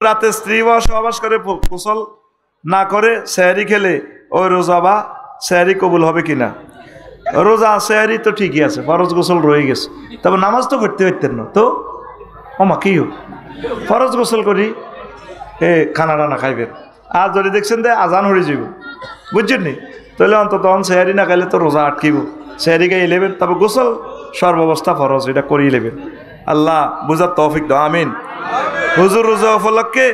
রাতে স্ত্রী বা সহবাস করে গোসল না করে সেহরি খেলে ওই রোজা বা সেহরি কবুল হবে কিনা? রোজা সেহরি তো ঠিকই আছে, ফরজ গোসল রয়ে গেছে, তবে নামাজ তো পড়তে পারতেন না তো। ওমা কি ফরজ গোসল করি খানা টানা খাইবেন, আর যদি দেখছেন যে আজান হয়ে যাব বুঝছেন নি, তাহলে অন্তত সেহরি না খাইলে তো রোজা আটকিব, সেহরি খাই নেবেন, তবে গোসল সর্বাবস্থা ফরজ, এটা করিয়ে নেবেন। আল্লাহ বুঝার তৌফিক দাও, আমিন। হুজুর রোজা উপলক্ষে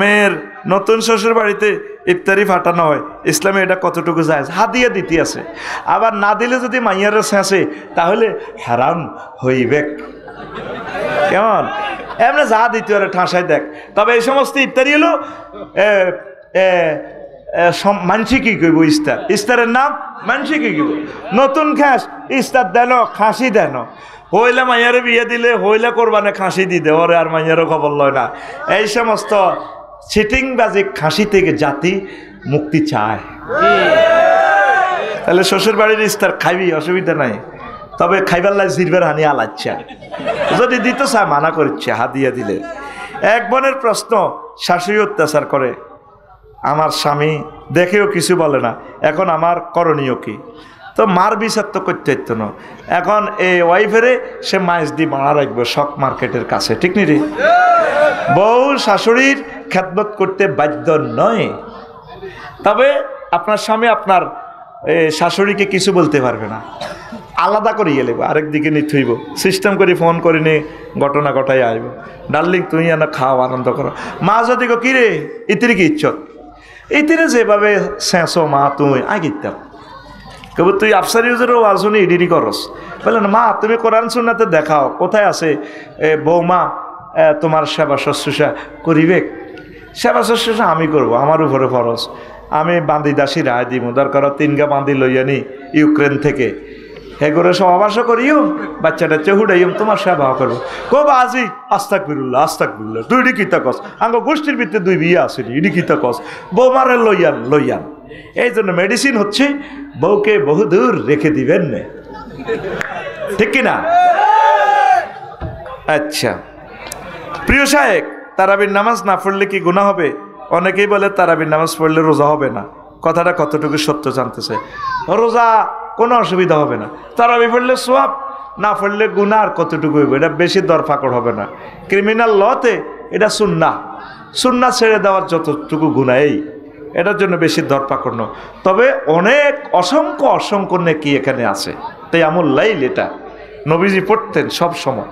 মেয়ের নতুন শ্বশুর বাড়িতে ইফতারি ফাটানো হয়, ইসলামে এটা কতটুকু যায়? হাদিয়া দিতে আছে, আবার না দিলে যদি মাইয়ারে শেষে তাহলে হারাম হইবে। কেমন এমনি যা দিতে পারে ঠাঁসাই দেখ। তবে এই সমস্ত ইফতারি হলো মানসি কি কইব, ইস্তার, ইস্তারের নাম মানসি কি কইব, নতুন খাস ইস্তার দেন, খাসি দেন, হইলে মাইয়ারে বিয়ে দিলে হইলে কোরবানে খাসি দিতে ওরে, আর মাইয়ারও খবর লয় না। এই সমস্ত চিটিংবাজি খাসি থেকে জাতি মুক্তি চায়। তাহলে শ্বশুর বাড়ির ইস্তার খাইবি, অসুবিধা নাই, তবে খাইবার লাই জিরবার হানি আলাচ্ছা, যদি দিতে চায় মানা করছে হাদিয়া দিলে। এক বোনের প্রশ্ন, শাশুড়ি অত্যাচার করে, আমার স্বামী দেখেও কিছু বলে না, এখন আমার করণীয় কি? তো মার বিচার তো করতে হইতো না, এখন এই ওয়াইফেরে সে মাইজ দি মারা রাখবে শক মার্কেটের কাছে, ঠিক নি রে? বউ শাশুড়ির খেদমত করতে বাধ্য নয়, তবে আপনার স্বামী আপনার শাশুড়িকে কিছু বলতে পারবে না, আলাদা করে ইয়ে লেব, আরেক দিকে নিয়ে থইব, সিস্টেম করে ফোন করে নিয়ে ঘটনা ঘটাই আসব, ডার্লিং তুমি এনে খাও, আনন্দ করো। মা যদি গো কিরে ইতির কি ইচ্ছত, ইতিরে যেভাবে শেষো মা তুমি আগিতাম কেবল তুই আফসারি হুজুরও আসুনি ইডিরি করস, বললেন মা তুমি কোরআন সুন্নাতে দেখাও কোথায় আছে বৌমা তোমার সেবা শুশ্রূষা করিবে। সেবা শুশ্রূষা আমি করব, আমার উপরে ফরজ, আমি বান্দি দাসী রায় দিব, দরকার 3 গা বান্দি লইয়ানি ইউক্রেন থেকে, হে করে সহবাসও করিও, বাচ্চাটা চেহুড়াইম, তোমার সেবা করবো। কব আজি আস্তাগফিরুল্লাহ আস্তাগফিরুল্লাহ, তুই ইডি কিতা কস, আঙ্গ গোষ্ঠীর ভিতরে 2 বিয়ে আসেনি, ইডি কিতা কস, বৌমারে লইয়ান। এই জন্য মেডিসিন হচ্ছে বউকে বহুদূর রেখে দিবেন না, ঠিক কিনা? আচ্ছা প্রিয় শায়েখ, তারাবির নামাজ না পড়লে কি গুনাহ হবে? অনেকেই বলে তারাবির নামাজ পড়লে রোজা হবে না, কথাটা কতটুকু সত্য জানতেছে। রোজা কোনো অসুবিধা হবে না, তারাবি পড়লে সোয়াব, না পড়লে গুনাহ আর কতটুকু হইবে, এটা বেশি দরফাকড় হবে না। ক্রিমিনাল লতে এটা সুন্নাহ ছেড়ে দেওয়ার যতটুকু গুনাহ, এই এটার জন্য বেশি দরপাকড় নয়। তবে অনেক অসংখ্য নেকি এখানে আছে, তাই আমল লাইল এটা নবীজি পড়তেন সব সময়,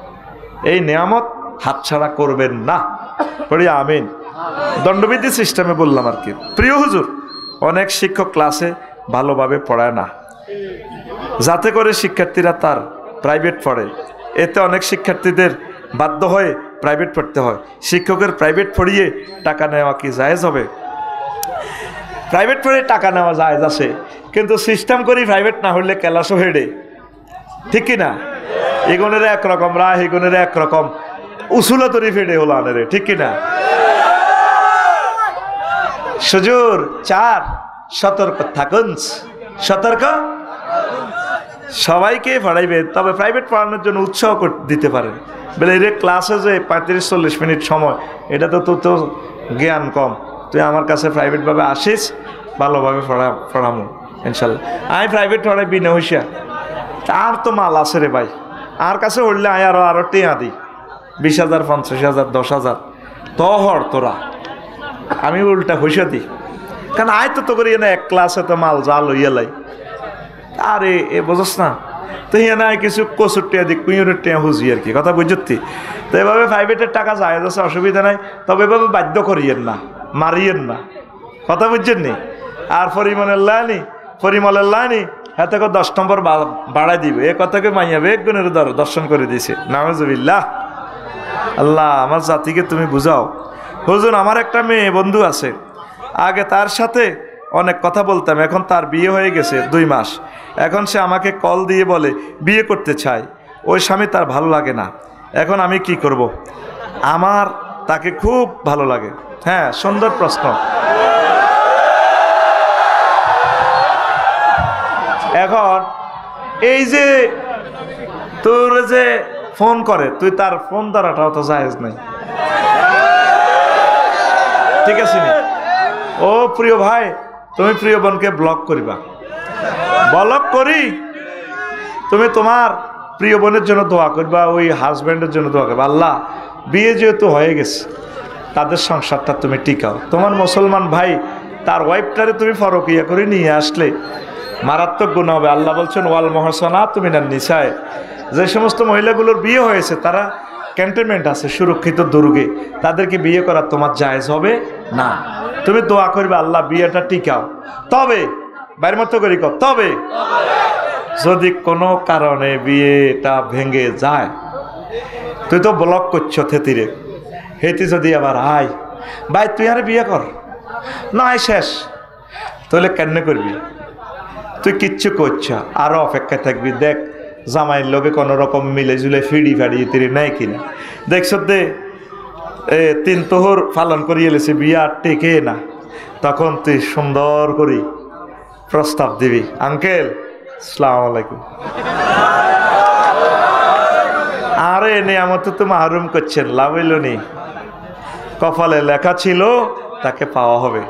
এই নেয়ামত হাতছাড়া করবেন না, পড়ি আমিন। দণ্ডবিধি সিস্টেমে বললাম আর কি। প্রিয় হুজুর, অনেক শিক্ষক ক্লাসে ভালোভাবে পড়ায় না, যাতে করে শিক্ষার্থীরা তার প্রাইভেট পড়ে, এতে অনেক শিক্ষার্থীদের বাধ্য হয়ে প্রাইভেট পড়তে হয়। শিক্ষকের প্রাইভেট পড়িয়ে টাকা নেওয়া কি জায়েজ হবে? প্রাইভেট পড়ে টাকা নেওয়া জায়েজ আছে, কিন্তু সিস্টেম করি প্রাইভেট না হলে ক্লাসও হেডে, ঠিক কিনা? এগুনের একরকম রাহ, এগুনের একরকম উসুলা তরি ফেডে হলো আনেরে, ঠিক কিনা? সুজুর 4 সতর্ক থাকুন, সতর্ক সবাইকে পড়াইবে, তবে প্রাইভেট পড়ানোর জন্য উৎসাহ দিতে পারেন, বলে এর ক্লাসে যে 35-40 মিনিট সময়, এটা তো জ্ঞান কম, তুই আমার কাছে প্রাইভেটভাবে আসিস, ভালোভাবে পড়ামো ইনশাল্লাহ। আমি প্রাইভেট পড়াই বিনা হইসা, আর তো মাল আছে রে ভাই, আর কাছে উঠলে আমি আরো টেয়া দিই, 20,000 50,000 10,000 তহর তোরা, আমি উল্টা হইসা দিই, কারণ আয় তো করি না এক ক্লাসে তো মাল যা লইয়া লাই, আরে এ বোঝস না তো হিয়া না কিছু কচুর টেয়া দিই, কুইয়ের টেয়া হুজি আর কি, কথা বুঝতি? তো এভাবে প্রাইভেটের টাকা যায় আছে, অসুবিধা নাই, তবে এভাবে বাধ্য করিয়েন না, মারিয়েন না, কথা বুঝছেন নি? আর পরিমলের লাইনি হাতে 10 নম্বর বাড়াই দিবে, এ কথাকে মাইয়া বেগুনের দর্শন করে দিয়েছে, নাউজুবিল্লাহ। আল্লাহ আমার জাতিকে তুমি বুঝাও। হুজুর, আমার একটা মেয়ে বন্ধু আছে, আগে তার সাথে অনেক কথা বলতাম, এখন তার বিয়ে হয়ে গেছে 2 মাস, এখন সে আমাকে কল দিয়ে বলে বিয়ে করতে চায়, ওই স্বামী তার ভালো লাগে না, এখন আমি কি করব? আমার তাকে খুব ভালো লাগে। হ্যাঁ, সুন্দর প্রশ্ন। এখন এই যে তোর যে ফোন করে, তুই তার ফোন ধরাটাও তো জায়েজ নাই, ঠিক আছে নি? ও প্রিয় ভাই, তুমি প্রিয় বোনকে ব্লক করিবা, ব্লক করি তুমি তোমার প্রিয় বোনের জন্য দোয়া করবা, ওই হাজব্যান্ডের জন্য দোয়া করবা, আল্লাহ বিয়ে যেহেতু হয়ে গেছে তাদের সংসারটা তুমি টিকাও। তোমার মুসলমান ভাই তার ওয়াইফটারে তুমি ফরকিয়া করে নিয়ে আসলে মারাত্মক গুনাহ হবে। আল্লাহ বলছেন ওয়াল মুহসানাতু মিনান নিসায়ে, যে সমস্ত মহিলাগুলোর বিয়ে হয়েছে তারা ক্যান্টনমেন্ট আছে, সুরক্ষিত দুর্গে, তাদেরকে বিয়ে করা তোমার জায়েজ হবে না। তুমি দোয়া করবে আল্লাহ বিয়েটা টিকাও। তবে বাইরের মতো করি তবে যদি কোনো কারণে বিয়েটা ভেঙে যায়, তুই তো ব্লক করছো থেতিরে, হেতি যদি আবার আয় ভাই তুই আরে বিয়ে কর না, আয় শেষ, তাহলে কেন করবি? তুই কিচ্ছু করছ, আরো অপেক্ষায় থাকবি, দেখ জামাইয়ের লোকে কোনো রকম মিলে জুলে ফিড়ি ফাড়ি তিরি নেয় কিনা। দেখছ দে তিন তোহর পালন করিয়ে এলেছে, বিয়ে আর টেকে না, তখন তুই সুন্দর করি প্রস্তাব দিবি, আঙ্কেল আসসালামু আলাইকুম, আরে নিয়ামত তো মাহরুম করছেন, লাভ হইল নি, কপালে লেখা ছিল তাকে পাওয়া হবে।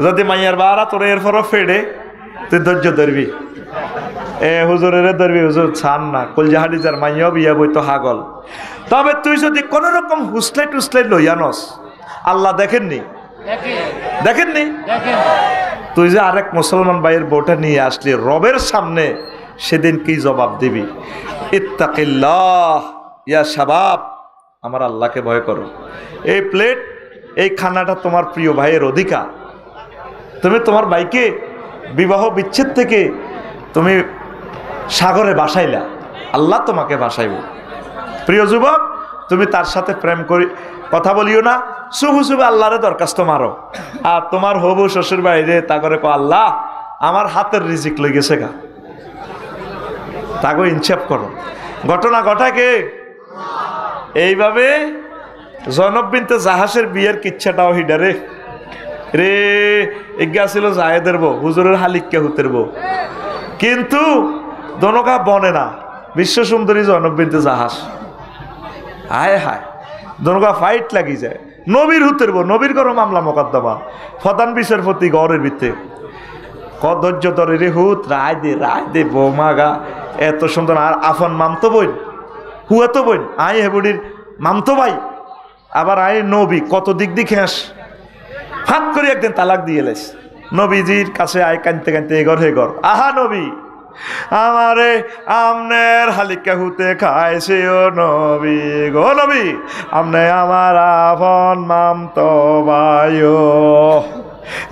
যদি মাইয়ার বারা তোর এরপরও ফেডে তুই ধৈর্য ধরবি, হুজুরের ধরবি, হুজুর ছাড় না, কলজাহাডি যার মাইয়াও বিয়া বই তো হাগল। তবে তুই যদি কোন রকম হুসলাই টুসলাই লইয়ানস, আল্লাহ দেখেননি, দেখেননি তুই যে আরেক মুসলমান ভাইয়ের বউটা নিয়ে আসলি রবের সামনে, সেদিন কি জবাব দিবি? ইত্তাকিল্লাহ ইয়া শাবাব, আমার আল্লাহকে ভয় করো। এই প্লেট এই খানাটা তোমার প্রিয় ভাইয়ের অধিকার, তুমি তোমার ভাইকে বিবাহ বিচ্ছেদ থেকে তুমি সাগরে ভাসাইলা, আল্লাহ তোমাকে ভাসাইব। প্রিয় যুবক, তুমি তার সাথে প্রেম করি কথা বলিও না, শুভু শুভু আল্লাহরে দরখাস্ত মারো, আর তোমার হবু শ্বশুর বাইরে তা করে আল্লাহ আমার হাতের রিজিক লই গেছে গা, তাকে ইনসাফ করো। ঘটনা ঘটাকে এইভাবে জয়নব বিনতে জাহাসের বিয়ের কিচ্ছাটাও হিডারে রে এগিয়া ছিল জায়েদের বউ, হুজুরের হালিককে হুতের বউ, কিন্তু দনকা বনে না, বিশ্ব সুন্দরী জয়নব বিনতে জাহাজ, হায় হায় দনকা ফাইট লাগি যায়। নবীর হুতের বউ, নবীর ঘর মামলা মোকদ্দমা, প্রধান বিচারপতি ঘরের ভিতরে ধৈর্য ধরে রে হুত রায় দে বৌমাগা এত সুন্দর, আর আফন মামতো বইন হুয়াতো বইন, আই হেবুডির মামতো ভাই, আবার আই নবী, কত দিক দিয়ে খেস, ফাঁক করে একদিন তালাক দিয়ে এলেস। নবীজির কাছে আয় কানতে কানতে এগর হেগর, আহা নবী আমারে আমনের হালিকা হুতে খাইছে ও নবী গো, নবী আমনে আমার আফন মামতো ভাই,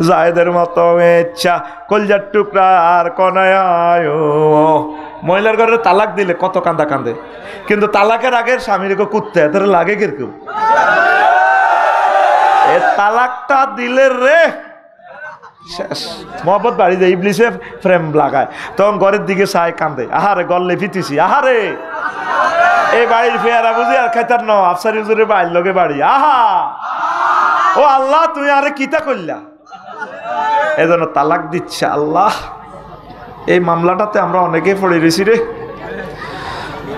জায়দের মতো ইচ্ছা কলজার টুকরা আর কনায়। মহিলার ঘরে তালাক দিলে কত কান্দা কান্দে, কিন্তু তালাকের আগে স্বামীর কুত্তে এত লাগে কিরকম, এ তালাকটা দিলে রে শেষ, মহব্বত বাড়ি যায়, ইবলিসে ফ্রেম লাগায়, তখন ঘরের দিকে চায় কান্দে, আহারে গল্লে ফিতিছি, আহারে এই বাড়ির ফেয়ারা বুঝি আর খাইতার ন আফসারি হুজুরের বাড়ির লোকে বাড়ি, আহা ও আল্লাহ তুমি আরে কিতা করলা, এজন্য তালাক দিচ্ছে। আল্লাহ এই মামলাটাতে আমরা অনেকেই পড়ে রয়েছি রে,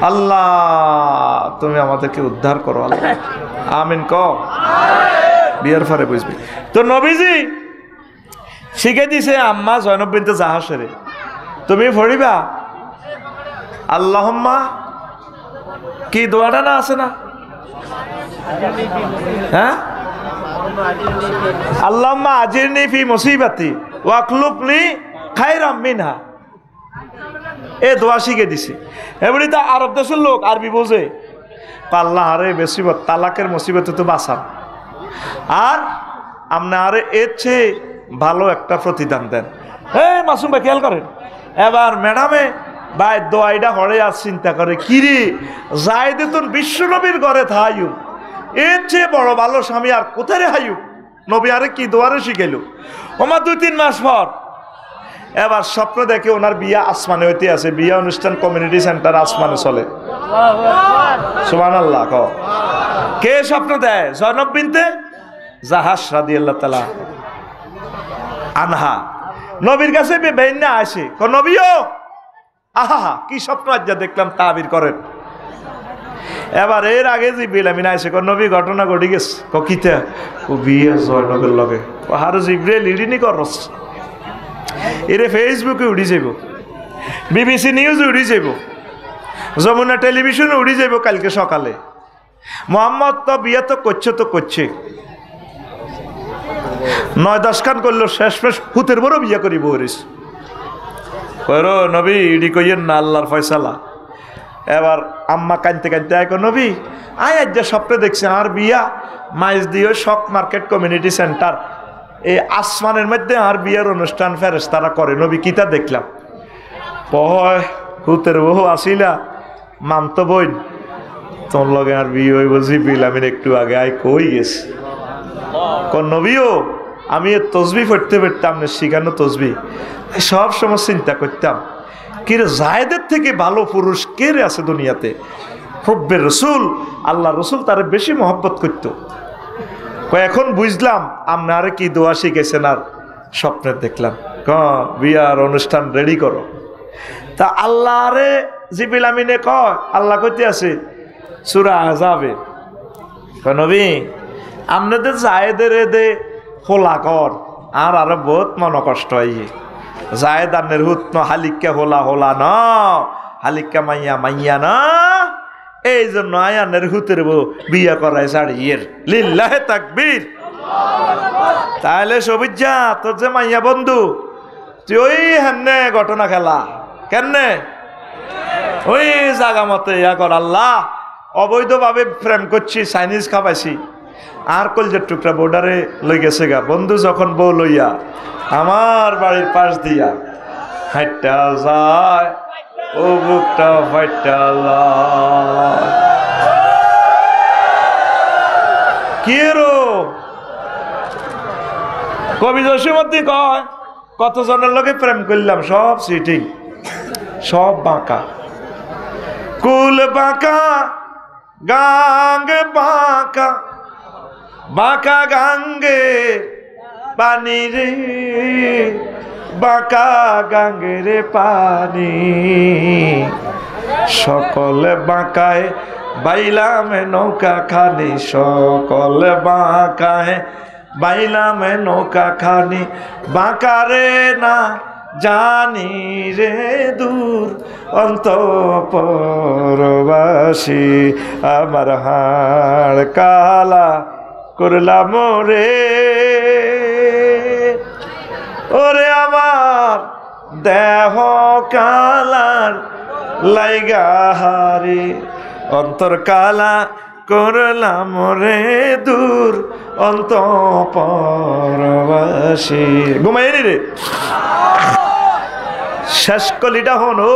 আল্লাহ তুমি আমাদেরকে উদ্ধার করো আল্লাহ, আমিন ক বিয়ার ফারে বুঝবি। তো নবীজি শিখে দিছে আম্মা জয়নব বিনতে জাহাসেরে, তুমি পড়িবা আল্লাহুম্মা, কি দোয়াটা না আছে না, হ্যাঁ আল্লাহুম্মা আজিরনি ফি মুসিবাতি ওয়াকলুবনি খায়রাম মিনহা, এ দোয়া শিখে দিছে। এবারে তো আরব দেশের লোক আরবি বোঝে, আল্লাহ আরে মুসিবত তালাকের মুসিবতে তো বাঁচান, আর আপনি আরে এর চেয়ে ভালো একটা প্রতিদান দেন। এই মাসুম ভাই খেয়াল করেন, এবার ম্যাডামে ভাই দোয়াইটা হরে আর চিন্তা করে, কিরে যাইদে তোর বিশ্ব নবীর ঘরে থাইউ, এর চেয়ে বড় ভালো স্বামী আর কোথায় হাইউ, নবী আরে কি দোয়ারে শিখাইল। ওমা 2-3 মাস পর এবার স্বপ্ন দেখে ওনার বিয়া আসমানে হইতে আছে, বিয়া অনুষ্ঠান কমিউনিটি সেন্টার আসমানে চলে, সুবহানাল্লাহ। কে স্বপ্ন দেয়? জয়নব বিনতে জাহাস রাদিয়াল্লাহু তাআলা আনহা নবীর কাছে বেইন্না আসে, নবীও আহা কি স্বপ্ন আজ দেখলাম, তাবির করেন। এবার এর আগে জিব্রিল আমিন আইসে নবী ঘটনা ঘটি গেছে কিতা ও বিয়ে জয়নবের লগে ও হার জিব্রিল ইডিনি করস এরে ফেসবুকে উড়ি যাব, বিবিসি নিউজে উড়ি যাব, যমুনা টেলিভিশনে উড়ি যাব কালকে সকালে। মোহাম্মদ তো বিয়ে তো করছে 9-10 খান করলো, শেষ হুতের বড় বিয়ে করি বরিস কইরো নবী ইডি কইয়েন না, আল্লাহর ফয়সালা। এবার আম্মা কানতে কানতে আয় নবী আয় আজ যা স্বপ্নে দেখছে আর বিয়া মাইজ দিয়ে শক মার্কেট কমিউনিটি সেন্টার এই আসমানের মধ্যে আর বিয়ের অনুষ্ঠান ফেরেশতারা করে। নবী কিতা দেখলাম পয় হুতের বহু আসিলা মামতো বইন তোর লগে আর বিয়ে হইব জিবিল আমি একটু আগে আয় কই গেছি কোন নবীও আমি এর তসবি পড়তে পারতাম না, শিখানো তসবি সব সময় চিন্তা করতাম কিরে জায়েদের থেকে ভালো পুরুষ কে রে আছে দুনিয়াতে। হুব্বে রসুল, আল্লাহ রসুল তারে বেশি মহব্বত করত। এখন বুঝলাম আপনারে কি দোয়া শিখেছেন আর স্বপ্নে দেখলাম বিয়ার অনুষ্ঠান রেডি করো। তা আল্লাহরে জিবিল আমিনে কয় আল্লাহ কইতে আছে সূরা আযাবে নবী আপনাদের জায়েদের দে হোলা কর আর আরো বহুত মন কষ্ট হইয়ে জায়েদ আনের হুত ন হালিকা হোলা ন হালিকা মাইয়া না, এই জন্য আয়ানের হুতের বউ বিয়া করাই ছাড়িয়ের লিল্লাহে তাকবীর। তাহলে সবিজ্জা তোর যে মাইয়া বন্ধু তুই ওই হেনে ঘটনা খেলা কেনে ওই জাগা মতে ইয়া কর। আল্লাহ অবৈধভাবে প্রেম করছি, চাইনিজ খাবাইছি আর কলজের টুকরা বোর্ডারে লই গেছে গা বন্ধু যখন বউ লইয়া আমার বাড়ির পাশ দিয়া হাইটা যায় ও বুকটা ফাইটা কি রো কবি জসীমদ্দি কয় কতজনের লগে প্রেম করলাম সব সিটিং সব বাঁকা কুল বাঁকা গাঙ্গে বাঁকা বাঁকা গাঙ্গে পানি রে বাঁকা গাঙ্গে রে পানি সকলে বাঁকায় বাইলাম নৌকা খানি সকলে বাঁকায় বাইলাম নৌকা খানি বাঁকা রে না জানি রে দূর অন্তঃপুরবাসী আমার হাড় কালা করলাম রে ওরে আমার দেহ কালার লাইগা হারে অন্তর কালা করলাম রে দূর অন্তঃপুরবাসী ঘুমাইনি রে শেষ কলিটা হন ও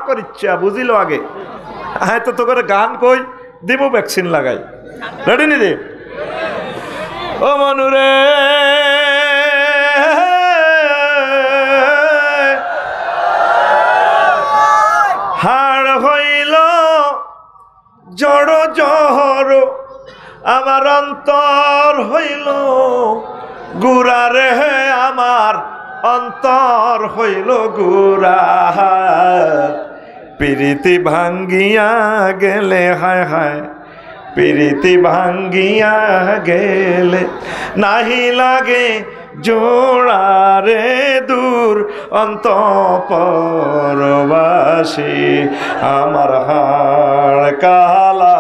করিচ্ছা বুঝিল আগে হ্যাঁ তো তোকে গান কই দিব ভ্যাকসিন লাগাই রেডি নি রে ও মনুরে হাড় হইল জড় জহর আমার অন্তর হইল গুড়া রে আমার অন্তর হইল গুড়া প্রীতি ভাঙ্গিয়া গেলে হায় হায় প্রীতি ভাঙ্গিয়া গেলে নাহি লাগে জোড়া রে দূর অন্তঃপুরবাসী আমার হাড় কালা।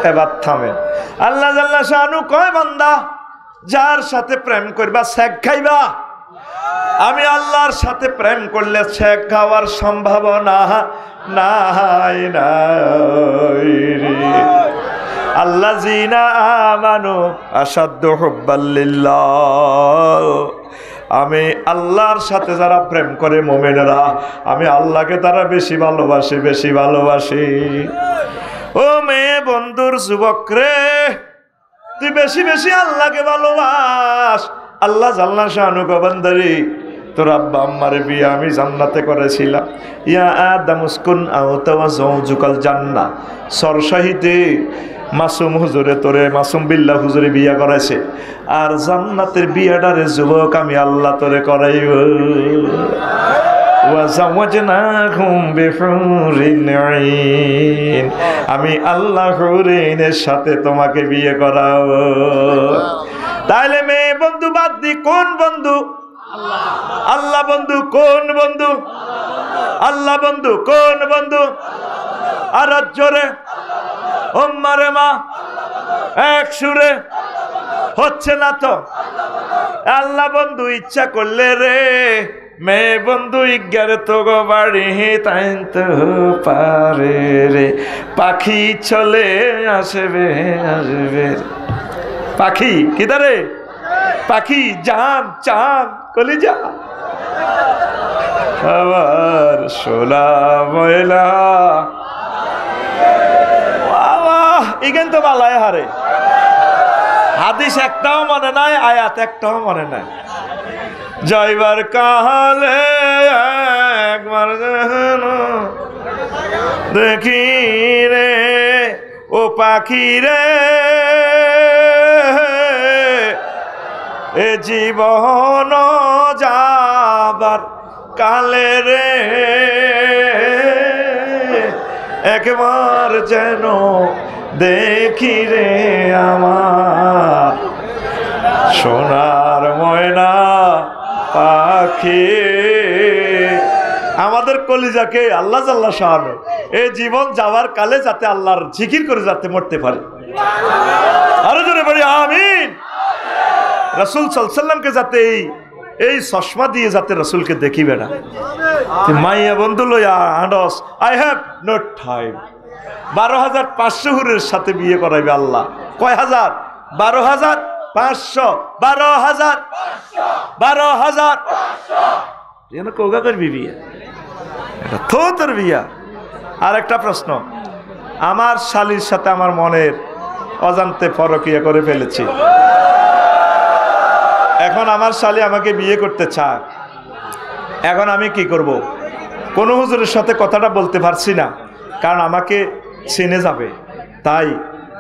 এবার থামে আল্লাহ জাল্লা শানু কয় বান্দা যার সাথে প্রেম করবা শেখ খাইবা। আমি আল্লাহর সাথে প্রেম করলে শেখ খাওয়ার সম্ভাবনা নাই নাই রে। আল্লাযীনা আমানু আশাদ্দু হুব্বাল লিল্লাহ। আমি আল্লাহর সাথে যারা প্রেম করে মুমিনেরা আমি আল্লাহকে তারা বেশি ভালোবাসি। ও মেয়ে বন্ধুর যুবক রে তুই বেশি আল্লাহকে ভালোবাস। আল্লাহ জাল্লা শানু বান্দারি তোর আব্বা আম্মার বিয়ে আমি জান্নাতে করেছিলাম। ইয়া আদম উসকুন আনতা ওয়া যাওজুকাল জান্নাহ সরসাহিতে মাসুম হুজুরে তোরে মাসুম বিল্লাহ হুজুরে বিয়া করাইছে আর জান্নাতের বিয়াটারে যুবক আমি আল্লাহ তোরে করাইব। ওয়াজাওয়াজনাহুম বিহুরিন আইন, আমি আল্লাহ হুরিনের সাথে তোমাকে বিয়ে করাবো। তাহলে মেয়ে বন্ধু বাদ দি কোন বন্ধু? আল্লাহ বন্ধু। কোন বন্ধু? আল্লাহ বন্ধু। কোন বন্ধু? আর জোরে ওম্মারে মা এক সুরে হচ্ছে না তো। আল্লাহ বন্ধু ইচ্ছা করলে রে মেয়ে বন্ধু ইজ্ঞারে তো গো বাড়ি তাই তো পারে রে, পাখি চলে আসবে আসবে। পাখি কিদারে? পাখি জান চান কলিজা আবার সোলা ময়লা ইগেন তো বালায় হারে। হাদিস একটাও মনে নাই, আয়াত একটাও মনে নাই। যাইবার কালে একবার দেখি রে ও পাখি রে, এ জীবন যাবার কালে রে, একবার যেন দেখি রে আমার সোনার ময়না পাখি। আমাদের কলিজাকে আল্লাহ জাল্লা শাহানু এই জীবন যাওয়ার কালে যাতে আল্লাহর জিকির করে যাতে মরতে পারে। আরো জোরে বলি আমিন। রাসূল সাল্লাল্লাহু আলাইহি ওয়াসাল্লামকে যাতে এই চশমা দিয়ে যাতে রাসূলকে দেখিবে না। মাইয়া বন্ধু লইয়া আন্ডস আই হ্যাভ নো টাইম। 12,500 হুরের সাথে বিয়ে করাইবে আল্লাহ। কয় হাজার? 12,500। 12,500 যেন কোগা করবি বিয়া, এটা তো তোর বিয়া। আর একটা প্রশ্ন, আমার শালীর সাথে আমার মনের অজান্তে পরকিয়া করে ফেলেছি। এখন আমার শালী আমাকে বিয়ে করতে চায়, এখন আমি কি করব? কোনো হুজুরের সাথে কথাটা বলতে পারছি না, কারণ আমাকে চিনে যাবে। তাই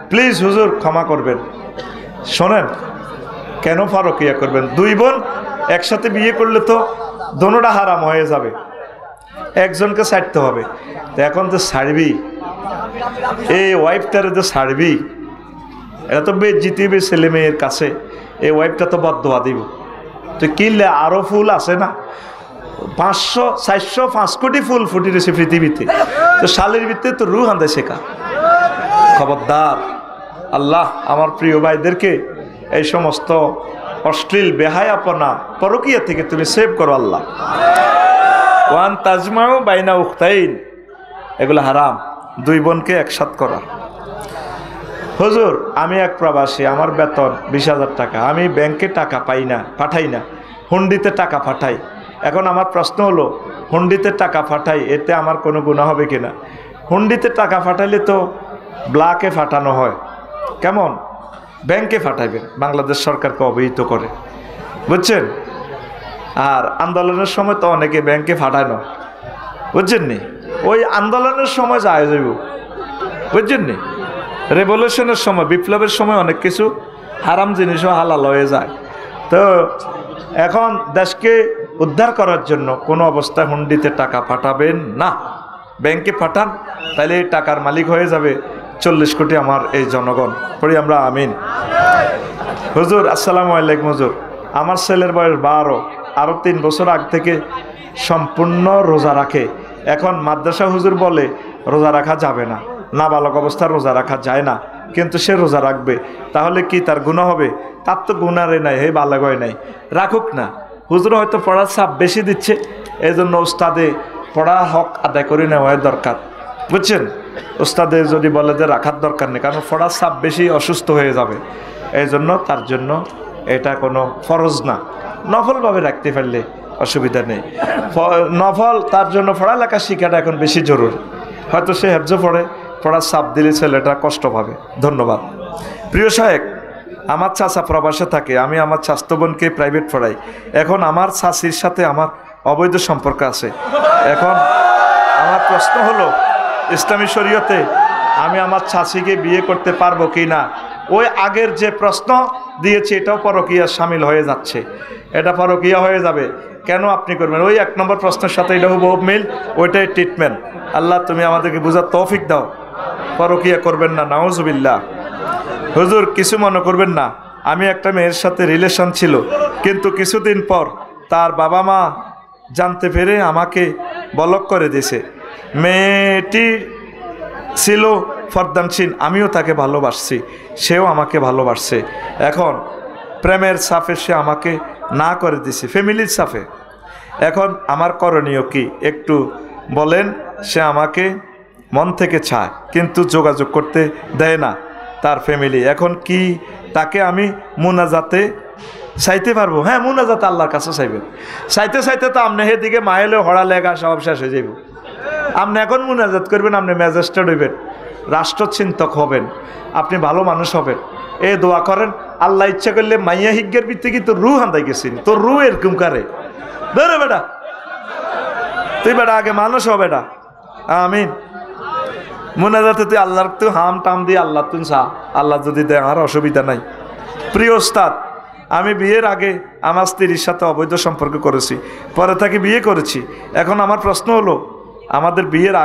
প্লিজ হুজুর ক্ষমা করবেন। শোনেন, কেন পরকিয়া করবেন? দুই বোন একসাথে বিয়ে করলে তো দোনোটা হারাম হয়ে যাবে, একজনকে ছাড়তে হবে। তো এখন তো ছাড়বি, এই ওয়াইফটারে তো ছাড়বি, এটা তো বেজ্জিতি হবে ছেলে মেয়ের কাছে। এই ওয়াইফটা তো বদদোয়া দিব। তো কিনলে আরো ফুল আছে না, 500 400 5 কোটি ফুল ফুটি রয়েছে পৃথিবীতে, তো শালের ভিতরে তো রুহ আন্দে শেখা। খবরদার, আল্লাহ আমার প্রিয় ভাইদেরকে এই সমস্ত অশ্লীল বেহায়াপনা পরকিয়া থেকে তুমি সেভ করো আল্লাহ। ওয়ান তাজমাউ বাইনা উখতাইন, এগুলো হারাম, দুই বোনকে একসাথ করা। হুজুর আমি এক প্রবাসী, আমার বেতন 20,000 টাকা, আমি ব্যাংকে টাকা পাই না, পাঠাই না, হুন্ডিতে টাকা পাঠাই। এখন আমার প্রশ্ন হলো, হুন্ডিতে টাকা পাঠাই, এতে আমার কোনো গুনাহ হবে কিনা? হুন্ডিতে টাকা পাঠাইলে তো ব্লাকে পাঠানো হয়, কেমন? ব্যাংকে পাঠাইবেন, বাংলাদেশ সরকারকে অবহিত করে, বুঝছেন? আর আন্দোলনের সময় তো অনেকে ব্যাংকে পাঠানো, বুঝছেন নি? ওই আন্দোলনের সময় যায় যাইব, বুঝছেন নি? রেভলিউশনের সময়, বিপ্লবের সময় অনেক কিছু হারাম জিনিসও হালাল হয়ে যায়। তো এখন দেশকে উদ্ধার করার জন্য কোনো অবস্থায় হুন্ডিতে টাকা পাঠাবেন না, ব্যাংকে পাঠান, তাহলে এই টাকার মালিক হয়ে যাবে 40 কোটি আমার এই জনগণ। পড়ি আমরা আমিন। হুজুর আসসালামু আলাইকুম। হুজুর আমার ছেলের বয়স 12, আরও 3 বছর আগ থেকে সম্পূর্ণ রোজা রাখে। এখন মাদ্রাসা হুজুর বলে রোজা রাখা যাবে না, নাবালক অবস্থায় রোজা রাখা যায় না, কিন্তু সে রোজা রাখবে, তাহলে কি তার গুনাহ হবে? তার তো গুনারে নাই, হে বালাগ হয় নাই, রাখুক না। হুজুর হয়তো পড়ার চাপ বেশি দিচ্ছে, এই জন্য ওস্তাদে পড়া হক আদায় করে নেওয়া দরকার, বুঝছেন? ওস্তাদের যদি বলে যে রাখার দরকার নেই, কারণ পড়ার চাপ বেশি, অসুস্থ হয়ে যাবে, এই জন্য তার জন্য এটা কোনো ফরজ না, নফলভাবে রাখতে পারলে অসুবিধা নেই। নফল তার জন্য পড়ালেখা শিখাটা এখন বেশি জরুরি। হয়তো সে হেফজো পড়ে, পড়ার চাপ দিলে ছেলেটা কষ্ট পাবে। ধন্যবাদ। প্রিয় সাহেব, আমার চাচা প্রবাসে থাকে, আমি আমার চাচাতো বোনকে প্রাইভেট পড়াই। এখন আমার চাচির সাথে আমার অবৈধ সম্পর্ক আছে। এখন আমার প্রশ্ন হলো, ইসলামী শরীয়তে আমি আমার চাচিকে বিয়ে করতে পারবো কি না? ওই আগের যে প্রশ্ন দিয়েছি এটাও পরকীয়া শামিল হয়ে যাচ্ছে, এটা পরকীয়া হয়ে যাবে। কেন আপনি করবেন? ওই 1 নম্বর প্রশ্নের সাথে এটা হুবহু মিল, ওইটাই ট্রিটমেন্ট। আল্লাহ তুমি আমাদেরকে বুঝার তৌফিক দাও। পরকীয়া করবেন না, নাউজুবিল্লাহ। হুজুর কিছু মনে করবেন না, আমি একটা মেয়ের সাথে রিলেশন ছিল, কিন্তু কিছুদিন পর তার বাবা মা জানতে পেরে আমাকে ব্লক করে দিয়েছে। মেয়েটি ছিল ফরদানশীল, আমিও তাকে ভালোবাসছি, সেও আমাকে ভালোবাসছে। এখন প্রেমের সাফে সে আমাকে না করে দিছে, ফ্যামিলির সাফে। এখন আমার করণীয় কি একটু বলেন? সে আমাকে মন থেকে চায় কিন্তু যোগাযোগ করতে দেয় না তার ফ্যামিলি। এখন কি তাকে আমি মুনাজাতে চাইতে পারবো? হ্যাঁ, মুনাজাতে আল্লাহর কাছে চাইবেন। চাইতে চাইতে তো আপনি সেদিকে মাইলে হড়া লেগা সব শেষ হয়ে যাইব। আপনি এখন মুনাজাত করবেন, আপনি ম্যাজিস্ট্রেট হইবেন, রাষ্ট্রচিন্তক হবেন, আপনি ভালো মানুষ হবেন। এ দোয়া করেন, আল্লাহ ইচ্ছা করলে মাইয়া হিজ্ঞের ভিত্তি কি তোর রু হান্দাই গেছিন, তোর রু এরকম কারে ধরে বেটা, তুই বেটা আগে মানুষ হবে বেটা। আমিন। মুনাজাতে তুই আল্লাহর তুই হাম টাম দিয়ে আল্লাহ তুই চা, আল্লাহ যদি দেয় আর অসুবিধা নাই। প্রিয় ওস্তাদ, আমি বিয়ের আগে আমার স্ত্রীর সাথে অবৈধ সম্পর্ক করেছি, পরে তাকে বিয়ে করেছি। এখন আমার প্রশ্ন হলো, আমাদের বিয়ের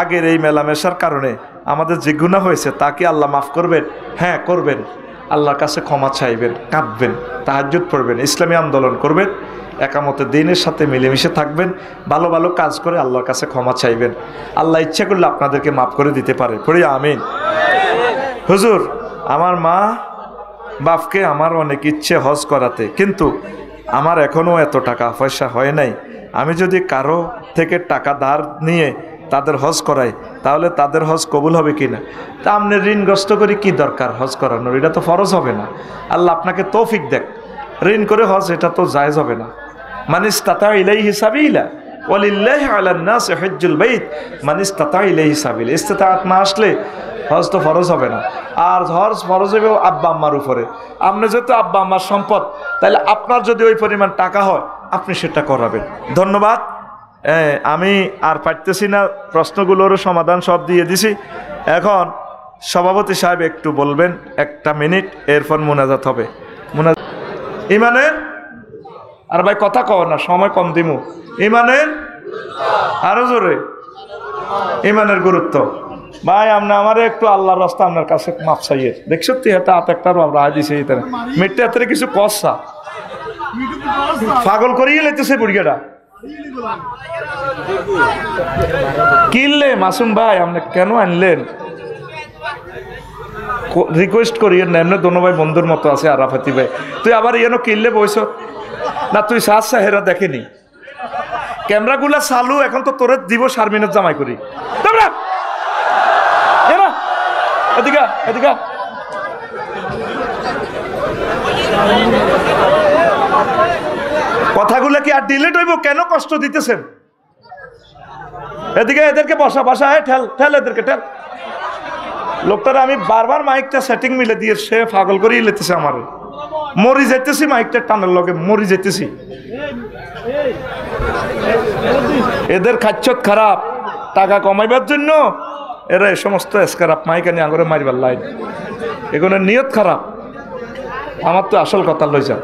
আগের এই মেলামেশার কারণে আমাদের যে গুনাহ হয়েছে তা কি আল্লাহ মাফ করবেন? হ্যাঁ করবেন। আল্লাহর কাছে ক্ষমা চাইবেন, কাঁদবেন, তাহাজ্জুদ পড়বেন, ইসলামী আন্দোলন করবেন, একামতে দ্বীনের সাথে মিলেমিশে থাকবেন, ভালো ভালো কাজ করে আল্লাহর কাছে ক্ষমা চাইবেন। আল্লাহ ইচ্ছা করলে আপনাদেরকে মাফ করে দিতে পারে। পড়ি আমিন। হুজুর, আমার মা বাপকে আমার অনেক ইচ্ছে হজ করাতে, কিন্তু আমার এখনও এত টাকা পয়সা হয় নাই। আমি যদি কারো থেকে টাকা ধার নিয়ে তাদের হজ করাই, তাহলে তাদের হজ কবুল হবে কি না? তা আপনি ঋণগ্রস্ত করে কি দরকার হজ করানোর? এটা তো ফরজ হবে না। আল্লাহ আপনাকে তৌফিক দেখ, ঋণ করে হজ এটা তো জায়েজ হবে না। মান ইসতাতা ইলাইহি সাবিলা ওয়ালিল্লাহি আলান নাস হজ্জুল বাইত মান ইসতাতা ইলাইহি সাবিলা। ইসতিতাআত না আসলে হজ তো ফরজ হবে না। আর হজ ফরজ হবে আব্বা আম্মার উপরে। আপনি যেহেতু আব্বা আম্মার সম্পদ, তাহলে আপনার যদি ওই পরিমাণ টাকা হয় আপনি সেটা করাবেন। ধন্যবাদ। আমি আর পারতেছি না, প্রশ্নগুলোরও সমাধান সব দিয়ে দিছি। এখন সভাপতি সাহেব একটু বলবেন 1 মিনিট, এরপর মুনাজাত হবে। মুনাজাত ইমানের, আর ভাই কথা কও না, সময় কম দিমু। ইমানের, আরো জোরে, ইমানের গুরুত্ব। ভাই আপনি আমার একটু আল্লাহর রাস্তা আপনার কাছে মাপ চাইয়ে দেখছো তুই হাতে হাত একটা রায় দিছে, মেটে হাতের কিছু কষা পাগল করিয়ে লেতেছে বুড়িয়াটা। কিনলে মাসুম ভাই আপনি কেন আনলেন? রিকোয়েস্ট করিয়েন না, এমনি দোনো ভাই বন্ধুর মতো আছে। আরাফাতি ভাই তুই আবার ইয়েন কিনলে বইস না, তুই সাজ সাহেরা দেখেনি ক্যামেরাগুলা চালু, এখন তো তোরে দিব শারমিনের জামাই করি। এদিকে এদিকে কথাগুলো কি আর ডিলেট হইব? কেন কষ্ট দিতেছেন? এদিকে এদেরকে বসা বসা, ঠেল ঠেল এদেরকে ঠেল। লোকটারা আমি বারবার মাইকটা সেটিং মিলে দিয়ে সে পাগল করেই লেতেছে আমার। মরি যেতেছি মাইকটা টানার লগে, মরি যেতেছি। এদের খাচ্ছত খারাপ, টাকা কমাইবার জন্য এরা এ সমস্ত এসকারাপ মাইকানি আঙুরে মারিবার লাইন, এগুলো নিয়ত খারাপ। আমার তো আসল কথা লই যাও,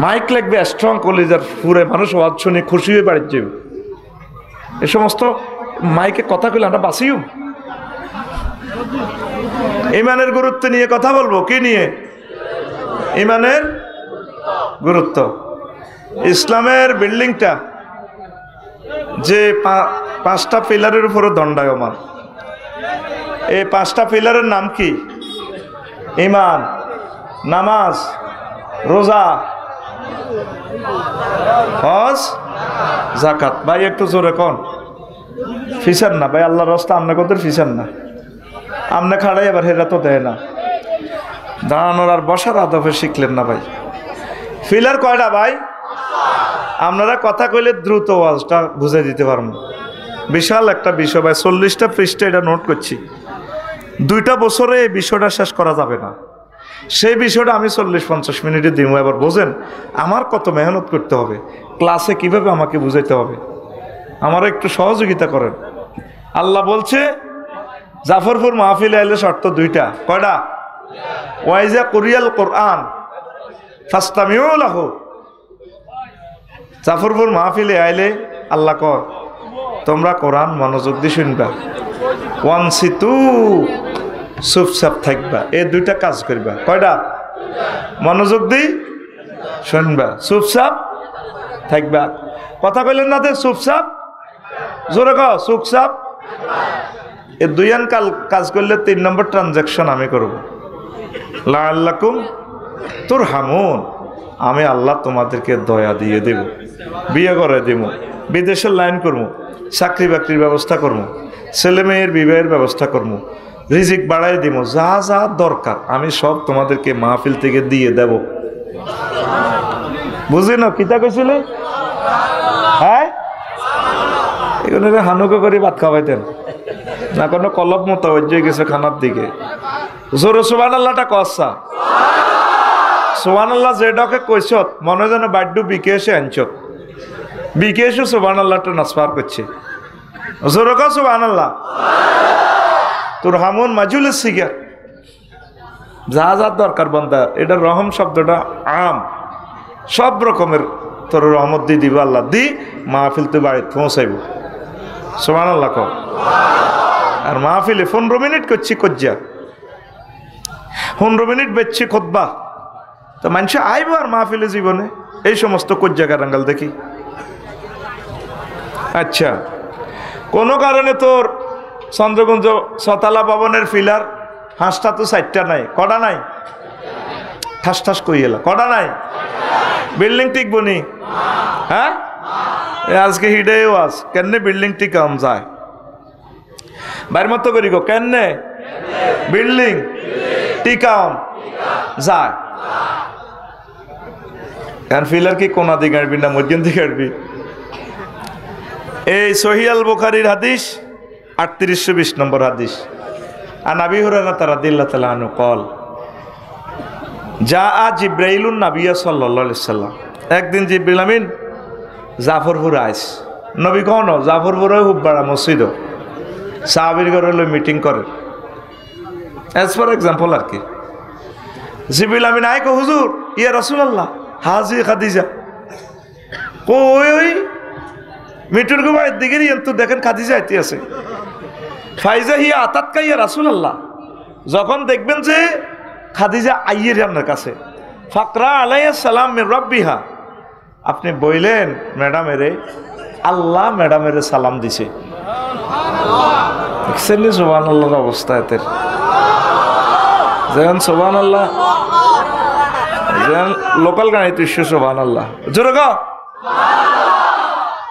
মাইক লাগবে স্ট্রং কলেজার পুরে মানুষ ওয়াজ শুনে খুশি হয়ে বাড়ির যাবে। এ সমস্ত মাইকে কথা কইলে আমরা বাঁচিও। ইমানের গুরুত্ব নিয়ে কথা বলবো। কি নিয়ে? ইমানের গুরুত্ব। ইসলামের বিল্ডিংটা যে 5টা পিলারের উপরে দণ্ডায়মান, এই 5টা পিলারের নাম কি? ঈমান, নামাজ, রোজা, হজ, যাকাত। ভাই একটু জোরে কোন, ফিসার না ভাই, আল্লাহর রাস্তা আমনে কদের ফিসার না। আমনে খাড়াই এবার হেরা তো দেয় না। দাঁড়ানোর আর বসার আদবে শিখলেন না ভাই। ফিলার কয়টা ভাই? আপনারা কথা কইলে দ্রুত ওয়াজটা বুঝে দিতে পারবো। বিশাল একটা বিষয় ভাই, 40টা পৃষ্ঠা এটা নোট করছি। 2টা বছরে এই বিষয়টা শেষ করা যাবে না। সেই বিষয়টা আমি 40-50 মিনিটে দিব। এবার বোঝেন আমার কত মেহনত করতে হবে, ক্লাসে কিভাবে আমাকে বুঝাইতে হবে। আমার একটু সহযোগিতা করেন। আল্লাহ বলছে জাফরপুর মাহফিলে আইলে শর্ত দুইটা, কয়টা? ওয়াইজা কুরিয়াল কোরআন ফাস্তামিউ লাহু। জাফরপুর মাহফিলে আইলে আল্লাহ কর তোমরা কোরআন মনোযোগ দিয়ে শুনবা, ওয়ানসিতু চুপচাপ থাকবা, এই দুইটা কাজ করবা। কয়টা? মনোযোগ দি শুনবা, চুপচাপ থাকবা। কথা কইলেন না, চুপচাপ, জোরে কও চুপচাপ। এই দুইয়ান কাজ করলে 3 নম্বর ট্রানজাকশন আমি করব। লাআল্লাকুম তুরহামুন, আমি আল্লাহ তোমাদেরকে দয়া দিয়ে দেব, বিয়ে করে দেব, বিদেশের লাইন করবো, চাকরি বাকরির ব্যবস্থা করবো, ছেলে মেয়ের বিবাহের ব্যবস্থা করবো, রিজিক বাড়াই দিব, যা যা দরকার আমি সব তোমাদেরকে মাহফিল থেকে দিয়ে দেব। বুঝলি না কিতা কইছিলে? হ্যাঁ, এখানে হানুকে করে ভাত খাওয়াইতেন না, কোনো কলব মোতাবজ্জ হয়ে গেছে খানার দিকে। জোরে সুবহানাল্লাহটা কসা। সুবহানাল্লাহ যেটাকে কইছ মনে যেন বাড্ডু বিকেশে আনছ, বিকেশে সুবহানাল্লাহটা নাসপার করছে। জোরে কও সুবহানাল্লাহ। তোর হামুন মাজুল সিগার, যা যা দরকার বান্দা, এটা রহম শব্দটা আম, সব রকমের তোর রহমত দিয়ে দিব আল্লাহ, দি মাহফিল তুই বাড়িতে পৌঁছাইব। সুবহানাল্লাহ কও। আর মাহফিলে 15 মিনিট করছি কজ্জা, 15 মিনিট বেচছি খুতবা, তো মানুষ আইব আর মাহফিলে জীবনে এই সমস্ত কজ্জা কারাঙ্গাল দেখি। আচ্ছা, কোনো কারণে তোর চন্দ্রগঞ্জ ছতলা ভবনের ফিলার হাঁসটা তো 4টা নাই, কটা নাই? ঠাস ঠাস কই এলা, কটা নাই? বিল্ডিং টিকবো নি? হ্যাঁ, আজকে হিডেও আস কেনে বিল্ডিং টিকাম যায়, বাইর মতো করি গো, কেনে বিল্ডিং টিকাম যায়। কারণ ফিলার কি কোনা দিকে আড়বি না মধ্যম দিকে আড়বি? এই সহিহ আল বুখারীর হাদিস 3820 নম্বর হাদিস। আন আবি হুরায়রা রাদিয়াল্লাহু তাআলা আনহু قال জাআ জিবরাইলুন নবিয়্য সাল্লাল্লাহু আলাইহি সাল্লাম, একদিন জিবরিল আমিন জাফরপুর আইস। নবী কোন জাফরপুরে খুব বড় মসজিদ, সাহাবীর ঘরে লই মিটিং করে, এজ ফর এক্সাম্পল আর কি। জিবরিল আমিন আই কো হুজুর ইয়া রাসূলুল্লাহ হাজি খাদিজা, কই ওই মিটুর গো বাড়ির দিকে তো দেখেন খাদিজা আইতে আছে। ফাইজা হিয়া আতাত কাইয়া রাসূলুল্লাহ, যখন দেখবেন যে খাদিজা আইয়ের আপনার কাছে, ফাকরা আলাইহিস সালাম মির রাব্বিহা, আপনি বইলেন ম্যাডামেরে আল্লাহ ম্যাডামেরে সালাম দিছে। দেখছেন নি সুবহানাল্লাহর অবস্থা এদের, যেন সুবহানাল্লাহ যেন লোকাল গাড়িতে সুবহানাল্লাহ জোরে গো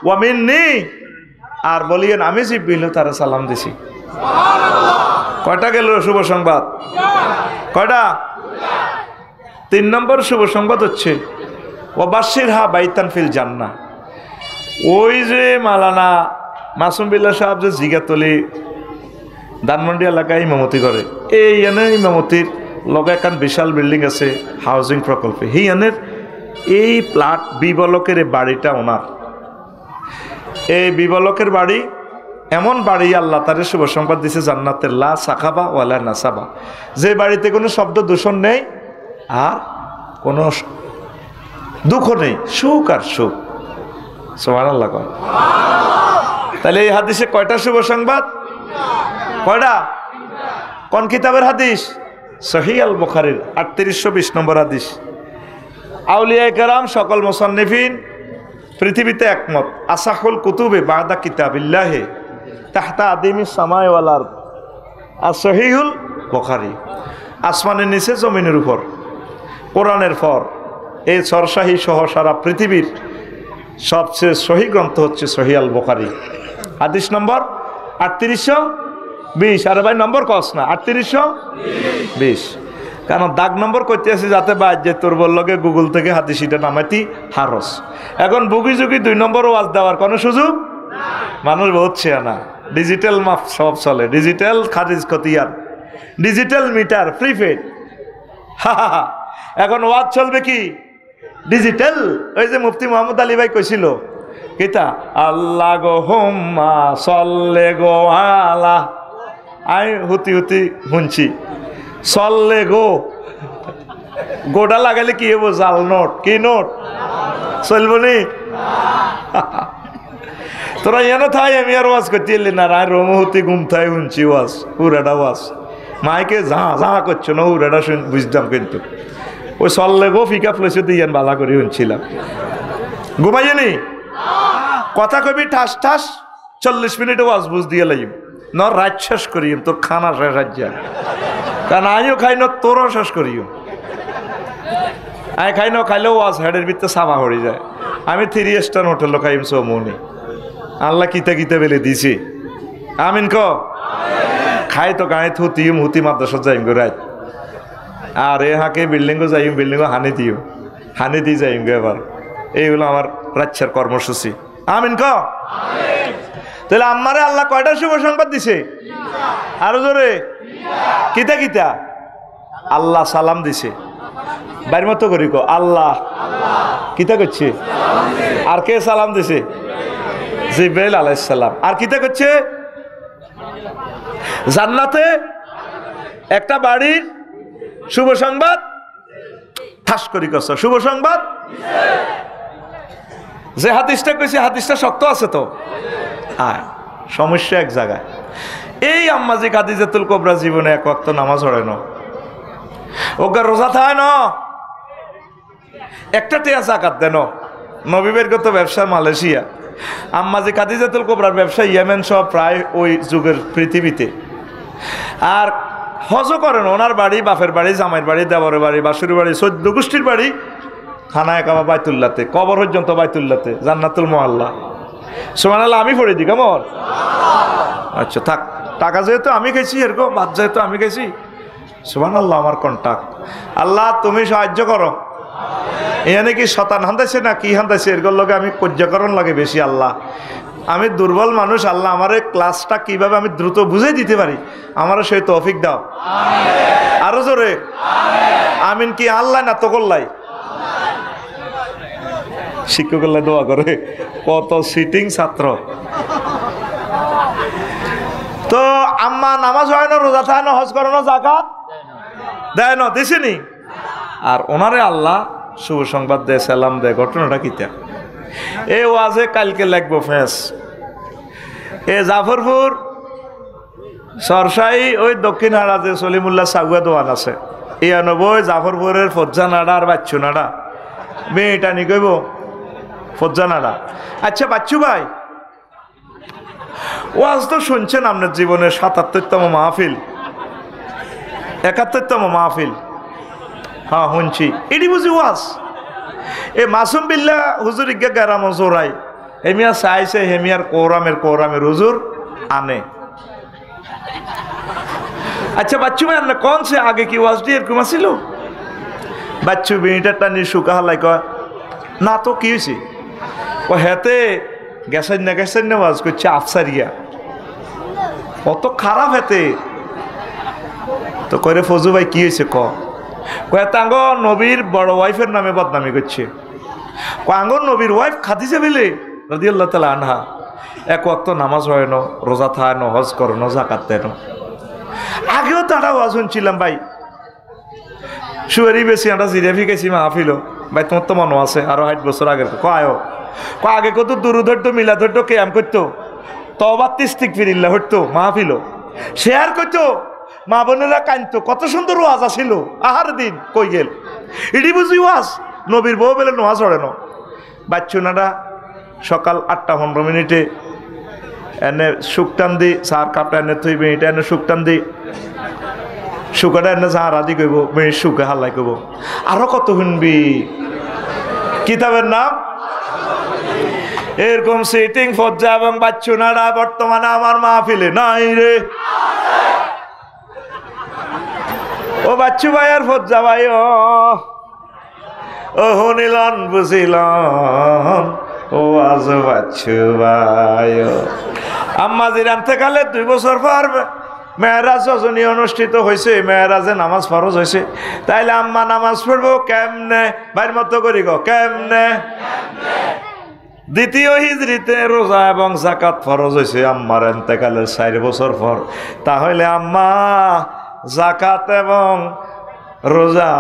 ওয়া মিন্নি, আর বলিয়েন আমি জিবরিল তারে সালাম দিছি। কয়টা গেল শুভ সংবাদ? কয়টা? 3 নম্বর শুভ সংবাদ হচ্ছে ওয়াবাশশিরহা বাইতান ফিল জান্নাহ। ওই যে মালানা মাসুম বিল্লাহ সাহেব যে জিগাতলি ধানমন্ডি এলাকায় ইমামতি করে, এই এনে ইমামতির লগে এখন বিশাল বিল্ডিং আছে হাউজিং প্রকল্পে, এই এনের এই প্লাট বিবলকের বাড়িটা ওনার। এই বিবলকের বাড়ি এমন বাড়ি আল্লাহ তারে শুভ সংবাদ দিছে জান্নাতের, লা সাখাবা ওয়ালা নাসাবা, যে বাড়িতে কোনো শব্দ দূষণ নেই আর কোনো দুঃখ নেই, সুখ আর সুখ। সুবহানাল্লাহ। তাহলে এই হাদিসে কয়টা শুভ সংবাদ? কয়টা? কোন কিতাবের হাদিস? সহিহ আল বুখারীর 3820 নম্বর হাদিস। আউলিয়া কেরাম সকল মুসান্নিফিন পৃথিবীতে একমত, আসাহুল কুতুবে বাদা কিতাবিল্লাহি তাহতা আদিমিস সামাই ওয়াল আরদ, আর সহিহুল বুখারী, আসমানের নিচে জমিনের উপর কোরআনের পর এই সরসাহি সহ সারা পৃথিবীর সবচেয়ে সহি গ্রন্থ হচ্ছে সহিহ আল বুখারী। হাদিস নম্বর 3820। আরে ভাই নম্বর কস না, 3820, কারণ দাগ নম্বর করতে আছে যাতে বাদ যে তোর বললগে গুগল থেকে হাদিসিটা নামাইতি হারস। এখন বুগি যুগি 2 নম্বর ওয়াজ দেওয়ার কোনো সুযোগ মানুষ হচ্ছে না, ডিজিটাল মাপ সব চলে, ডিজিটাল খারিজ খতিয়ান, ডিজিটাল মিটার, প্রিপেড। এখন ওয়াজ চলবে কি ডিজিটাল। ওই যে মুফতি মোহাম্মদ আলী ভাই কইছিল কিতা, আল্লাহ গো হোম্মা সল্লে গো আলা আমি হুতি হুতি শুনছি চললে গোটা লাগালে কি হবো? জাল নোট। কি নোট? চলব নি? তোরা এনে থাই আমি আর ওয়াজ করতে এলি না। রায় রমহতি ঘুম থাই শুনছি ওয়াজ, উড়াটা ওয়াজ। মাইকে যা করছো না, উড়াটা বুঝতাম। কিন্তু ওই চললে ফিকা ফ্লেসে দিয়ে বালা করে শুনছিলাম। ঘুমাইনি কথা কবি ঠাস ঠাস 40 মিনিটে ওয়াজ বুঝ দিয়ে লাগি ন রাত শেষ করি তোর খানা শেষ রাজ্যা। কারণ আমিও খাই না, তোরও শেষ করিও। আমি খাই না, খাইলেও ওয়াজ হেডের ভিতরে সাফা হয়ে যায়। আমি 3 স্টার হোটেল খাইম চৌমনি। আল্লাহ কিতা কিতা বেলে দিছি। আমিন ক খাই তো গায়ে থুতিম হুতি মাদ্রাসা যাইম গো রাত। আর এ হাঁকে বিল্ডিংও যাইম, বিল্ডিংও হানি দিয়ে যাইম গো। এবার এইগুলো আমার রাজ্যের কর্মসূচি। আমিন ক। তাহলে আমারে আল্লাহ কয়টা শুভ সংবাদ দিছে? আরো জোরে। কিতা কিতা? আল্লাহ সালাম দিছে। বাইর মতো করি কো আল্লাহ কিতা করছে? আর কে সালাম দিছে? জিবরাইল আলাইহিস সালাম। আর কিতা করছে? জান্নাতে একটা বাড়ির শুভ সংবাদ ঠাস করি কস শুভ সংবাদ। যে হাদিসটা কইছে হাদিসটা শক্ত আছে তো। সমস্যা এক জায়গায়। এই আম্মাজি খাদিজাতুল কুবরা জীবনে এক ওয়াক্ত নামাজ পড়ে না, ওগা রোজা থায় না, একটা টিয়া জাকাত দেন। নবীবের গত ব্যবসা মালয়েশিয়া, আম্মাজি খাদিজাতুল কুবরার ব্যবসা ইয়েমেন সহ প্রায় ওই যুগের পৃথিবীতে। আর হজও করেন। ওনার বাড়ি, বাপের বাড়ি, জামাইয়ের বাড়ি, দেবরের বাড়ি, বাসুর বাড়ি, 14 গোষ্ঠীর বাড়ি খানায় কাবা বাইতুল্লাতে, কবর পর্যন্ত বাইতুল্লাতে, জান্নাতুল মুআল্লা। সুবহানাল্লাহ। আমি পড়ে দিই কেমন? আচ্ছা থাক, টাকা যেহেতু আমি খাইছি, এরকম ভাত যেহেতু আমি খাইছি। সুবহানাল্লাহ। আমার কন্টাক্ট। আল্লাহ তুমি সাহায্য করো। এখানে কি শতান হান্দাইছে না কি হান্দাইছে, এরকম লোকে আমি পর্যাকরণ লাগে বেশি। আল্লাহ আমি দুর্বল মানুষ, আল্লাহ আমার এই ক্লাসটা কিভাবে আমি দ্রুত বুঝে দিতে পারি, আমারও সেই তৌফিক দাও। আরো জোরে আমিন। কি আল্লাহ না তো করলাই? শিক্ষকল্লা দোয়া করে। কত সিটিং ছাত্র। তো আম্মা নামাজ হয় না, রোজা থাকে না, হজ করে না, জাকাত দেয় না, দিছেনি। আর ওনারে আল্লাহ শুভ সংবাদ দেয়, সালাম দেয়। ঘটনাটা কিতা? এ ওয়াজে কালকে লাগবো ফেস। এ জাফরপুর সরসাই ওই দক্ষিণ হাড়া যে সলিমুল্লাহ সাগুয়া দোয়ান আছে, ৯৯ জাফরপুরের ফজ্জা নাড়া আর বাচ্চু নাড়া মেয়েটা নি কইব ফজ্জা নাড়া। আচ্ছা বাচ্চু ভাই, ওয়াজ তো শুনছেন আপনার জীবনের ৭৭তম মাহফিল, ৭১তম মাহফিল। হ্যাঁ শুনছি। এটি বুঝি ওয়াজ। এ মাসুম বিল্লাহ হুজুর ইজ্ঞা গ্যারাম জোরাই হেমিয়া চাইছে, হেমিয়ার কৌরামের হুজুর আনে। আচ্ছা বাচ্চু ভাই না কোন সে আগে কি ওয়াজটি এরকম আসিল? বাচ্চু বিটারটা নিয়ে শুকা হালাই কয় না তো কি হয়েছে? ও হেতে গেছেন না ওয়াজ করছে আফসারিয়া, অত খারাপ হেতে। তো কয়ে ফজু ভাই কি হয়েছে? কয়ে তাঙ্গ নবীর বড় ওয়াইফের নামে বদনামি করছে। আঙ্গর নবীর ওয়াইফ খাদিজা বিলে রাদিয়াল্লাহু তাআলা আনহা এক ওয়াক্ত নামাজ হয় না, রোজা থাকে না, হজ করে না, যাকাত দেয় না। আগেও তারা ওয়াজ শুনছিলাম ভাই, শুয়ারি বেশি একটা জিরাফি গেছি মাহফিল ভাই, তোমার তো মনে আছে আরো ৬০ বছর আগের। আগে কত দুরূদ হইতো, মিলাদ হইতো, কিয়াম করতো, তওবা ইস্তিগফার হইতো, মাহফিল শেয়ার করতো, মা বোনেরা কাঁদতো, কত সুন্দর ওয়াজ আসিল। আহার দিন কই গেল? এটি বুঝি ওয়াজ? নবীর বউ বেলে নোয়াজ হরে না। বাচ্চুনারা সকাল ৮টা ১৫ এনে শুকটান দি, চার কাপটা এনে থইবে, এটা এনে শুকটান দি, শুকাটা এনে চা রাধি কইব, মেয়ে শুকে হাল্লাই কইব। আরো কত শুনবি। কিতাবের নাম এরকম সিটিং ফজ্জা এবং বাচ্চুনারা বর্তমানে আমার মাহফিলে নাই রে। ও বাচ্চু ভাই আর ফজ্জা ভাই ও শুনিলন বুঝিলন ও আজ বাচ্চু ভাই। আম্মা জিরান থেকে ২ বছর পর মেয়েরাজ রজনী অনুষ্ঠিত হয়েছে, মেয়েরাজে নামাজ ফরজ হয়েছে। তাইলে আম্মা নামাজ পড়বো কেমনে? ভাইয়ের মতো করি গো কেমনে? দ্বিতীয় হিজরিতে রোজা এবং যাকাত ফরজ হয়েছে আম্মার ইন্তেকালের 4 বছর পর। তাহলে আম্মা যাকাত এবং রোজা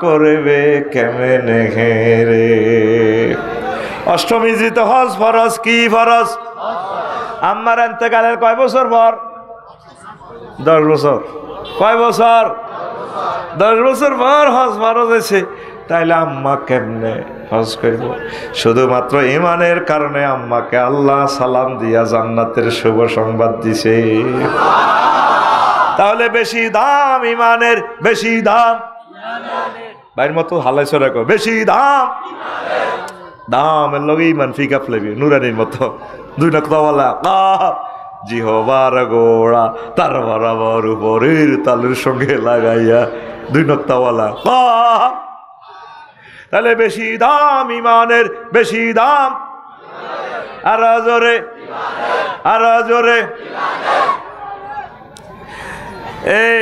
করবে কেমনে রে? অষ্টম হিজরিতে হজ ফরজ। কি ফরজ? আম্মার ইন্তেকালের কয় বছর পর? 10 বছর। কয় বছর? 10 বছর পর হজ ফরজ হয়েছে। তাইলে আম্মা কেমনে হজ করব? শুধুমাত্র ঈমানের কারণে আম্মাকে আল্লাহ সালাম দিয়া জান্নাতের শুভ সংবাদ দিছে। তাহলে বেশি দাম ঈমানের, বেশি দাম ভাইয়ের মতো হালাইছ রাখো, বেশি দাম দামের লগে ঈমান ফিকা ফেলবি নুরানির মতো। 2 নকতাওয়ালা জিহবার গোড়া তার বরাবর উপরের তালের সঙ্গে লাগাইয়া 2 নকতাওয়ালা। তাহলে বেশি দাম ঈমানের, বেশি দাম। আর জোরে, আর জোরে। এই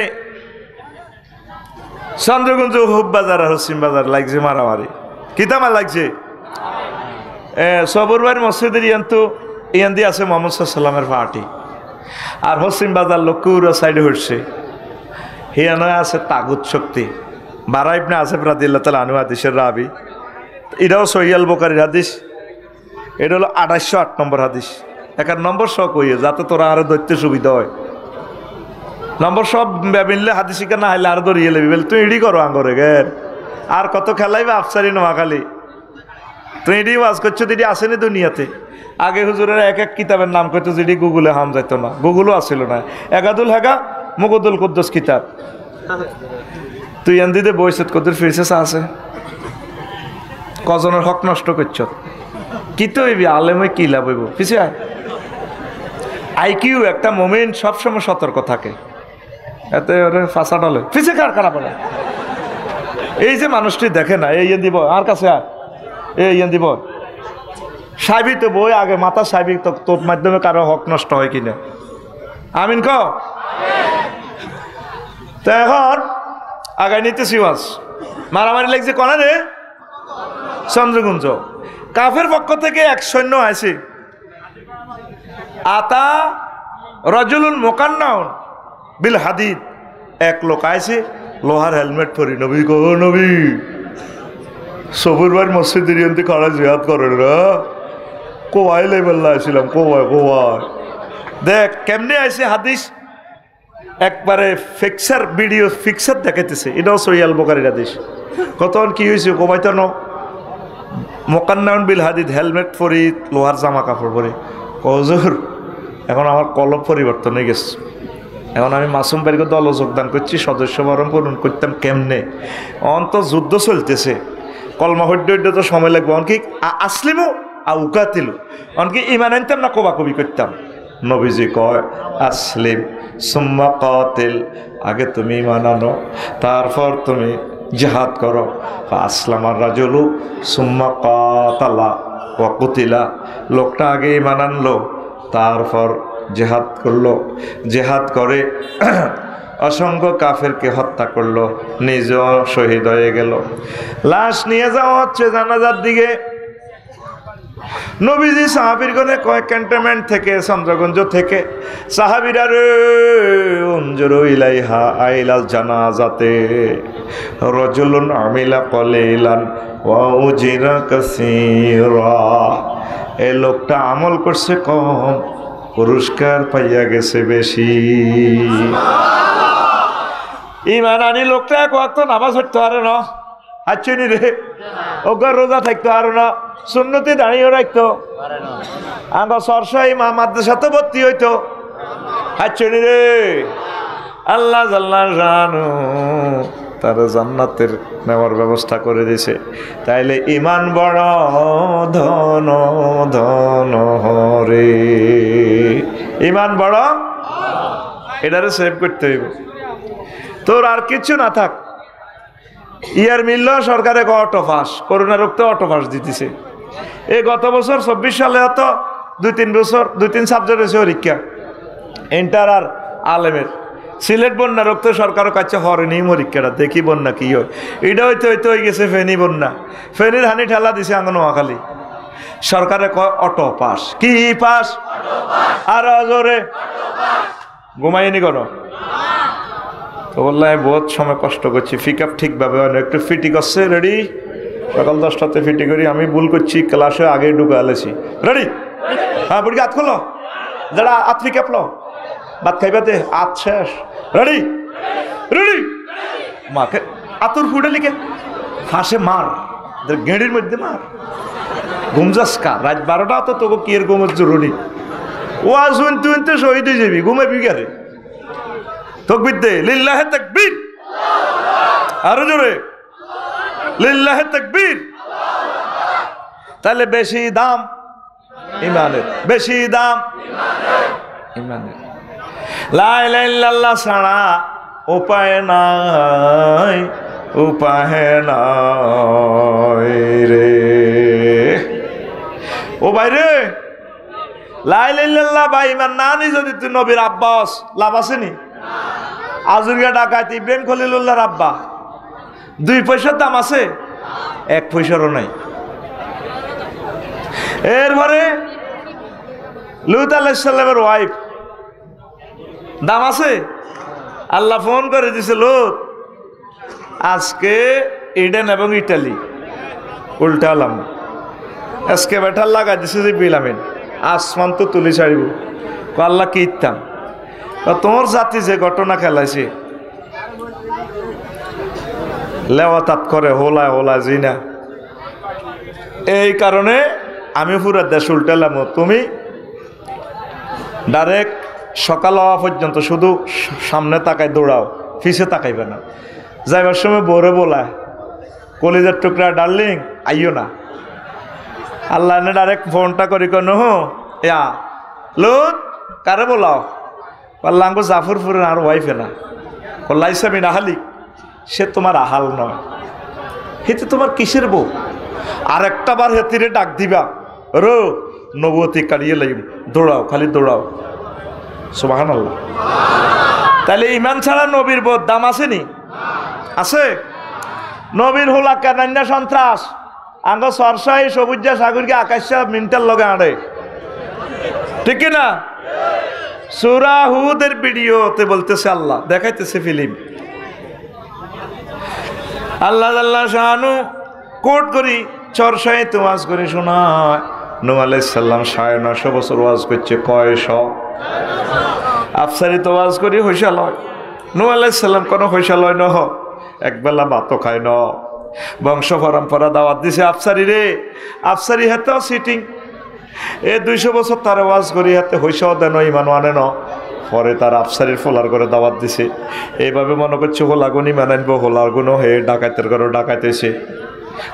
চন্দ্রগঞ্জ হুব বাজার আর হসিম বাজার লাগছে মারামারি। কিতামা লাগছে সবরবাড়ি মসজিদের ইয়ান দিয়ে আছে মোহাম্মদ সাল্লামের পার্টি। আর হসিম বাজার লক্ষ্মীপুরা সাইডে হচ্ছে হিয়ানো আছে তাগুত শক্তি। বারা ইবনে আসিফ রাদিয়াল্লাহু তাআলা আনহু হাদিসের রাবি। এটাও সহিহ আল বুখারীর হাদিস। এটা হলো 2808 নম্বর হাদিস। 1 নম্বর সব কইয়ে যাতে তোরা আরো ধরতে সুবিধা হয়। নম্বর সব মিললে হাদিস শিকার না হাইলে আরো ধরিয়ে লেবি বলে তুই এডি করো আঙ্গরে গের আর কত খেলাইবে আফসারি নোয়াখালী। তুই এডি ওয়াজ করছো দিদি আসেনি দুনিয়াতে। আগে হুজুরের এক এক কিতাবের নাম করতো যেটি গুগলে হাম যাইতো না, গুগলও আসছিল না। একাদুল হেগা মুকদ্দুল কুদ্দুস কিতাব। তুই এনদিতে বইসত কদুর ফিরসেস আছে কজনের হক নষ্ট করছ। কি তো হইবি আলেমে কি লাভ হইব? পিছিয়ে আইকিউ একটা মোমেন্ট সবসময় সতর্ক থাকে। এতে ওরে ফাঁসা ডলে পিছিয়ে কার খারাপ হলে এই যে মানুষটি দেখে না এই দিব আর কাছে এই দিব সাইবি তো বই আগে মাথা সাইবি তো তোর মাধ্যমে কারো হক নষ্ট হয় কিনা। আমিন ক তো এখন আগায় নিতেছি ওয়াজ। মারামারি লাগছে কনা রে চন্দ্রগুঞ্জ। কাফের পক্ষ থেকে এক সৈন্য আছে আতা রজুলুন মুকান্নাউন বিল হাদিদ। এক লোক আইছে লোহার হেলমেট পরি। নবী গো নবী সবুরবার মসজিদের ইয়ন্তি খাড়া জিহাদ করেন না কোয়াই লেবেল্লা আসছিলাম কোয়াই দেখ কেমনে আইছে হাদিস একবারে ফিক্সার ভিডিও ফিক্সার দেখাইতেছে। এটাও সহিহ আল বুখারীর হাদিস। কতক্ষণ কি হয়েছে কোবাইতো ন মুকান্নাউন বিল হাদিদ হেলমেট পরি লোহার জামা কাপড় পরি। হুজুর এখন আমার কলম পরিবর্তন হয়ে গেছে। এখন আমি মাসুম বাড়িকে দল যোগদান করছি, সদস্য বরণ পূরণ করতাম কেমনে? অন্ত যুদ্ধ চলতেছে, কলমা হড্য তো সময় লাগবে। অনকি আসলিমও আউকাতিল অনকি ইমান আনতাম না কবাকবি করতাম। নবীজি কয় আসলিম সুম্মা কাতিল, আগে তুমি ইমান আনো তারপর তুমি জিহাদ করো। আসলামার রাজুলু সুম্মা কাতালা ওয়া কুতিলা, লোকটা আগে ইমান আনলো তারপর জেহাদ করলো, জেহাদ করে অসংখ্য কাফেরকে হত্যা করলো, নিজেও শহীদ হয়ে গেল। লাশ নিয়ে যাওয়া হচ্ছে জানাজার দিকে। নবীজি সাহাবীর গণে কয়েক ক্যান্টনমেন্ট থেকে চন্দ্রগঞ্জ থেকে সাহাবীরা রে উনজুরু ইলাইহা আইলাল জানাজাতে রাজুলুন আমিলা কলিলান ওয়া উজিরা কাসীরা। এই লোকটা আমল করছে কম, পুরস্কার পাইয়া গেছে বেশি। ইমান আনি লোকটা এক ওয়াক্ত নামাজ পড়তে পারে না, হাচ্ছনি রে ওগর রোজা থাকতে পারে না, সুন্নতি দাঁড়িয়ে রাখতো, আঙ্গ সরসাই মা মাদ্রাসাতে ভর্তি হইতো, হাচ্ছনি রে আল্লাহ জাল্লা জানু তার জান্নাতের নেওয়ার ব্যবস্থা করে দিয়েছে। তাইলে ইমান বড় ধন ধন হরে, ইমান বড়, এটারে সেভ করতে হইবে। তোর আর কিছু না থাক, ইয়ার মিলল সরকারে অটো পাস, করোনা রোগতে অটো পাস দিতেছে। এই গত বছর 24 সালে হতো 2-3 সাবজেক্ট হয়েছে পরীক্ষা, ইন্টার আর আলেমের। সিলেট বন্যা রক্ত সরকারও কাছে হরেনি পরীক্ষাটা, দেখি বন্যা কি হয়। এটা হইতে হইতে হয়ে গেছে ফেনী বন্যা, ফেনীর হানি ঠেলা দিছে আঙ্গন নোয়াখালী। সরকারে কয় অটো পাস। কি পাস? আর জোরে ঘুমাইনি করো তো বললাম বহুত সময় কষ্ট করছি, পিক আপ ঠিকভাবে হয় না, একটু ফিটি করছে। রেডি? সকাল 10টাতে ফিটি করি, আমি ভুল করছি, ক্লাসে আগে ঢুকে আলেছি। রেডি? হ্যাঁ বুড়ি হাত খোলো, যারা হাত ফিক আপ লো, ভাত খাইবাতে হাত শেষ। রেডি? রেডি? মাকে আতর ফুটে লিখে ফাঁসে মার, গেঁড়ির মধ্যে মার। ঘুমজাস কা রাত 12টা তো তোকে কি এর ঘুমের জরুরি? ও আজ তুই শহীদ হয়ে যাবি, ঘুমাবি গারে। তাকবীর দে, লিল্লাহে তাকবীর, আরো জোরে লিল্লাহে তাকবীর। তাহলে বেশি দাম ইমানের, বেশি দাম ইমানের। লা ইলাহা ইল্লাল্লাহ ছাড়া উপায় নাই, উপায় নাই রে। ও ভাই রে, লা ইলাহা ইল্লাল্লাহ ভাই ইমান না নি যদি তুই নবীর আব্বাস, লাভ আসেনি? আজুরিয়া ডাকাত ইব্রাহিম খলিলুল্লাহর আব্বা, 2 পয়সার দাম আছে? 1 পয়সারও নাই। এরপরে লূত আলাইহিস সালামের ওয়াইফ, দাম আছে? আল্লাহ ফোন করে দিছে, লূত আজকে ইডেন এবং ইটালি উল্টা হলাম, আজকে বেটার লাগা দিছে যে বিলামিন আসমান তো তুলি ছাড়িব। আল্লাহ কি ইত্তাম, তোমার জাতি যে ঘটনা খেলাইছে লেওয়া তাত করে হোলায় হোলা জিনা, এই কারণে আমি পুরো দেশ উল্টালাম। তুমি ডাইরেক্ট সকাল হওয়া পর্যন্ত শুধু সামনে তাকাই দৌড়াও, পিছে তাকাইবে না। যাইবার সময় বরে বলায় কলিজার টুকরা ডার্লিং আইও না। আল্লাহ এনে ডাইরেক্ট ফোনটা করি কেন ইয়া লুত কারে বলাও? পাল্লাঙ্গো জাফরপুরের আর ওয়াইফে না, কল্লাইসামিন আহালিক, সে তোমার আহাল নয়, হেতে তোমার কিসের বউ? আর একটা বার হেতিরে ডাক দিবা, রো নবুয়তি কাড়িয়ে লাইম, দৌড়াও, খালি দৌড়াও। সুবহানাল্লাহ। তাহলে ইমান ছাড়া নবীর বউ দাম আসেনি? আছে। নবীর হোলা কানান্যা সন্ত্রাস আঙ্গ সরসাই সবুজা সাগরকে আকাশা মিন্টার লগে আড়ে, ঠিক না? সূরা হুদের ভিডিওতে বলতেছে আল্লাহ, দেখাইতেছে ফিল্ম, আল্লাহ আল্লাহ শাহানু কোট করি চরসাই তো ওয়াজ করে শোনায়। নূহ আলাইহিস সালাম 950 বছর ওয়াজ করছে, কয়শ? আফসারি তো ওয়াজ করি হইসালয়, নূহ আলাইহিস সালাম কোনো হইসালয় নহ, একবেলা ভাতও খায় ন। বংশ পরম্পরা দাওয়াত দিছে আফসারি রে, আফসারি হাতেও সিটিং। 200 বছর তার ওয়াজ করি হাতে হইসাও দেন, ইমান আনে ন। পরে তার আফসারির ফোলার করে দাওয়াত দিছে। এইভাবে মনে করছে হোলাগুনি মানাইব, হোলার গুণও হে ডাকাতের ঘরও ডাকাইতেছে,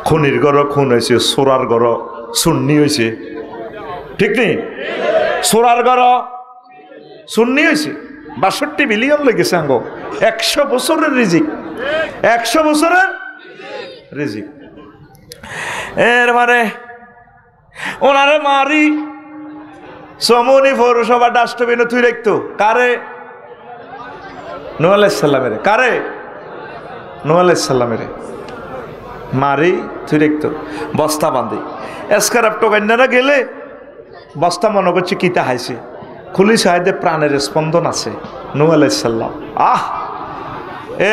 খুনির ঘরও খুন হয়েছে, সোরার ঘরও সুন্নি হয়েছে, ঠিক নেই? সোরার ঘরও সুন্নি হয়েছে। 62 বিলিয়ন লেগেছে আঙ্গ, 100 বছরের রিজিক, 100 বছরের রিজিক। এর মানে ওনারে মারি সমনি পৌরসভা ডাস্টবিনে তুই রাখতো কারে? নূহ আলাইহিস সালামের। কারে? নূহ আলাইহিস সালামের মারি তুই রাখতো বস্তা বাঁধি। এসকারাপ টোকান্যারা গেলে বস্তা মনে করছে কিতা হাইছে, খুলি সাহেদে প্রাণের স্পন্দন আছে। নূহ আলাইহিস সালাম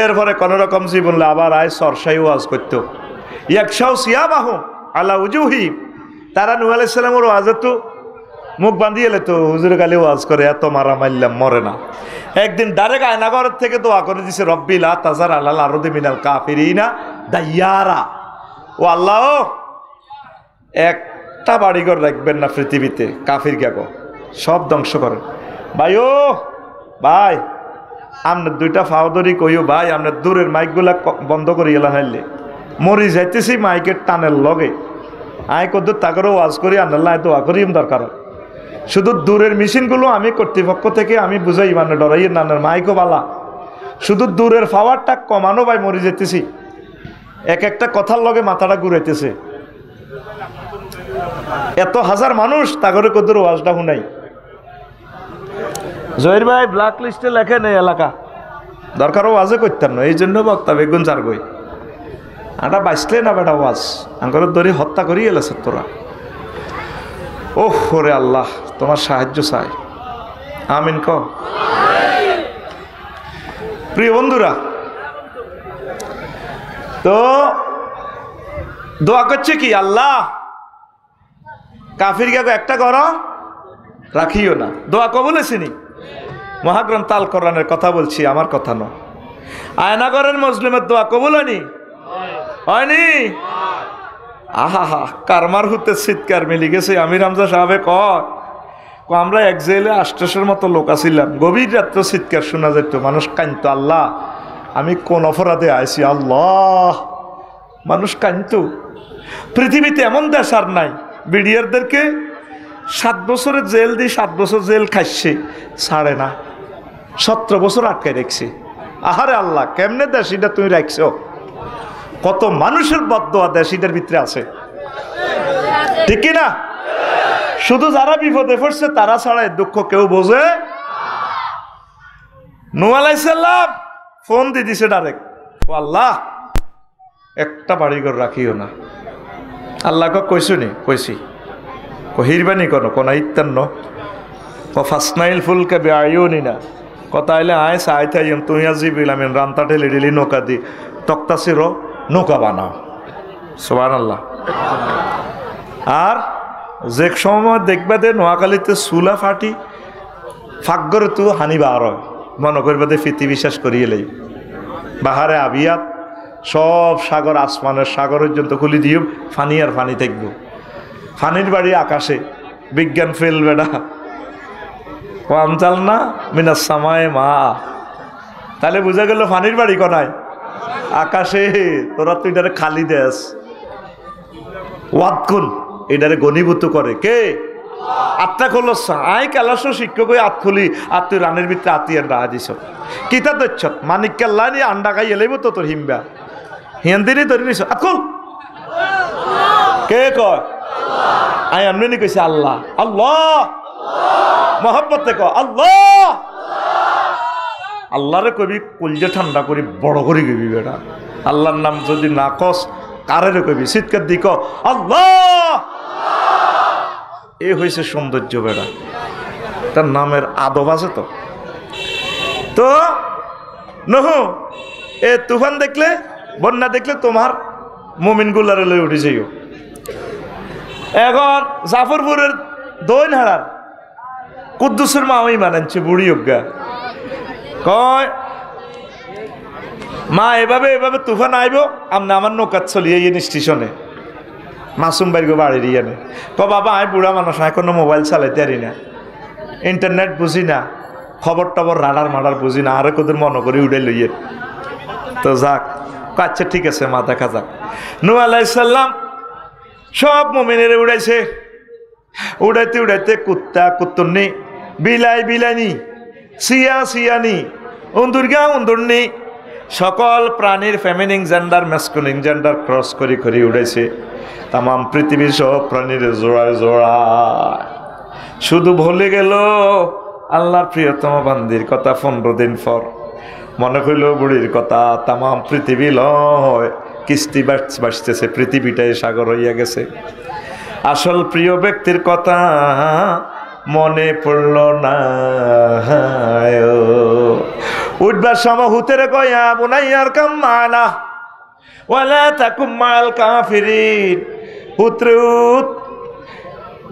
এরপরে কোন রকম জীবনলে আবার আয় সরসাই ওয়াজ করতো, ইয়াকশাউ সিয়াবাহুম আলা উজুহিম। তারা নূহ আলাইহিস সালামের ওয়াজে তো মুখ বাঁধিয়ে এলে তো হুজুর গালি ওয়াজ করে, এত মারা মারলাম মরে না। একদিন ডাইরেক্ট আয়নাগরের থেকে দোয়া করে দিছে, রব্বি লা তাজার আলাল আরদি মিনাল কাফিরিনা দাইয়ারা। ও আল্লাহ, একটা বাড়িঘর রাখবেন না পৃথিবীতে, কাফির গেগো সব ধ্বংস করেন। ভাই ও ভাই, আপনার 2টা ফাওদরি কইও ভাই, আপনার দূরের মাইকগুলা বন্ধ করে এলাম, হাইলে মরি যাইতেছি মাইকের টানের লগে। আয় কদ্দুর তাগরও ওয়াজ করি, আল্লাহ দোয়া করি দরকার। শুধু দূরের মেশিনগুলো আমি কর্তৃপক্ষ থেকে আমি বুঝাই, মানে ডরাই নানার মাইকও বালা, শুধু দূরের পাওয়ারটা কমানো ভাই, মরে যেতেছি। এক একটা কথার লগে মাথাটা ঘুরাইতেছে। এত হাজার মানুষ তাগরে কদ্দুর ওয়াজটা শুনাই। জহির ভাই ব্ল্যাক লিস্টে লেখে নেই এলাকা, দরকারও ওয়াজে করতাম না, এই জন্য বক্তা বেগুন চার গই আটা বাঁচলে না বেটা ওয়াজ আঙ্কর দরি হত্যা করি এলেছে তোরা। ওহ ওরে আল্লাহ, তোমার সাহায্য চাই, আমিন ক। প্রিয় বন্ধুরা, তো দোয়া করছে কি, আল্লাহ কাফির কে একটা করো, রাখিও না। দোয়া কবুল হয়েছেনি? মহাগ্রন্থ আল কোরআনের কথা বলছি, আমার কথা নয়। আয়নাগরের মজলুমের দোয়া কবুল হয়নি? হয়নি? আহা হা, কারমার হুতে চিৎকার মিলি গেছে। আমির হামজা সাহেবে কয়, আমরা এক জেলে ৮০০ মতো লোক আছিলাম, গভীর রাত্রে চিৎকার শোনা যেত, মানুষ কাঁদতো, আল্লাহ আমি কোন অপরাধে আইছি আল্লাহ। মানুষ কাঁদতো। পৃথিবীতে এমন দেশ আর নাই। বিডিআরদেরকে ৭ বছরের জেল দিয়ে ৭ বছর জেল খাইছে, ছাড়ে না, ১৭ বছর আটকে রেখছে। আহারে আল্লাহ, কেমনে দেশিটা তুমি রাখছো? কত মানুষের বদদোয়া দেশিটার ভিতরে আছে, ঠিক না? শুধু যারা বিপদে পড়ছে তারা ছাড়া দুঃখ কেউ বোঝে। নূহ আলাইহিস সালাম ফোন দিয়ে দিছে ডাইরেক্ট, ও আল্লাহ একটা বাড়িঘর রাখিও না। আল্লাহ কইছো নি? কইছি। কহিরবানি কোন ইত্যান্ন ফাসনাইল ফুলকে বেআইনি না কথা হইলে আয় চাইতাইম তুই জিবিল আমি রান্তা ঠেলে দিলি নৌকা দি তক্তা চির নৌকা বানাও। সুবহানাল্লাহ। আর যে সময় দেখবা দে নোয়াখালীতে চুলা ফাটি ফাঁকগর তু হানিবা আর মনে করবা দে ফিতি বিশ্বাস করিয়ে লাই বাহারে আবিয়াত সব সাগর, আসমানের সাগর পর্যন্ত খুলি দিও, ফানি আর ফানি থাকবো। ফানির বাড়ি আকাশে, বিজ্ঞান ফেল বেড়া চাল না মিনাস সামায় মা। তাহলে বুঝা গেল ফানির বাড়ি কনায়, আকাশে। তোরা তো এটারে খালি দেশ ওয়াদকুন, এটারে গণীভূত করে কে? আত্মা খোল আই কালাস শিক্ষক আত খুলি আর তুই রানের ভিতরে আতিয়ার রাহা দিছ কিতা দচ্ছ মানিক কেল্লা নিয়ে আন্ডা খাই এলাইব তো তোর হিমবা হিন্দিরই ধরে নিছ আকুল কে কয়? আই এমনি কইছে আল্লাহ। আল্লাহ মহব্বতে ক আল্লাহ। আল্লাহরে কবি কলজে ঠান্ডা করি বড় করে কবি বেটা। আল্লাহর নাম যদি না কস কারে কবি শীতকার দিক আল্লাহ। এ হয়েছে সৌন্দর্য বেড়া, তার নামের আদব আছে তো। তো নহ এ তুফান দেখলে, বন্যা দেখলে তোমার মুমিন গুলারে লই উঠে যাইও। এখন জাফরপুরের দইন হারার কুদ্দুসের মা ওই মানাচ্ছে বুড়ি অজ্ঞা কয় মা এভাবে এভাবে তুফান আইব আমনে আমার নৌকাত চলিয়ে স্টেশনে মাসুম বাইর বাড়ি দিয়ে নে ক বাবা আমি বুড়া মানুষ এখনো মোবাইল চালাইতে পারি না, ইন্টারনেট বুঝি না, খবর টবর রাডার মাডার বুঝি না, আরে কোদের মনে করি উড়ে লইয়ে। তো যাক, আচ্ছা ঠিক আছে মা দেখা যাক। নূহ আলাইহিস সালাম সব মুমিনের উড়াইছে, উড়াইতে উড়াইতে কুত্তা কুত্তরনি, বিলাই বিলাইনি, সিয়া সিয়ানি, উন্দুরগা উন্দুরনি, সকল প্রাণীর feminine gender masculine gender cross করি করি উড়াইছে তাম পৃথিবীর সব প্রাণীর জোড়ায় জোড়ায়। শুধু ভুলে গেল আল্লাহর প্রিয়তম বান্দির কথা। 15 দিন পর মনে হইল বুড়ির কথা। তাম পৃথিবী লয় কিস্তি বাঁচতেছে, পৃথিবীটাই সাগর হইয়া গেছে। আসল প্রিয় ব্যক্তির কথা মনে পড়ল না। উঠবার সময় হুতেরে কয়া বুনাইয়ার কাম মানা ওয়ালা তাকুম মাল কাফিরিন। হুতরে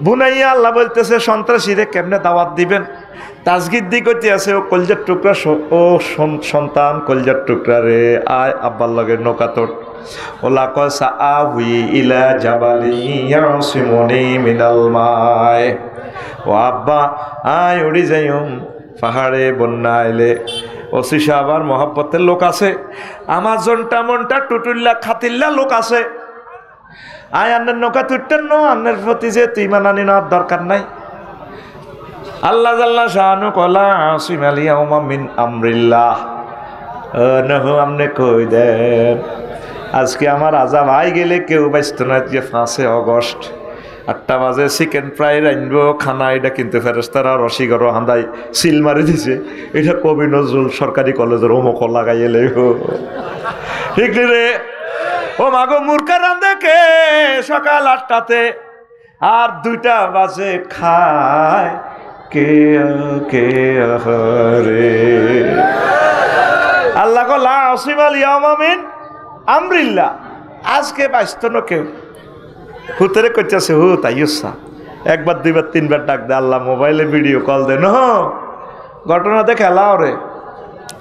বুনাইয়া আল্লাহ বলতেছে সন্ত্রাসীরে কেমনে দাওয়াত দিবেন? তাজগিদ দি করতে আছে ও কলজার টুকরা, ও সন্তান কলজার টুকরা রে আয় আব্বার লগে নৌকা তোর। ওলা কয় সাআবি ইলা জাবালি ইয়াসিমুনি মিনাল মাই। ও আব্বা আয় উড়ি যাইম পাহাড়ে বন্যা আইলে। ওসি সাহাবার মহাব্বতের লোক আছে, আমার জনটা মনটা টুটুল্লা খাতিল্লা লোক আছে। আয় আন্নের নৌকা তুটতেন ন, আন্নের প্রতি যে তুই মানানি নেওয়ার দরকার নাই। আল্লাহ জাল্লা শাহানু কলা আসিম আলিয়াউমা মিন আমরিল্লাহ। নহ আমনে কই দেন আজকে আমার আজাব আই গেলে কেউ ব্যস্ত না। যে 5 আগস্ট 8টা বাজে চিকেন ফ্রাই রানবো খানা, এটা কিন্তু ফেরেস্তারা রসিগর হান্দাই সিল মারি দিছে। এটা কবি নজরুল সরকারি কলেজের অমুক লাগাই এলে ঠিক রে। ও মাগো মূর্খা রান্ধে কে সকাল 8টাতে আর 2টা বাজে খায় কে কে রে। আল্লাহ কো লা আসিমাল ইয়াউমা মিন আমরিল্লাহ, আজকে বাঁচত না কেউ। হুতেরে কইতেছে হুত আইসা, 1বার 2বার 3বার ডাক দে, আল্লাহ মোবাইলে ভিডিও কল দে, ন ঘটনা দেখে এলাও রে।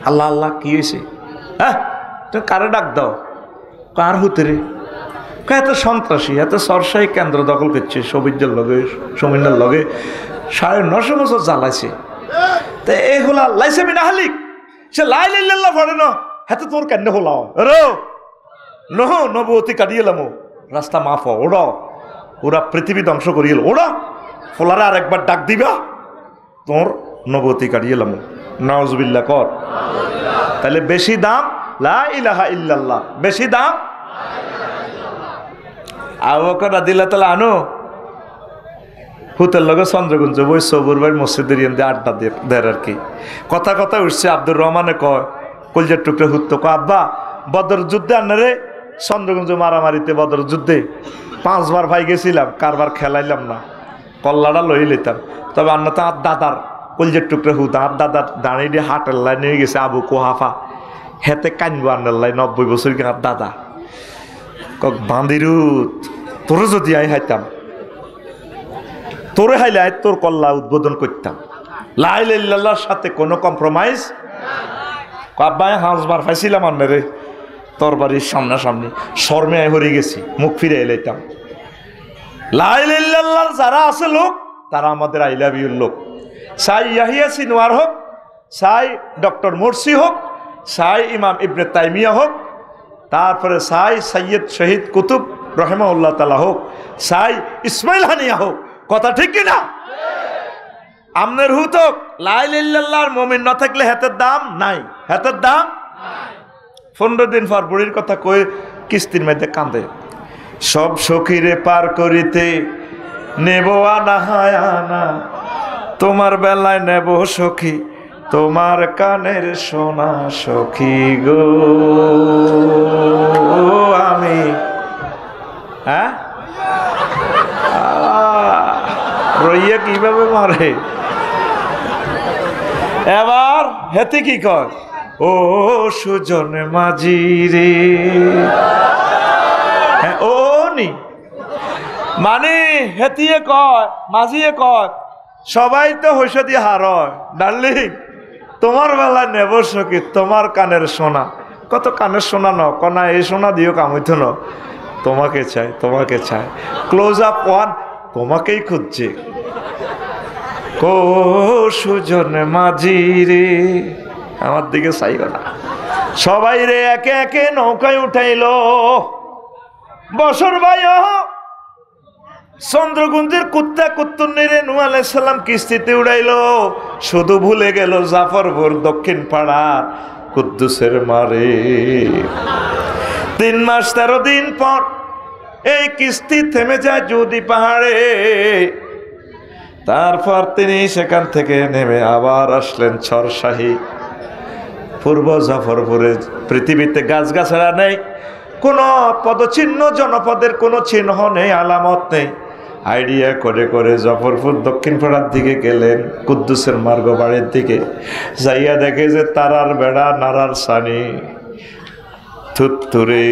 আল্লাহ আল্লাহ কি হয়েছে? হ্যাঁ তুমি কারে ডাক দাও? কার হুতেরে? এত সন্ত্রাসী, এত সরসাই কেন্দ্র দখল করছে সবিজের লগে, সমীনের লগে 950 বছর জ্বালাইছে। তো এগুলা লাইছে মিনা হালিক, সে লাই লাইল্লাহ পড়ে না, হাতে তোর কেন হলাও রো নহ নবতী কাটিয়ে এলাম, রাস্তা মাফ ওড়া, ওরা পৃথিবী ধ্বংস করিয়ে ওড়া, ফলারে আর একবার ডাক দিবা, তোর নবতী কাটিয়ে এলাম। নাউজুবিল্লাহ কর। তাহলে বেশি দাম লা ইলাহা ইল্লাল্লাহ, বেশি দাম। আবু বকর রাদিয়াল্লাহু তাআলা আনহু হুতের লগে চন্দ্রগুঞ্জ বই সবুর ভাই মসজিদের ইয়ে আড্ডা দেয় আর কি। কথা কথা উঠছে, আব্দুর রহমানে কয় কলজের টুকরে হুত কয় আব্বা বদর যুদ্ধে আনারে চন্দ্রগুঞ্জ মারামারিতে বদর যুদ্ধে 5 বার ভাই গেছিলাম, কারবার খেলাইলাম না, কল্লাটা লই লইতাম। তবে আন্না তো আর দাদার কলজের টুকরে হুত, আর দাদার দাঁড়িয়ে দিয়ে হাটের লাই নিয়ে গেছে আবু কোহাফা, হেতে কানবো আন্নার লাই 90 বছর আর দাদা বান্দিরুত, তোরে যদি আই হাইতাম, তোরে হাইলে আয় তোর কল্লা উদ্বোধন করতাম, লা ইলাহা ইল্লাল্লাহর সাথে কোনো কম্প্রোমাইজ। আব্বাই 5 বার ফাইছিলাম আন্নারে তোর বাড়ির সামনাসামনি, শর্মে হরে গেছি, মুখ ফিরে এলাইতাম। লা ইলাহা ইল্লাল্লাহর যারা আছে লোক, তারা আমাদের আই লাভ ইউর লোক। সাই ইয়াহিয়া সিনওয়ার হোক, সাই ডক্টর মুরসি হোক, সাই ইমাম ইবনে তাইমিয়া হোক, তারপরে সাই সৈয়দ শহীদ কুতুব রহমাউল্লাহ তাআলা হোক, সাই ইসমাইল হানিয়া হোক, কথা ঠিক কিনা? আমনের হুত হোক, লা ইলাহা ইল্লাল্লাহর মুমিন না থাকলে হাতের দাম নাই, হাতের দাম 15 দিন পর বুড়ির কথা কই কিস্তির মধ্যে কাঁদে, সব সখীরে পার করিতে নেব আনা হায়ানা, তোমার বেলায় নেব সখী তোমার কানের সোনা সখী গো আমি। হ্যাঁ রইয়া কিভাবে মারে এবার, হেতে কি কয় ও সুজন মাঝি রে, হ্যাঁ ও নি মানে হেতিয়ে কয় মাঝিয়ে কয় সবাই তো হইসা দিয়ে হার হয়, ডার্লিং তোমার বেলায় নেব সখী তোমার কানের সোনা। কত কানের সোনা ন কনা, এই সোনা দিও কাম হইতো ন, তোমাকে চাই তোমাকে চাই, ক্লোজ আপ ওয়ান তোমাকেই খুঁজছে। কো সুজন মাঝি রে, আমার দিকে চাইব না, সবাই রে একে একে নৌকায় উঠাইল। বছর ভাই চন্দ্রগুঞ্জের কুত্তা কুত্তুন্নিরে নূহ আলাইহিস সালাম কিস্তিতে উড়াইল, শুধু ভুলে গেল জাফরপুর দক্ষিণ পাড়া কুদ্দুসের মারে। 3 মাস 13 দিন পর এই কিস্তি থেমে যায় জুদি পাহাড়ে। তারপর তিনি সেখান থেকে নেমে আবার আসলেন ছরশাহী পূর্ব জাফরপুরে। পৃথিবীতে গাছগাছড়া নেই, কোনো পদচিহ্ন, জনপদের কোনো চিহ্ন নেই, আলামত নেই। আইডিয়া করে করে জাফরপুর দক্ষিণ পাড়ার দিকে গেলেন, কুদ্দুসের মার্গ বাড়ির দিকে যাইয়া দেখে যে তারার বেড়া নারার সানি থুত্তুরে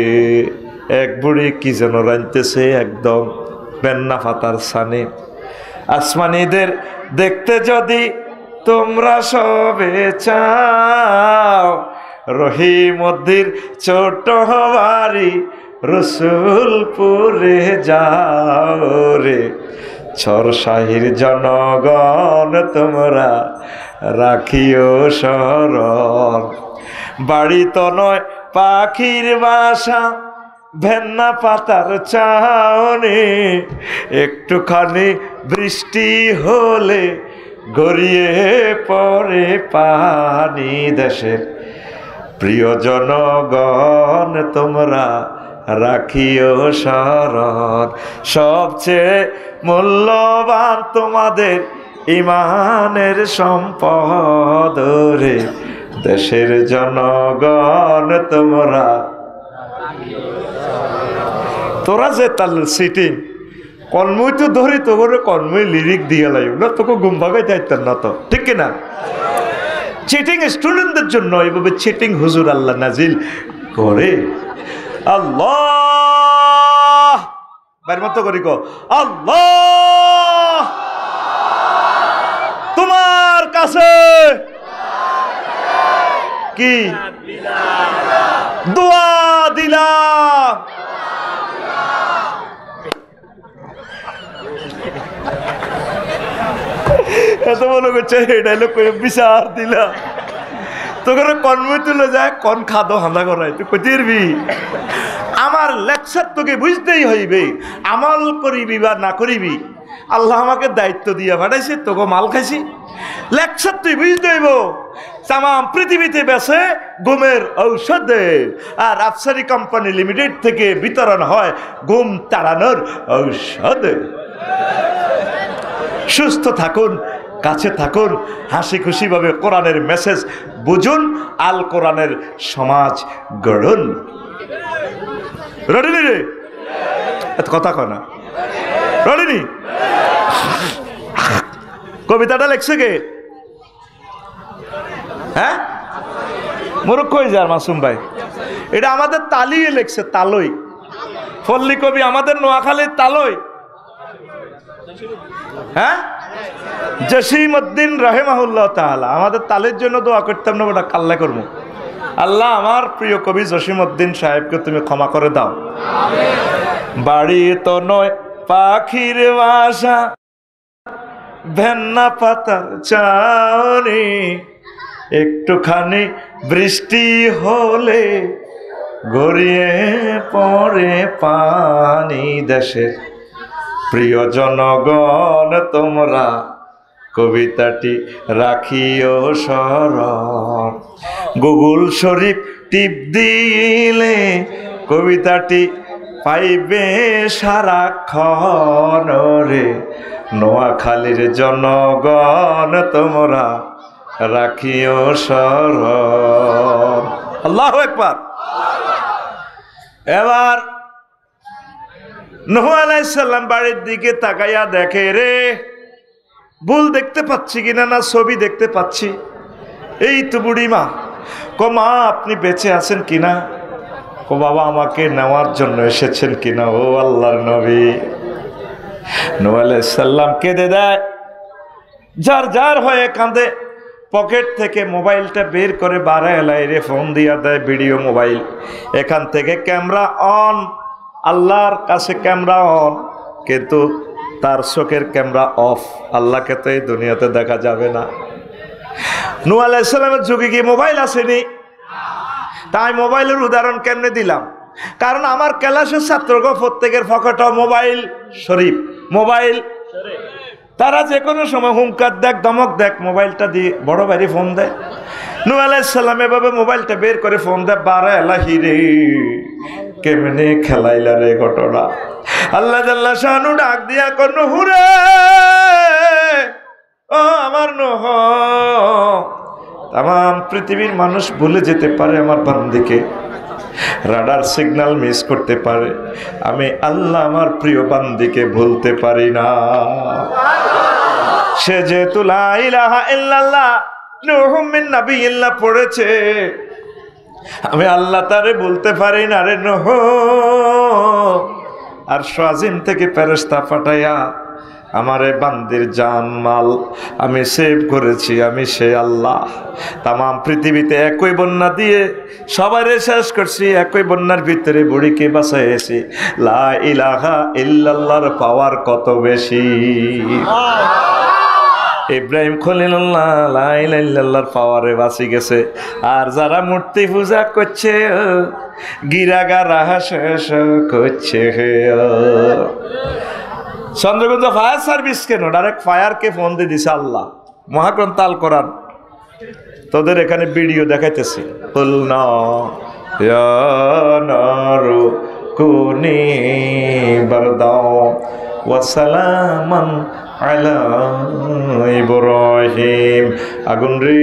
এক বুড়ি কি যেন রাঁধতেছে, একদম বেন্না পাতার সানি। আসমানিদের দেখতে যদি তোমরা সবে চাও, রহিমদ্দির ছোট বাড়ি রসুলপুরে যাও রে। ছরশাহীর জনগণ তোমরা রাখিও স্মরণ, বাড়ি তো নয় পাখির বাসা, ভেন্না পাতার চাউনি, একটুখানি বৃষ্টি হলে গড়িয়ে পড়ে পানি। দেশের প্রিয় জনগণ তোমরা রাখিও স্মরণ, সবচেয়ে মূল্যবান তোমাদের ইমানের সম্পদ রে। দেশের জনগণ তোমরা, তোরা যে তাল সিটিং কর্মই তো ধরি তো করে কর্মই লিরিক দিয়ে লাই না তোকে ঘুম ভাগাই যাইতেন না তো ঠিক কিনা চিটিং স্টুডেন্টদের জন্য এইভাবে চিটিং হুজুর আল্লাহ নাজিল করে আল্লাহ বাইর মতো করি গো আল্লাহ তোমার কাছে কি দোয়া দিলাম এত মনে করছে ডায়লগ করে বিচার দিলাম তোকে কর্মে তুলে যায় কন খাদো হাঁদা করাই তুই কইতেরবি আমার লেকচার তোকে বুঝতেই হইবে আমল করিবি বা না করিবি আল্লাহ আমাকে দায়িত্ব দিয়ে পাঠাইছে তোকে মাল খাইছি লেকচার তুই বুঝতে হইব তাম পৃথিবীতে বেছে ঘুমের ঔষধে আর আফসারি কোম্পানি লিমিটেড থেকে বিতরণ হয় ঘুম তাড়ানোর ঔষধে সুস্থ থাকুন কাছে থাকুন হাসি খুশি ভাবে কোরআনের মেসেজ বুঝুন আল কোরআনের সমাজ গড়ুন রডিনি রে এত কথা কয় না রডিনি কবিতাটা লেখছে কে হ্যাঁ মোরক কই যার মাসুম ভাই এটা আমাদের তালিয়ে লেখছে তালই ফল্লি কবি আমাদের নোয়াখালীর তালই হ্যাঁ জসিমউদ্দিন রাহিমাহুল্লাহ তাআলা আমাদের তালের জন্য দোয়া করতাম না ওটা কাল্লা করবো আল্লাহ আমার প্রিয় কবি জসিমউদ্দিন সাহেবকে তুমি ক্ষমা করে দাও বাড়ি তো নয় পাখির বাসা ভেন্না পাতার চাউনি একটুখানি বৃষ্টি হলে গড়িয়ে পড়ে পানি দেশের প্রিয় জনগণ তোমরা কবিতাটি রাখিও স্মরণ গুগল শরীফ টিপ দিলে কবিতাটি পাইবে সারাক্ষণ রে নোয়াখালীর জনগণ তোমরা রাখিও স্মরণ আল্লাহু আকবার এবার নূহ আলাইহিস সালাম বাড়ির দিকে তাকাইয়া দেখে রে ভুল দেখতে পাচ্ছি কিনা না ছবি দেখতে পাচ্ছি এই তো বুড়িমা কো মা আপনি বেঁচে আছেন কিনা কো বাবা আমাকে নেওয়ার জন্য এসেছেন কিনা ও আল্লাহর নবী নূহ আলাইহিস সালাম কেঁদে দেয় যার যার হয়ে কাঁদে পকেট থেকে মোবাইলটা বের করে বারায়লাইরে ফোন দিয়া দেয় ভিডিও মোবাইল এখান থেকে ক্যামেরা অন আল্লাহর কাছে ক্যামেরা অন কিন্তু তার চোখের ক্যামেরা অফ আল্লাহকে তো এই দুনিয়াতে দেখা যাবে না নূহ আলাইহিস সালামের যুগে কি মোবাইল আসেনি তাই মোবাইলের উদাহরণ কেমনে দিলাম কারণ আমার ক্লাসের ছাত্রগো প্রত্যেকের পকেটে মোবাইল শরীফ মোবাইল তারা যে কোনো সময় হুঙ্কার দেখ ধমক দেখ মোবাইলটা দিয়ে বড় ভাইরে ফোন দেয় নূহ আলাইহিস সালাম এভাবে মোবাইলটা বের করে ফোন দেয় বারা এলাহি রে কেমনে খেলাইলা রে ঘটনা আল্লাহ জাল্লা শানু ডাক দিয়া কর নূহ রে ও আমার নূহ তাম পৃথিবীর মানুষ ভুলে যেতে পারে আমার বান্দিকে রাডার সিগন্যাল মিস করতে পারে আমি আল্লাহ আমার প্রিয় বান্দিকে ভুলতে পারি না সে যেহেতু লা ইলাহা ইল্লাল্লাহ নূহুম মিন নাবিয়্যিল্লাহ পড়েছে আমি আল্লাহ তারে বলতে পারি না রে নূহ আর আজিম থেকে ফেরেশতা পাঠাইয়া আমারে বান্দির জান মাল আমি সেভ করেছি আমি সে আল্লাহ তাম পৃথিবীতে একই বন্যা দিয়ে সবাইরে শেষ করছি একই বন্যার ভিতরে বুড়িকে বাঁচাইছি লা ইলাহা ইল্লাল্লাহর পাওয়ার কত বেশি ইব্রাহিম খলিলুল্লাহ লা ইলাহা ইল্লাল্লাহর পাওয়ারে বাঁচি গেছে আর যারা মূর্তি পূজা করছে গিরাগারা শেষ করছে চন্দ্রগঞ্জ ফায়ার সার্ভিস কেন ডাইরেক্ট ফায়ারকে ফোন দিয়ে দিছে আল্লাহ মহাগ্রন্থ আল কোরআন তোদের এখানে ভিডিও দেখাইতেছি কুলনা ইয়া নারু কুনি বারদাও ওয়া সালামান আলা ইব্রাহিম আগুন রে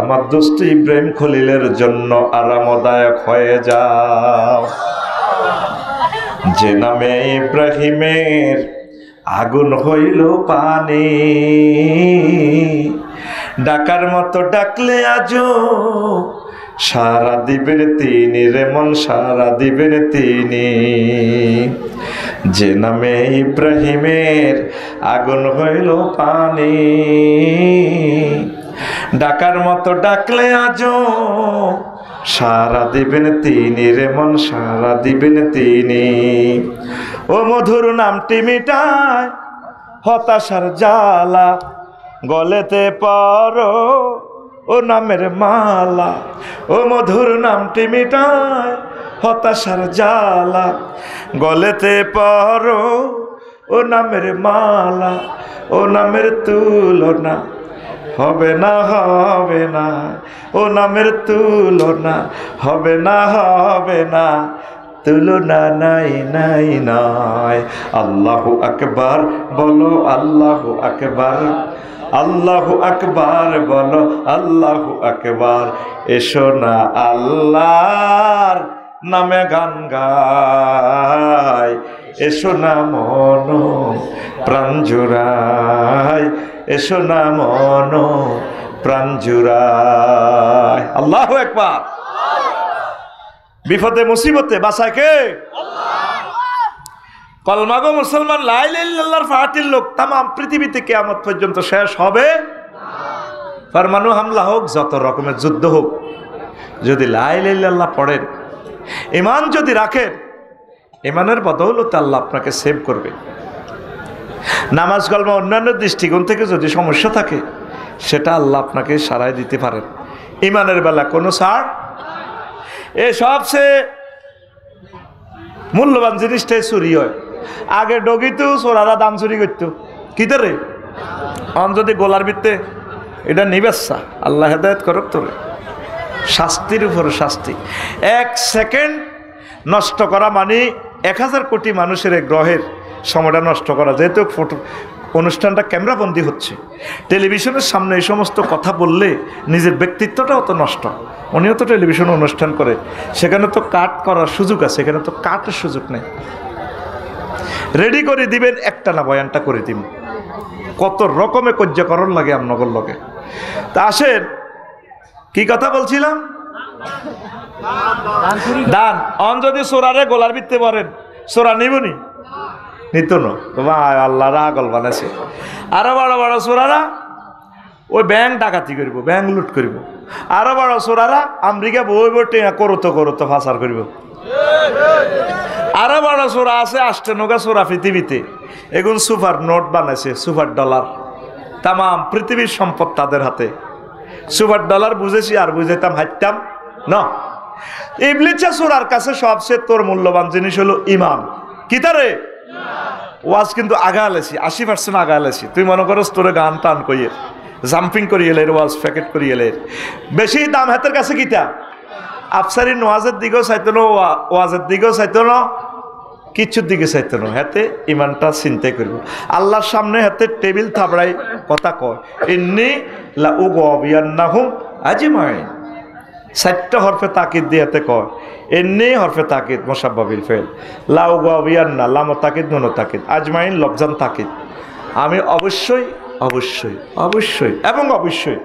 আমার দোস্ত ইব্রাহিম খলিলের জন্য আরামদায়ক হয়ে যাও যে নামে ইব্রাহিমের আগুন হইল পানি, ডাকার মতো ডাকলে আজও সারা দিবেন তিনি রে মন, সারা দিবেন তিনি। যে নামে ইব্রাহিমের আগুন হইল পানি, ডাকার মতো ডাকলে আজও সারা দিবেন তিনি রে মন, সারা দিবেন তিনি। ও মধুর নামটি মিটায় হতাশার জ্বালা, গলেতে পারো ও নামের মালা। ও মধুর নামটি মিটায় হতাশার জ্বালা, গলেতে পারো ও নামের মালা। ও নামের তুলনা হবে না, হবে না, ও নামের তুলনা হবে না, হবে না, তুলনা নাই নাই নাই। আল্লাহু আকবার বলো, আল্লাহু আকবার, আল্লাহু আকবার বলো, আল্লাহু আকবার। এসো না আল্লাহর নামে গান গাই, এসো না মন প্রাণ জুড়াই, এসো না মন প্রাণ জুড়াই। আল্লাহু আকবার। বিপদে মুসিবতে বাঁচায় কে? কলমাগো মুসলমান, লা ইলাহা ইল্লাল্লাহর ফাটিল লোক তাম পৃথিবীতে কিয়ামত পর্যন্ত শেষ হবে। পরমাণু হামলা হোক, যত রকমের যুদ্ধ হোক, যদি লা ইলাহা ইল্লাল্লাহ পড়েন, ঈমান যদি রাখেন, ঈমানের বদৌলতে আল্লাহ আপনাকে সেভ করবে। নামাজ কলমা অন্যান্য দৃষ্টিকোণ থেকে যদি সমস্যা থাকে, সেটা আল্লাহ আপনাকে সারাই দিতে পারেন। ঈমানের বেলা কোনো ছাড়। এ সবচেয়ে মূল্যবান জিনিসটাই চুরি হয়। আগে ডগিতো চোরারা দাম চুরি করতো কি রে, অন যদি গোলার ভিত্তে এটা নিবেচ্ছা। আল্লাহ হেদায়েত করুক তোরে। শাস্তির উপর শাস্তি। 1 সেকেন্ড নষ্ট করা মানে 1000 কোটি মানুষের গ্রহের সময়টা নষ্ট করা। যেহেতু ফটো অনুষ্ঠানটা ক্যামেরাবন্দি হচ্ছে, টেলিভিশনের সামনে এই সমস্ত কথা বললে নিজের ব্যক্তিত্বটাও তো নষ্ট। উনিও তো টেলিভিশন অনুষ্ঠান করে, সেখানে তো কাট করার সুযোগ আছে, এখানে তো কাটের সুযোগ নেই। রেডি করে দিবেন, একটা না বয়ানটা করে দিব। কত রকমের কর্যকরণ লাগে আপনার লগে। তা আসেন, কি কথা বলছিলাম? দান। অন যদি সোরারে গোলার ভিত্তে পড়েন, সোরা নিবনি নিত না, আল্লাহ রাগল বানাইছে। আরো বড় বড় সোরারা ওই ব্যাংক ডাকাতি করব, ব্যাংক লুট করব। আরো বড় সোরারা আমেরিকা বই বটে করতো করতো ফাঁসার করব। আরো বড় সোরা আছে আষ্টনগা সোরা পৃথিবীতে, এগুন সুপার নোট বানাইছে, সুপার ডলার। তাম পৃথিবীর সম্পদ তাদের হাতে। সুপার ডলার বুঝেছি আর বুঝাইতাম হাইতাম না। ইবলিস সোরার কাছে সবচেয়ে তোর মূল্যবান জিনিস হলো ঈমান। কি তারে ওয়াজ কিন্তু আগালেছি, 80% আগালেছি। তুই মনে করস তোরে গান টান কইয়ে জাম্পিং করিয়ে এলের ওয়াজ প্যাকেট করিয়ে এলের বেশি দাম হাতের কাছে কিতা। আফসারি নোয়াজের দিকেও চাইতো না, ওয়াজের দিকেও চাইতো না, কিচ্ছুর দিকে চাইতো না। হাতে ইমানটা চিন্তাই করব। আল্লাহর সামনে হাতে টেবিল থাবড়াই কথা কয়, ইন্নী লা উগবিয়ান্নাহুম আজমাইন। 4টা হরফে তাকিদ দিয়ে হাতে কয়, এমনি হরফে তাকিদ মুসাব্বাবিল ফেল, লা উগবিয়ান্না লাম তাকিদ নুন তাকিদ, আজমাইন লফজান তাকিদ। আমি অবশ্যই অবশ্যই অবশ্যই এবং অবশ্যই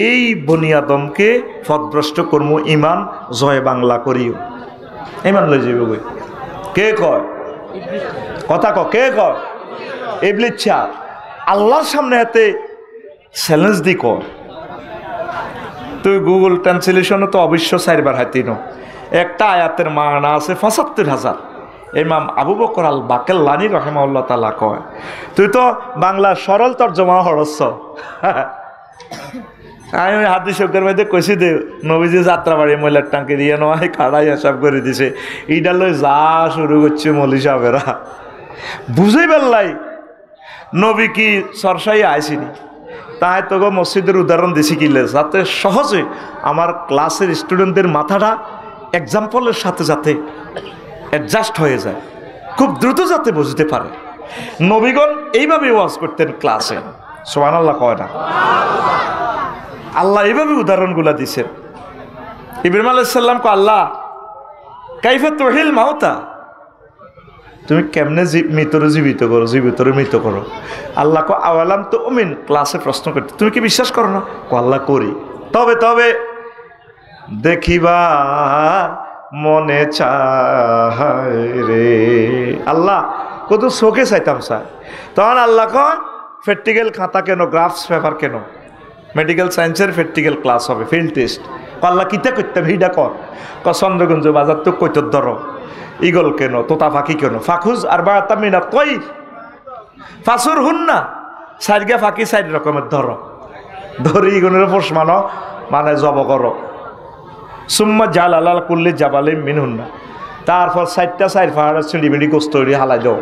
এই বনি আদমকে পথভ্রষ্ট কর্ম ইমান জয় বাংলা করিও। ইমান লই যাইব বই। কে কয় কথা কে কয়? ইবলিস। আল্লাহর সামনে হাতে চ্যালেঞ্জ দি কয়। তুই গুগল ট্রান্সলেশনে তো অবশ্য 4বার হাতিনো। একটা আয়াতের মানা আছে 75,000। ইমাম আবু বকর আল বাকেল্লানী রাহিমাহুল্লাহ তাআলা কয়, তুই তো বাংলা সরল তর্জমা হরছ। আমি হাদিস শোকের মধ্যে কইছি দে, নবীজি যাত্রাবাড়ি ময়লার টাঙ্কি দিয়ে নয় কাড়াই হিসাব করে দিছে। এইটা লই যা শুরু করছে মলি সাহেবেরা, বুঝেই পেলাই নবী কি সরসাই আইসিনি। তাই তোকে মসজিদের উদাহরণ দিছি কিলে, যাতে সহজে আমার ক্লাসের স্টুডেন্টদের মাথাটা এক্সাম্পলের সাথে যাতে অ্যাডজাস্ট হয়ে যায়, খুব দ্রুত যাতে বুঝতে পারে। নবীগণ এইভাবে ওয়াজ করতেন ক্লাসে। সুবহানাল্লাহ কয় না? আল্লাহ এইভাবে উদাহরণগুলা দিছেন। ইব্রাহিম আলাইহিস সালাম কো, আল্লাহ কাইফা তুহিল মাউতা, তুমি কেমনে মৃতরে জীবিত করো, জীবিতরে মৃত করো। আল্লাহ কো আওয়ালাম তো উমিন, ক্লাসে প্রশ্ন করতে, তুমি কি বিশ্বাস করো না? আল্লাহ করি। তবে তবে দেখিবা মনে চায় রে। আল্লাহ কত চোখে চাইতাম স্যার। তখন আল্লাহ কন প্র্যাকটিক্যাল খাতা কেন, গ্রাফস পেপার কেন, মেডিকেল সায়েন্সের প্র্যাকটিক্যাল ক্লাস হবে, ফিল্ড টেস্ট। আল্লাহ কিতা করতাম হিডা কর। চন্দ্রগঞ্জ বাজার তো কৈতর ধরো, ইগল কেন, তোতা পাখি কেন, ফাখুজ আর বাতা মিনা তৈ ফাঁসুর হুন না, সাইডগা ফাঁকি 4 রকমের ধরো, ধরি ইগুনের পোষ মানো, মানে জব করো। সুম্মা জাল আলাল করলে জাবালে মিন হুন না, তারপর 4টা 4 পাহাড়ের সিঁড়িমিড়ি গোস্ত হালাই দাও,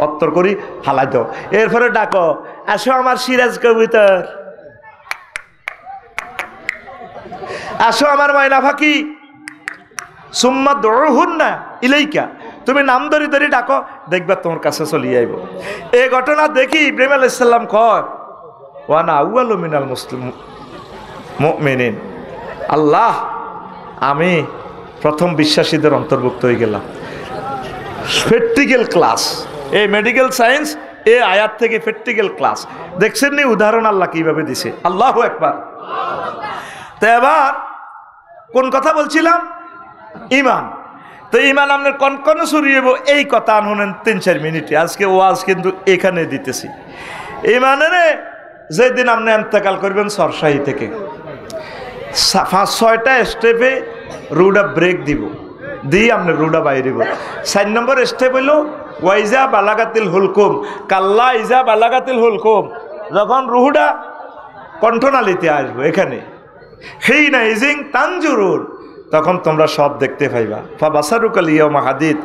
অত্তর করি হালাই দাও। এরপরে ডাকো, আসো আমার সিরাজ কবুতর, আসো আমার ময়না ফাঁকি। সুম্মা দৌড় না ইলাইকা, তুমি নাম ধরি ধরি ডাকো, দেখবা তোমার কাছে চলি আইব। এই ঘটনা দেখি ইব্রাহিম আলাইহিস সালাম কয়, ওয়ানা আউয়ালু মিনাল মুমিনিন, আল্লাহ আমি প্রথম বিশ্বাসীদের অন্তর্ভুক্ত হয়ে গেলাম। প্র্যাকটিক্যাল ক্লাস, এই মেডিকেল সায়েন্স এই আয়াত থেকে প্র্যাকটিক্যাল ক্লাস দেখছেন নি? উদাহরণ আল্লাহ কিভাবে দিছে। আল্লাহু আকবার। তো এবার কোন কথা বলছিলাম? ইমান। তো ইমান আপনার কন সরিয়েব এই কথা আনলেন 3-4 মিনিটে। আজকে ওয়াজ কিন্তু এখানে দিতেছি। ইমানের যেদিন আপনি এন্তেকাল করবেন সরসাহি থেকে, 5-6টা স্টেপে রুডা ব্রেক দিব, দিয়ে আপনি রুডা বাইরে দিব। 4 নম্বর স্টেপ হইল ওয়াইজা বালাগাতিল হুলকুম, কাল্লা ইজা বালাগাতিল হুলকুম, যখন রুহুডা কণ্ঠনালীতে আসবো এখানে, হেই না ইজিং তানজুরুর, তখন তোমরা সব দেখতে পাইবা। ফাবাসারুকাল ইয়াউমা হাদিদ,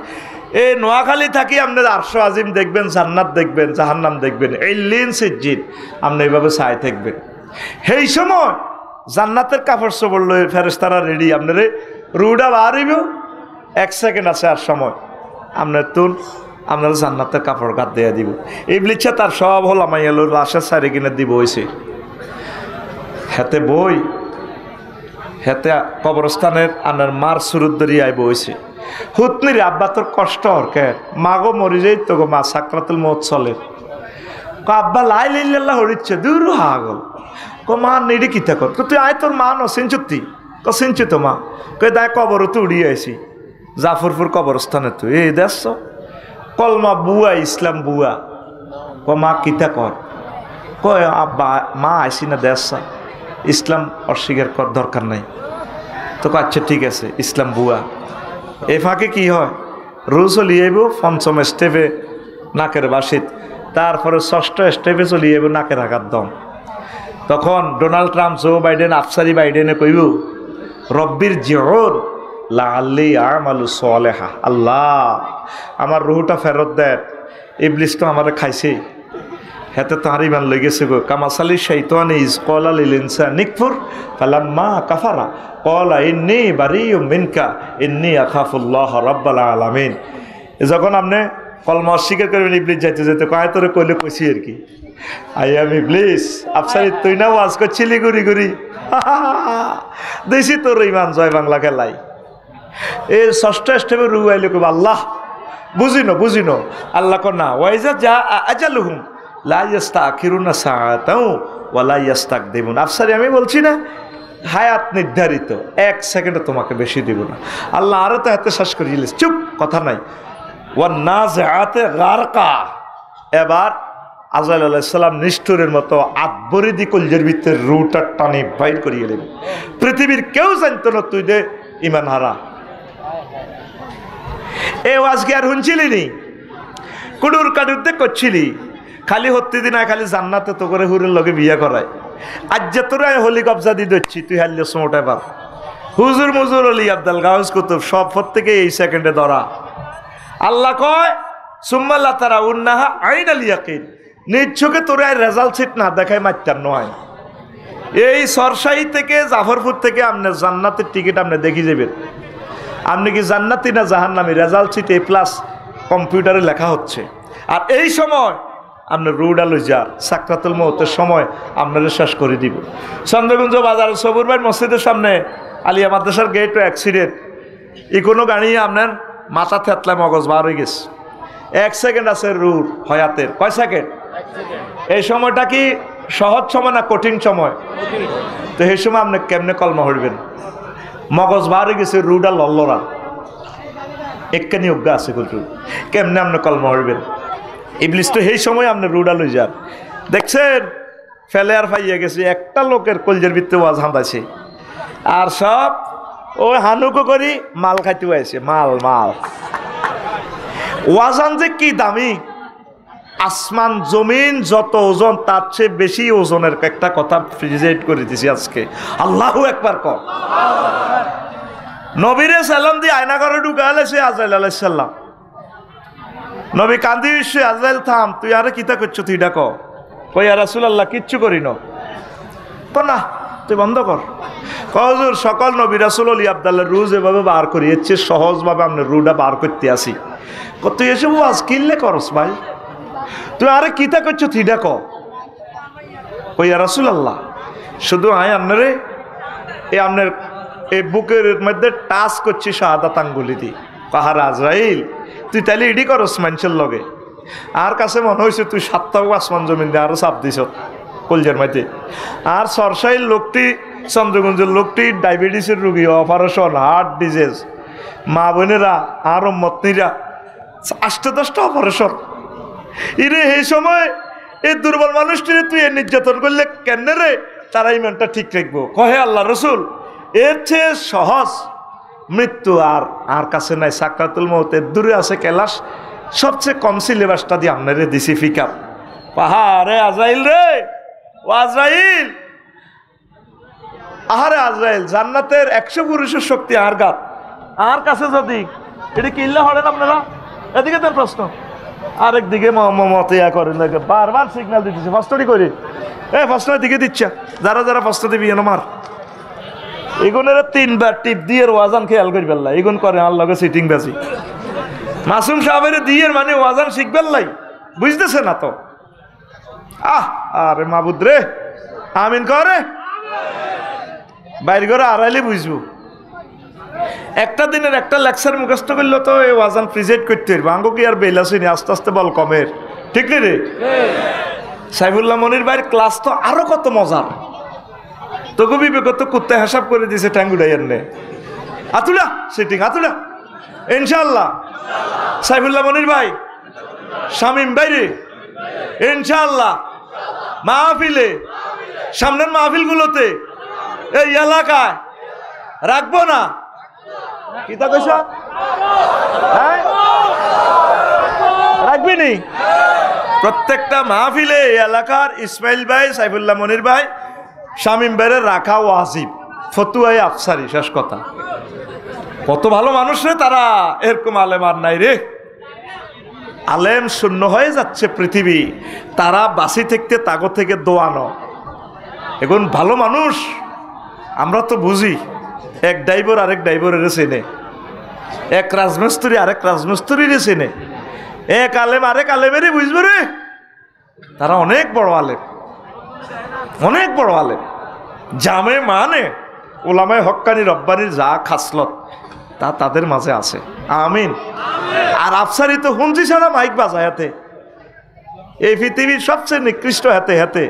এই নোয়াখালী থাকি আপনি আরশ আজিম দেখবেন, জান্নাত দেখবেন, জাহান্নাম দেখবেন, ইল্লিন সিজ্জিন, আপনি এইভাবে চাই থাকবেন। সেই সময় জান্নাতের কাপড় চোপড় লয়ে ফেরেশতারা রেডি, আপনারে রুডা বাড়িব, 1 সেকেন্ড আছে আর সময়, আপনার জান্নাতের কাপড় গাত দেয়া দিব। ইবলিসা তার সব হল আমাইয়ালো লাশের সারি কিনে দিব হয়েছে, হেতে বই হেতে কবরস্থানের আনার মার সুরুদ্দরি আইব হয়েছে। হুতনির আব্বা তোর কষ্ট হরকে, মাগো মরি যাই তো গো, মা সাকরাতুল মৌত চলে, আব্বা লাই লাইল্লাহ হরিচ্ছে দূর হাগল, কো মা নেড়ে কিতা কর, তুই আয় তোর মা নসিন চুক্তি, কসিনছি তো মা, কই দায় কবর তো উড়িয়ে আইসি জাফরপুর কবরস্থানে, তুই এই দেখছ কলমা বুয়া ইসলাম বুয়া, ক মা কিতা কর, কয় আব্বা মা আইসি না দেশ ইসলাম অস্বীকার কর দরকার নাই। তো আচ্ছা ঠিক আছে ইসলাম বুয়া। এ ফাঁকে কি হয়, রোজ চলিয়ে আইব 5ম স্টেপে নাকের বাসিত, তারপরে 6ষ্ঠ স্টেপে চলিয়ে আইব নাকের আঘাত দম। তখন ডোনাল্ড ট্রাম্প, জো বাইডেন, আফসারি বাইডেনে কইব, রব্বির জিউর লাআল্লি আমালু সালেহা, আল্লাহ আমার রুহটা ফেরত দেন, ইবলিস তো আমারে খাইছে, হেতে তাহার ইমান লই গেছে গো। কামাসালি শাইতানি ইজ ক্বালা লিল ইনসানি নিকফুর ফালাম্মা কাফারা ক্বালা ইন্নী বারিউম মিনকা ইন্নী আখাফুল্লাহ রাব্বাল আলামিন। যখন আপনি কলমা অস্বীকার করবেন, ইবলিস যাইতে যেতে কয় তোরে কইলে কইছি আর কি, আই এম ইবলিস, আফসারি তুই না ওয়াজ করছিলি গুড়ি গুড়ি, দেশি তোর ইমান জয় বাংলা খেলাই। এই 6ষ্ঠ স্টেপে রু আইলে কব আল্লাহ বুঝিনো আল্লাহ কনা ওয়াইজা যা আজালুহুম লা ইস্তাখিরুনা সাআতাও ওয়া লা ইস্তাকদিমুন। আফসারি আমি বলছি না, হায়াত নির্ধারিত, 1 সেকেন্ডে তোমাকে বেশি দিব না। আল্লাহ আরো তো হাতে শ্বাস করিয়ে চুপ, কথা নাই। ওয়ান নাজিআতে গারকা, এবার আজরাইল আলাইহিস সালাম নিষ্ঠুরের মতো আদবরি দি কলজের ভিতরে রুটা টানি বাইর করিয়ে এলেন। পৃথিবীর কেউ জানতো না তুই দে ইমান হারা। এ আজকে আর শুনছিলি নি, কুডুর কাডুরতে করছিলি, খালি হত্যি দিন খালি জান্নাতে তো করে হুরের লগে বিয়া করায়। আজ যে তোরা হলি কবজা দিয়ে ধরছি, তুই হারলে সমটা পার। হুজুর মুজুর অলি আব্দাল গাউস কুতুব সব থেকে এই সেকেন্ডে ধরা। আল্লাহ কয় সুম্মাল্লাহ তারা উন্নাহা আইনাল ইয়াকিন, নিজ চোখে তোরা রেজাল্ট সিট না দেখায় মাত্যার নয়। এই সরসাই থেকে জাফরপুর থেকে আপনার জান্নাতের টিকিট আপনি দেখি যাবেন, আপনি কি জান্নাতি না জাহান্নামী, রেজাল্ট সিট A+ কম্পিউটারে লেখা হচ্ছে। আর এই সময় আপনার রুডা লইজা সাকরাতুল মউতের সময় আপনারা শেষ করে দিব। চন্দ্রগঞ্জ বাজার সবুর ভাই মসজিদের সামনে আলিয়া মাদ্রাসার গেটও অ্যাক্সিডেন্ট, কোনো গাড়ি আপনার মাথা থেতলায় মগজ বার হয়ে গেছে। 1 সেকেন্ড আছে রুর হয়াতের, কয় সেকেন্ড? এই সময়টা কি সহজ সময় না কঠিন সময়? তো এই সময় আপনি কেমনে কলমা হইবেন? মগজ বাড়ে গেছে, রুডা লল্লরা একখানি অজ্ঞা আছে কিন্তু কেমনে আপনি কলমা হইবেন? ইবলিস তো এই সময় আপনি রুডা লই যান। দেখছেন ফেলে আর ফাইয়া গেছে, একটা লোকের কলজের ভিতরে ওয়াজ হাঁদাছে, আর সব ওই হানুকো করি মাল খাইতে হয়েছে, মাল মাল। ওয়াজান যে কি দামি, আসমান জমিন যত ওজন তার চেয়ে বেশি ওজনের একটা কথা প্রেজেন্ট করে দিছি আজকে। আল্লাহু আকবার কর। নবীরে সালাম দিয়ে আয়না ঘরে ঢুকাইলেছে আজরাইল আলাইহিস সালাম। নবী কান্দি উঠছে, আজরাইল থাম, তুই আরে কিতা করছো, তুই ডাকো। কই ইয়া রাসূলুল্লাহ কিচ্ছু করি না। তো না তুই বন্ধ কর। হুজুর সকল নবী রাসূল ওলি আব্দুল্লাহ রুজ এভাবে বার করি, এর চেয়ে সহজভাবে আপনি রুডা বার করতে আসি। তুই এসব ওয়াজ কিনলে করস ভাই, তুই আরে কিতা করছো তুই ডাকো। কই ইয়া রাসূলুল্লাহ শুধু আয় আপনারে এই আপনার এই বুকের মধ্যে টাচ করছি শাহাদাত আঙ্গুলি দি। কাহার আজরাইল তুই তাইলে ইডি করস মানুষের লগে, আর কাছে মনে হয়েছে তুই 7টা আসমান জমিন দিয়ে আরো চাপ দিছ কলজের মধ্যে। আর সরসাইল লোকটি, চন্দ্রগঞ্জের লোকটি ডায়াবেটিসের রুগী, অপারেশন, হার্ট ডিজিজ, মা বোনেরা আর মতনিরা 8-10টা অপারেশন। ইরে এই সময় এই দুর্বল মানুষটিরে তুই নির্যাতন করলে কেন রে তারা ইমানটা ঠিক রাখবো? কহে আল্লাহ রসুল এর চেয়ে সহজ মৃত্যু আর কাছে নাই। সাকরাতুল মউতের দূরে আছে কেলাস, সবচেয়ে কম সিলেবাসটা দিয়ে আপনারে দিছি ফিকাপ। পাহাড়ে আজরাইল রে, ও আজরাইল, আহারে আজরাইল, জান্নাতের 100 পুরুষের শক্তি আর গাত, আর কাছে যদি এটা কিনলে হলেন আপনারা। এদিকে তার প্রশ্ন, আরেকদিকে মত ইয়া করেন, বারবার সিগন্যাল দিতেছে ফার্স্টটি করে, ফার্স্টের দিকে দিচ্ছে, যারা যারা ফার্স্ট দিবি আমার এগুনের 3বার টিপ দিয়ে ওয়াজান খেয়াল করি পেল্লা, এগুন করে আল্লাহকে সিটিং বেশি। মাসুম সাহেবের দিয়ে মানে ওয়াজান শিখবেন লাই, বুঝতেছে না তো। আরে মাবুদ রে, আমিন করে বাইর করে আড়াইলে বুঝবো। একটা দিনের একটা লেকচার মুখস্থ করলে তো এই ওয়াজান প্রেজেন্ট করতে পারবো। আঙ্গো কি আর বেল আসেনি, আস্তে আস্তে বল কমের, ঠিক নেই রে? সাইফুল্লাহ মনির ভাইয়ের ক্লাস তো আরো কত মজার। তোকে বিবেকত কুত্তে হিসাব করে দিয়েছে ট্যাঙ্গুড়াই এনে আতুলা সিটিং আতুলা ইনশাল্লাহ। সাইফুল্লাহ মনির ভাই, শামীম ভাইরে ইনশাল্লাহ মাহফিলে, সামনের মাহফিলগুলোতে এই এলাকায় রাখবো না। কিতা কইছ? রাখবি নি? প্রত্যেকটা মাহফিলে এলাকার ইসমাইল ভাই, সাইফুল্লাহ মনির ভাই, শামীম ভাইয়ের রাখা ওয়াজিব, ফতুয়াই আফসারি, শেষ কথা। কত ভালো মানুষ রে তারা, এরকম আলেম আর নাই রে। আলেম শূন্য হয়ে যাচ্ছে পৃথিবী, তারা বাসি থাকতে তাগো থেকে দোয়ানো। এখন ভালো মানুষ আমরা তো বুঝি, এক ড্রাইভার আরেক ড্রাইভারের চেনে, এক রাজমিস্ত্রি আরেক রাজমিস্ত্রির চেনে, এক আলেম আরেক আলেমেরই বুঝবে রে। তারা অনেক বড় আলেম, অনেক বড় আলেম। জামে মানে ওলামায়ে হক্কানি রব্বানির যা খাসলত তা তাদের মাঝে আছে। আমিন। আর আফসারি তো হুঞ্জি ছাড়া মাইক বাজায় হাতে, এই পৃথিবীর সবচেয়ে নিকৃষ্ট হাতে হাতে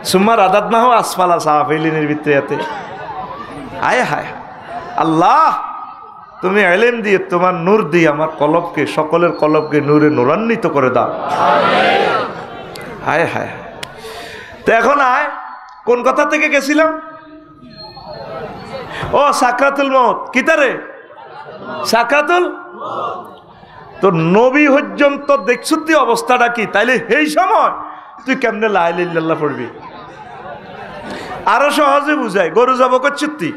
সুম্মা রাদাত না হো আসফালা সাফিলিনের ভিতরে হাতে। আয় হায় আল্লাহ, তুমি এলেম দিয়ে তোমার নূর দিয়ে আমার কলবকে, সকলের কলবকে নূরে নূরান্বিত করে দাও। হায় হায়। তো এখন আয়, কোন কথা থেকে গেছিলাম? ও সাকরাতুল মউত। কিতারে সাকরাতুল? তো নবী পর্যন্ত দেখছো তুই অবস্থাটা কি, তাইলে এই সময় তুই কেমনে লা ইলাহা ইল্লাল্লাহ পড়বি? আরো সহজে বুঝাই, গরু জব করছুতি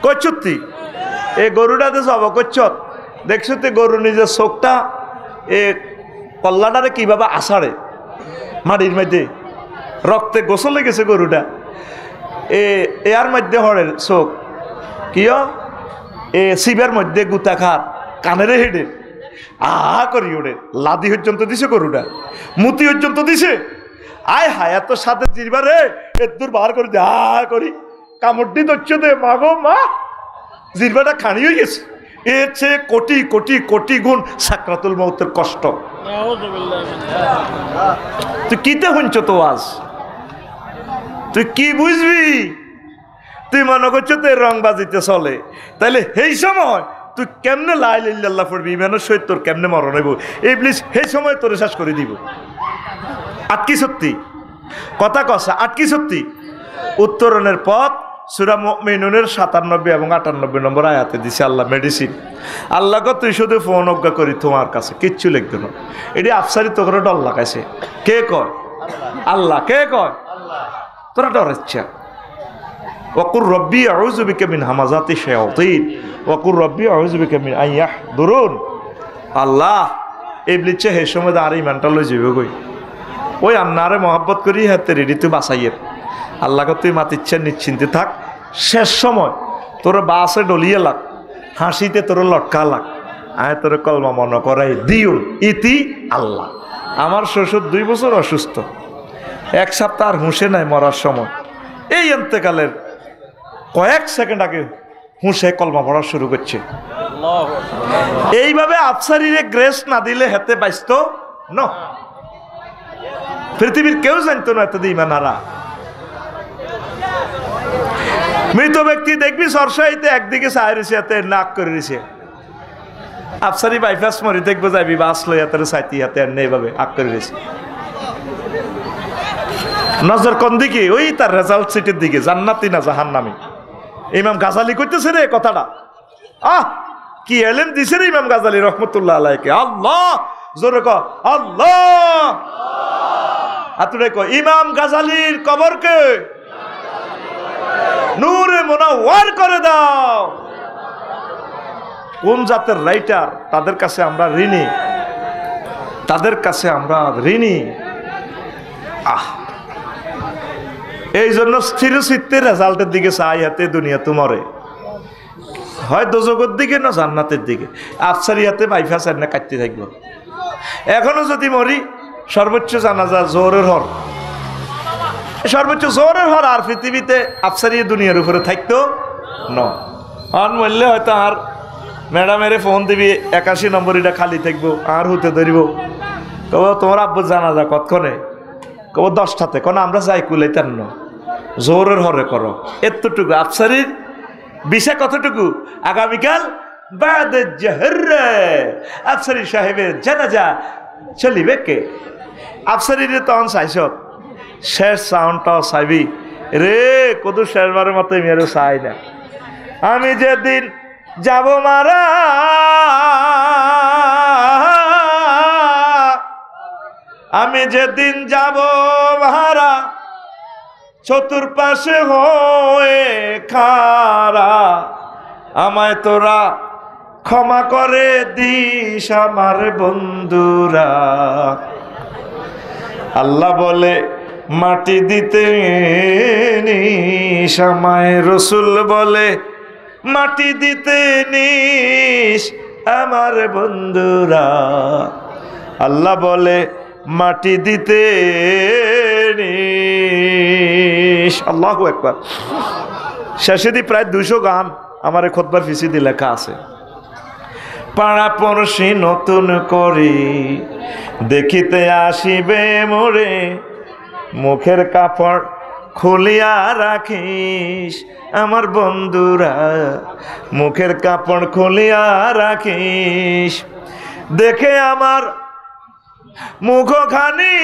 করছুতি, এই গরুটাতে জব করছ, দেখছো তুই গরু নিজের চোখটা এ কল্লাটারে কিভাবে আষাড়ে মাটির মধ্যে, রক্তে গোসলে গেছে গরুটা, এর মধ্যে হরের চোখ কিয় এ শিবের মধ্যে গুতা খার কানেরে হেডে করি ওরে লাদি পর্যন্ত দিছে গরুটা, মুতি পর্যন্ত দিছে। আয় হায় এত সাথে জিরবারে এদূর বার করে করি কামড়টি ধরছে দে, মা গো মা, জিরবাটা খানি হয়ে গেছে, এর চেয়ে কোটি কোটি কোটি গুণ সাকরাতুল মউতের কষ্ট। তুই কিতে শুনছ তো আজ, তুই কি বুঝবি? তুই মনে করছো তোর রং বাজিতে চলে, তাইলে সেই সময় তুই কেমনে লা ইলাহা ইল্লাল্লাহ পড়বি, ইমানের সহিত তোর কেমনে মরণ হইব, ইবলিস সেই সময় তোরে শেষ করে দিব। আটকি সত্যি কথা কসা, আটকি সত্যি। উত্তরণের পথ সূরা মুমিনুনের ৯৭ এবং ৯৮ নম্বর আয়াতে দিছে আল্লাহ মেডিসিন। আল্লাহকে তুই শুধু ফোন অজ্ঞা করি তোমার কাছে কিচ্ছু লিখবে না। এটি আফসারি তো করে ডর লাগাইছে। কে কয়? আল্লাহ। কে কয়? তোরা ডর ইচ্ছা। ওয়াকুর রব্বি আউযু বিকা মিন হামাযাতি শায়াতিন ওয়াকুর রব্বি আউযু বিকা মিন আন ইয়াহদুরুন। আল্লাহ ইবলিসে হে সময় আর ইমানটা লই যাবে কই, ওই আন্নারে মহব্বত করি হাতে রেডি তুই বাঁচাইয়ের। আল্লাহকে তুই মাতিচ্ছেন নিশ্চিন্তে থাক, শেষ সময় তোর বাসে ডলিয়ে লাগ, হাসিতে তোর লটকা লাগ, আয় তোর কলমা মনে করাই দিউন ইতি আল্লাহ। আমার শ্বশুর 2 বছর অসুস্থ, 1 সপ্তাহ আর হুঁশে নাই মরার সময়। এই এন্তেকালের কয়েক সেকেন্ড আগে হুঁশে কলমা পড়া শুরু করছে। এইভাবে আফসারিরে গ্রেস না দিলে হেতে বাইস্ত ন, পৃথিবীর কেউ জানতো না এত ইমান হারা। মৃত ব্যক্তি দেখবি সরসাইতে একদিকে সাইরেছে, হাতে নাক করে দিছে। আফসারি বাইপাস মরি দেখবো যাবি বাস লই হাতের সাইতি হাতে আর নেই ভাবে আক করে দিছে। নজর কোন দিকে? ওই তার রেজাল্ট সিটের দিকে, জান্নাতি না জাহান্নামী। ইমাম গাজালি করতেছে রে কথাটা। কি এলেন দিছে রে ইমাম গাজালি রহমতুল্লাহ আলাইকে। আল্লাহ জোরে ক আল্লাহ। আতুরে ক ইমাম গাজালির কবরকে নূরে মুনাওয়ার করে দাও। কোন জাতের রাইটার, তাদের কাছে আমরা ঋণী, তাদের কাছে আমরা ঋণী। এই জন্য স্থির চিত্তে রেজাল্টের দিকে চাই, হাতে দুনিয়া তোমারে হয় দোজগের দিকে না জান্নাতের দিকে। আফসারি হাতে বাইফাস না কাটতে থাকবো। এখনো যদি মরি সর্বোচ্চ জানাজা জোরের হর, সর্বোচ্চ জোরের হর। আর পৃথিবীতে আফসারি দুনিয়ার উপরে থাকতো ন মরলে হয়তো আর ম্যাডামের ফোন দিবি 81 নম্বর এটা খালি থাকবো, আর হতে ধরিব। কব তোমার আব্বু জানাজা কতক্ষণে? কব 10টাতে। কোন আমরা যাই কুলাইতার ন, জোরের হরে করো। এতটুকু আফসারির বিষয় কতটুকু? আগামীকাল বাদে জহর আফসারি সাহেবের জানাজা চলিবে কে? আফসারির তখন চাইছ শেষ সাউন্ডটাও চাইবি রে, কত শেষবারের মতো মেয়েরও চাই না। আমি যেদিন যাব মারা, আমি যেদিন যাব মারা, চতুর্পাশে হয়ে খারা, আমায় তোরা ক্ষমা করে দিস আমার বন্ধুরা। আল্লাহ বলে মাটি দিতে নিস আমায়, রসুল বলে মাটি দিতে নিস আমার বন্ধুরা। আল্লাহ বলে মাটি দিতে নিস। আল্লাহু আকবার। শেষে দি প্রায় 200 গান আমার খুতবার ফিসিদি লেখা আছে। পাড়া পড়শি নতুন করে দেখিতে আসিবে মোরে, মুখের কাপড় খুলিয়া রাখিস আমার বন্ধুরা, মুখের কাপড় খুলিয়া রাখিস। দেখে আমার মুখখানি,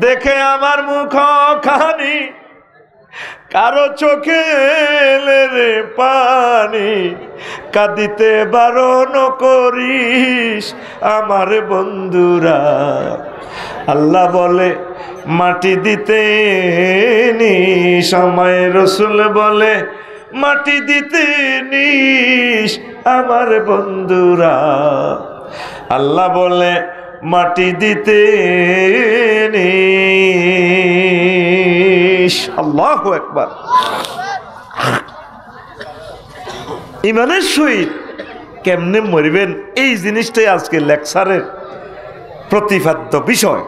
দেখে আমার মুখখানি, কারো চোখে রে পানি, কাঁদিতে বারণ করিস আমার বন্ধুরা। আল্লাহ বলে মাটি দিতে নিস আমায়, রসুল বলে মাটি দিতে নিস আমার বন্ধুরা। আল্লাহ বলে মাটি দিতে নিস। আল্লাহু আকবার। ইমানের সহিত কেমনে মরিবেন, এই জিনিসটাই আজকে লেকচারের প্রতিপাদ্য বিষয়।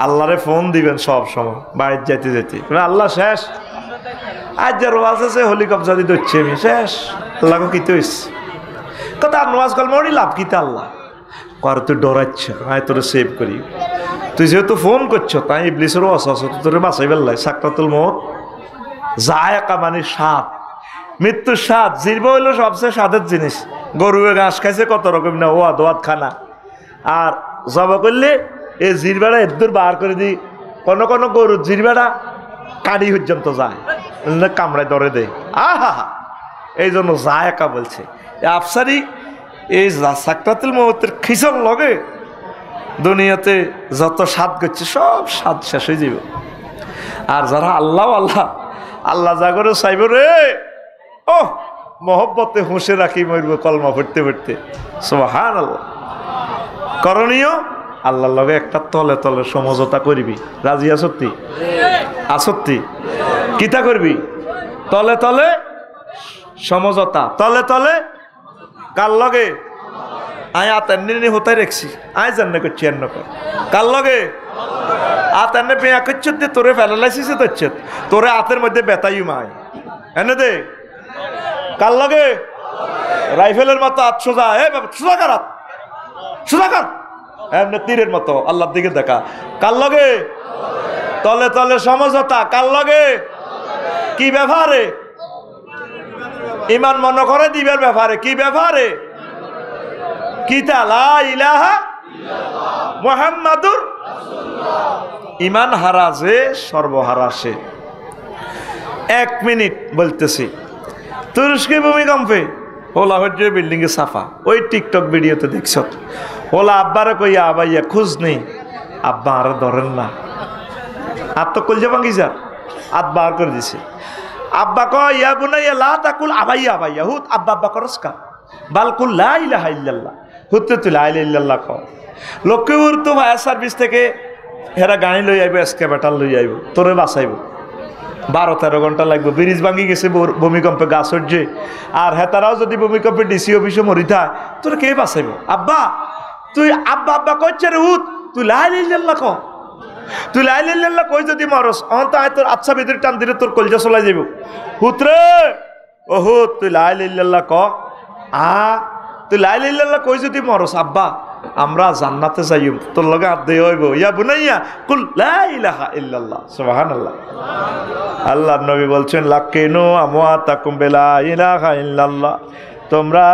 আল্লাহরে ফোন দিবেন সব সময় বাড়ির যেতে যেতে, আল্লাহ শেষ আজ যে রোয়াজ আছে হেলিকপ্টার দিয়ে ধরছি আমি শেষ। আল্লাহ কি তুইস কথা আর নোয়াজ কল মরি লাভ কিতে আল্লাহ কর তুই ডরাচ্ছে আয় তোরে সেভ করি। তুই যেহেতু ফোন করছো তাই ইবলিসেরও অসুস্থ তোরে বাঁচাই বেল্লাই সাকরাতুল মউত জায়কা মানে স্বাদ, মৃত্যুর স্বাদ। জিরবা হইলো সবচেয়ে স্বাদের জিনিস। গরুয়ে ঘাস খাইছে কত রকম না ও দোয়াত খানা, আর জবা করলে এই জিরবাটা এদুর বার করে দিই। কোনো কোনো গরুর জিরবাটা কাড়ি পর্যন্ত যায়, কামড়ায় ধরে দেয়। আহা হা, এই জন্য জায়কা বলছে আফসারি এই সাকরাতুল মউতের খিসম লগে দুনিয়াতে যত স্বাদ করছে সব স্বাদ শেষ হয়ে যাবে। আর যারা আল্লাহ আল্লাহ আল্লাহ জাগরে চাইব রে ও মহব্বতে হুঁশে রাখি মরব কলমা পড়তে পড়তে। সুবহানাল্লাহ। করণীয় আল্লাহর লগে একটা তলে তলে সমঝোতা করবি। রাজি আসত্তি আসত্তি কিতা করবি? তলে তলে সমঝোতা, তলে তলে কার লগে? আয় আতেন্নি হতাই রেখছি আয় জান্নে করছি এন্ন কর কার লগে? আতেন্নে পেয়া করছে দে তোরে ফেলালাইছিস ধরছে তোরে হাতের মধ্যে বেতাই মায় এনে দে কার লগে? রাইফেলের মতো হাত সোজা, এ সোজা কর হাত সোজা কর, এমনি তীরের মতো আল্লাহর দিকে দেখা। কার লগে? তলে তলে সমঝোতা কার লগে? কি ব্যাপারে? ইমান মনে করে দিবের ব্যাপারে। কি ব্যাপারে? কিতা লা ইলাহা মুহাম্মাদুর রাসূলুল্লাহ। ইমান হারাজে সর্বহারা সে। 1 মিনিট বলতেছি। তুরস্কে ভূমিকম্পে ওলা হচ্ছে বিল্ডিং এ সাফা, ওই টিকটক ভিডিওতে দেখছ ওলা আব্বারে কইয়া আবাইয়া খোঁজ নেই, আব্বা আর ধরেন না। আর তো কলজা ভাঙ্গি যা আত বার করে দিছে। আব্বা কয় ইয়া বুনাইয়া লা তাকুল আবাইয়া আবাইয়া হুত আব্বা আব্বা করসকা বালকুল লা ইলাহা ইল্লাল্লাহ হুত তুই লা ইলাহা ইল্লাল্লাহ কও। লক্ষ্মীপুর তো ফায়ার সার্ভিস থেকে হেরা গাড়ি লই আইব, এসকেভেটার লই আইব, তোরে বাঁচাইব। 12-13 ঘন্টা লাগবে। ব্রিজ ভাঙ্গি গেছে ভূমিকম্পে গাছ হচ্ছে, আর হেতারাও যদি ভূমিকম্পে ডিসি অফিসে মরি থায় তোর কে বাঁচাইব? আব্বা তুই আব্বা আব্বা কইছে রে হুত তুই লা ইলাহা ইল্লাল্লাহ ক, তুই লা ইলাহা ইল্লাল্লাহ কই যদি মরস অন্ত আয় তোর আচ্ছা ভিতরে টান দিলে তোর কলজা চলাই যাইব। হুত রে ও হুত তুই লা ইলাহা ইল্লাল্লাহ ক। তুই লা ইলাহা ইল্লাল্লাহ কই যদি মরস আব্বা আমরা জান্নাতে যাইব, তোর লগে হাত দিয়ে হইব। ইয়া বুনাইয়া কুল লা ইলাহা ইল্লাল্লাহ। সুবহানাল্লাহ। আল্লাহর নবী বলছেন লাকিনু আমওয়াতাকুম বিলা ইলাহা ইল্লাল্লাহ, তোমরা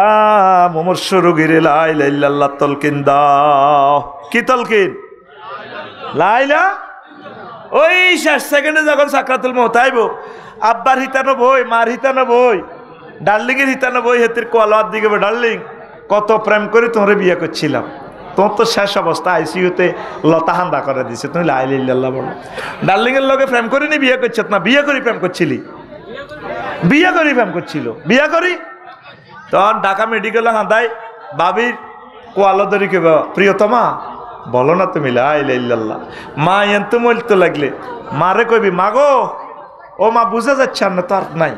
মুমূর্ষ রোগীর লা ইলাহা ইল্লাল্লাহ তলকিন দাও। কি তলকিন? লা ইলাহা। ওই শেষ সেকেন্ডে যখন সাকরাতুল মউত আইব, আব্বার হিতানো বই, মার হিতানো বই, ডার্লিং এর হিতানো বই, হেতির কোয়ালার দিকে ডার্লিং কত প্রেম করে তোমরা বিয়ে করছিলাম, তোর তো শেষ অবস্থা আইসিইউতে লতাহান্দা করে দিছে, তুমি লা ইলাহা ইল্লাল্লাহ বলো। ডার্লিং এর লগে প্রেম করিনি বিয়ে করছ না, বিয়ে করি প্রেম করছিলি, বিয়ে করি প্রেম করছিল, বিয়ে করি তখন ঢাকা মেডিকেলে হাঁদাই বাবির কোয়ালো ধরি কে প্রিয়তমা বলো না তুমি লা ইলাহা ইল্লাল্লাহ। মা এত মলতে লাগলে মারে কইবি মাগো ও মা বুঝা যাচ্ছে না তো আর নাই,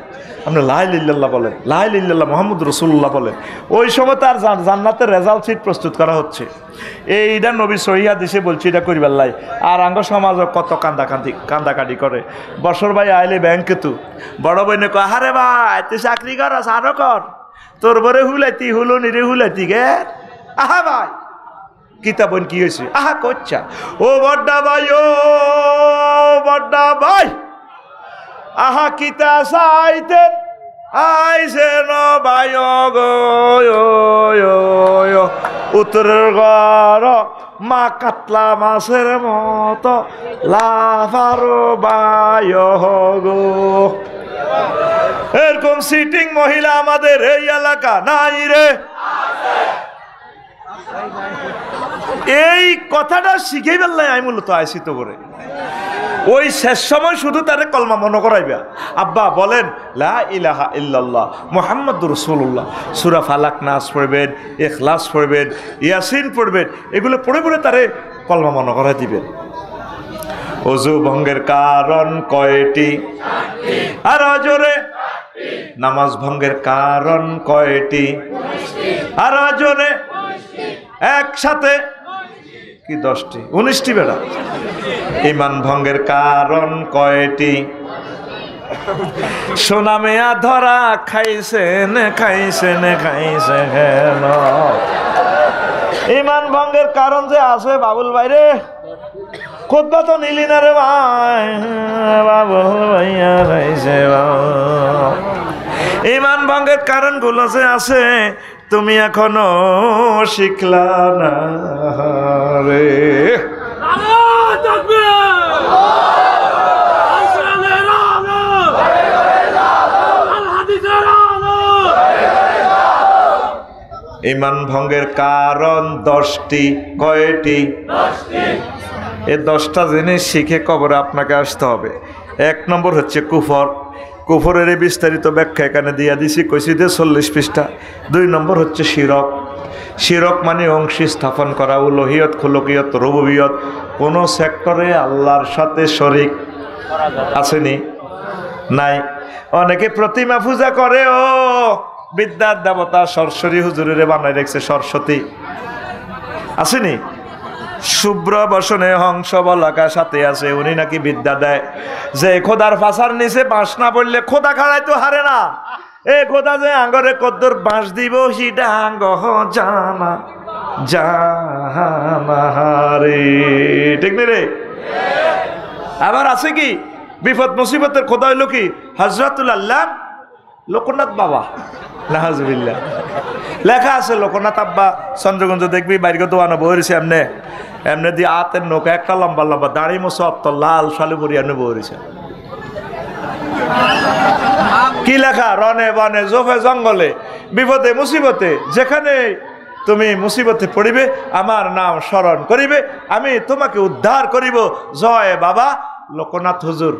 আপনি লা ইলাহা ইল্লাল্লাহ বলেন, লা ইলাহা ইল্লাল্লাহ মুহাম্মদ রাসূলুল্লাহ বলেন। ওই সময় তার জান্নাতের রেজাল্ট শিট প্রস্তুত করা হচ্ছে। এইটা নবী সহিহ হাদিসে বলছি এটা করিবার লাই। আর আঙ্গ সমাজ কত কান্দাকাটি করে। বছর ভাই আইলে ব্যাংকে তু বড় বইনে কয় আরে ভাই তুই চাকরি করস আরো কর, তোর বরে হুলাইতি হুলো নিরে হুলাইতি গে। আহা ভাই কিতা বোন কি হয়েছে? আহা কচ্ছা ও বড্ডা ভাই, ও বড্ডা ভাই আহা কিতা চাইতেন আইসেন ভাই গো উত্তরের ঘর মা কাতলা মাছের মতো লাফারো ভাই গো। এরকম সিটিং মহিলা আমাদের এই এলাকা নাই রে। এই কথাটা শিখেই ফেললাই আমি মূলত আইসি তো করে। ওই শেষ সময় শুধু তারে কলমা মনে করাইবা। আব্বা বলেন লা ইলাহা ইল্লাল্লাহ মুহাম্মাদুর রাসূলুল্লাহ। সূরা ফালাক নাস পড়বেন, ইখলাস পড়বেন, ইয়াসিন পড়বেন, এগুলো পড়ে পড়ে তারে কলমা মনে করাই দিবেন। ওযু ভঙ্গের কারণ কয়টি? আর জোরে। নামাজ ভঙ্গের কারণ কয়টি? আর জোরে। একসাথে কি 10টি? 19টি বেড়া। ইমান ভঙ্গের কারণ কয়টি? সোনা মেয়া ধরা খাইছেন খাইছেন খাইছে হেন। ইমান ভঙ্গের কারণ যে আছে বাবুল ভাইরে, খুতবা তো নিলি না রে ভাই, বাবুল ভাইয়া খাইছে। ইমান ভঙ্গের কারণগুলো যে আছে তুমি এখনো শিখলা না রে। ইমান ভঙ্গের কারণ 10টি। কয়টি? এই 10টা জিনিস শিখে কবরে আপনাকে আসতে হবে। 1 নম্বর হচ্ছে কুফর। কুফরের বিস্তারিত ব্যাখ্যা এখানে দিয়ে দিছি, কইছি যে 40 পৃষ্ঠা। 2 নম্বর হচ্ছে শিরক। শিরক মানে অংশী স্থাপন করা, উলুহিয়ত, খুলুকিয়ত, রুবুবিয়ত, কোনো সেক্টরে আল্লাহর সাথে শরীক আসেনি, নাই। অনেকে প্রতিমা পূজা করে, ও বিদ্যার দেবতা সরস্বতী হুজুরের বানাই রেখেছে সরস্বতী, আসেনি। শুভ্র বসনে হংস বলাকা সাথে আছে, উনি নাকি বিদ্যা দেয়। যে খোদার ফাঁসার নিচে বাঁশ না পড়লে খোদা খাড়াই তো হারে না। এ খোদা যে আঙ্গরে কদ্দুর বাঁশ দিব হিডা আঙ্গ জানা জানারে, ঠিক নেই রে? আবার আছে কি বিপদ মুসিবতের খোদা হইল কি হযরতুল আল্লাহ লোকনাথ বাবা, নাহাজুবিল্লাহ। লেখা আছে লোকনাথ আব্বা চন্দ্রগঞ্জ, দেখবি বাইরে দোয়ানো বইছে এমনে এমনি দিয়ে আতের নৌকা একটা লম্বা লম্বা দাড়ি মোছো অত্ত লাল শালু বরিয়ানো বইছে। কি লেখা? রনে বনে জোফে জঙ্গলে বিপদে মুসিবতে যেখানে তুমি মুসিবতে পড়িবে আমার নাম স্মরণ করিবে, আমি তোমাকে উদ্ধার করিব। জয় বাবা লোকনাথ হুজুর।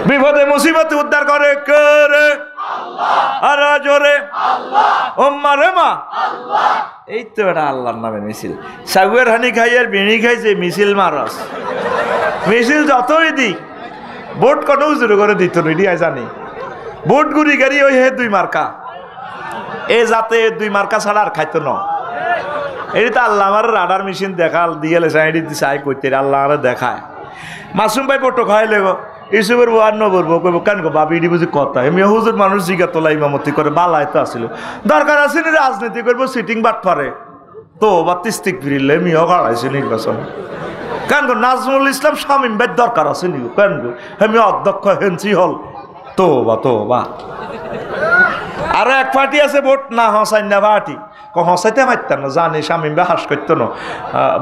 বিপদে মুসিবতে উদ্ধার করে করে আর জোরে ওম্মারে মা। এই তো এটা আল্লাহর নামে মিছিল। সাগুয়ের হানি খাই আর বিড়ি খাইছে মিছিল মারস। মিছিল যতই দিক বোট কত উজুর করে দিত রেডিয়া জানি। বোট গুড়ি গাড়ি ওই হে 2 মার্কা, এ যাতে 2 মার্কা ছাড়া আর খাইতো না। এটি তো আল্লাহ আমার রাডার মেশিন দেখাল দিয়ে সাইডি চাই করতে আল্লাহ আমার দেখায়। মাসুম ভাই পটো খাইলে গো ইসুবের বউ আর নবরবো কইব কেন গো বাবি এটি বুঝি কথা এমনি হুজুর মানুষ জিগা তোলা ইমামতি করে বালায় তো আসিল। দরকার আছে নি রাজনীতি করবো সিটিং বাট পারে তো বা তিস্তিক ফিরিলে এমনিও গাড়াইছে নির্বাচন। কেন গো নাজমুল ইসলাম শামীম ভাই দরকার আছে নি কেন গো এমনি অধ্যক্ষ হেনসি হল তো বা আরো এক পার্টি আছে ভোট না হসাই না পার্টি হসাইতে মারতাম না জানি শামীম ভাই হাস করতো না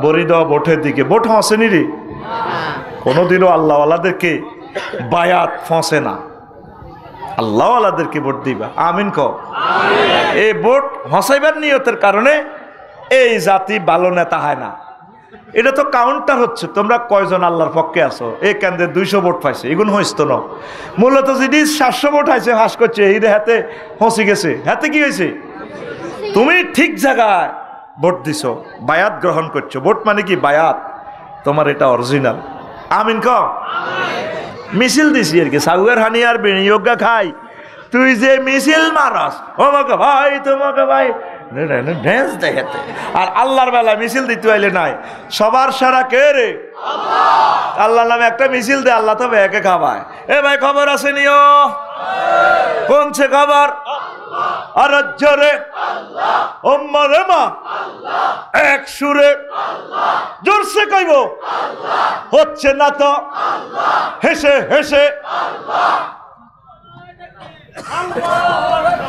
বরি দেওয়া ভোটের দিকে ভোট হসেনি রে কোনোদিনও আল্লাহওয়ালাদেরকে বায়াত ফসে না। আল্লাহওয়ালাদেরকে ভোট দিবা আমিন ক। এই ভোট হসাইবার নিয়তের কারণে এই জাতি ভালো নেতা হয় না। এটা তো কাউন্টার হচ্ছে তোমরা কয়জন আল্লাহর পক্ষে আছো। এই কেন্দ্রে 200 ভোট পাইছে এগুলো হইতো না। মূলত যদি 700 ভোট হয়েছে হাস করছে এই হাতে হসি গেছে। হাতে কি হয়েছে? তুমি ঠিক জায়গায় ভোট দিছো, বায়াত গ্রহণ করছো। ভোট মানে কি বায়াত, তোমার এটা অরিজিনাল। আমিন ক। মিছিল দিছি আর কি সাউয়ের হানি আর বিনিয়োগা খাই। তুই যে মিছিল মারস ওমাকে ভাই তোমাকে ভাই ড্যান্স দেখাতে আর আল্লাহর বেলা মিছিল দিতে আইলে নাই। সবার সারা কে রে? আল্লাহ নামে একটা মিছিল দে আল্লাহ তবে একে খাবায়। এ ভাই খবর আছে নিও কোনছে খবর আর জোরে ওম্মারে মা এক সুরে জোরসে কইব হচ্ছে না তো হেসে হেসে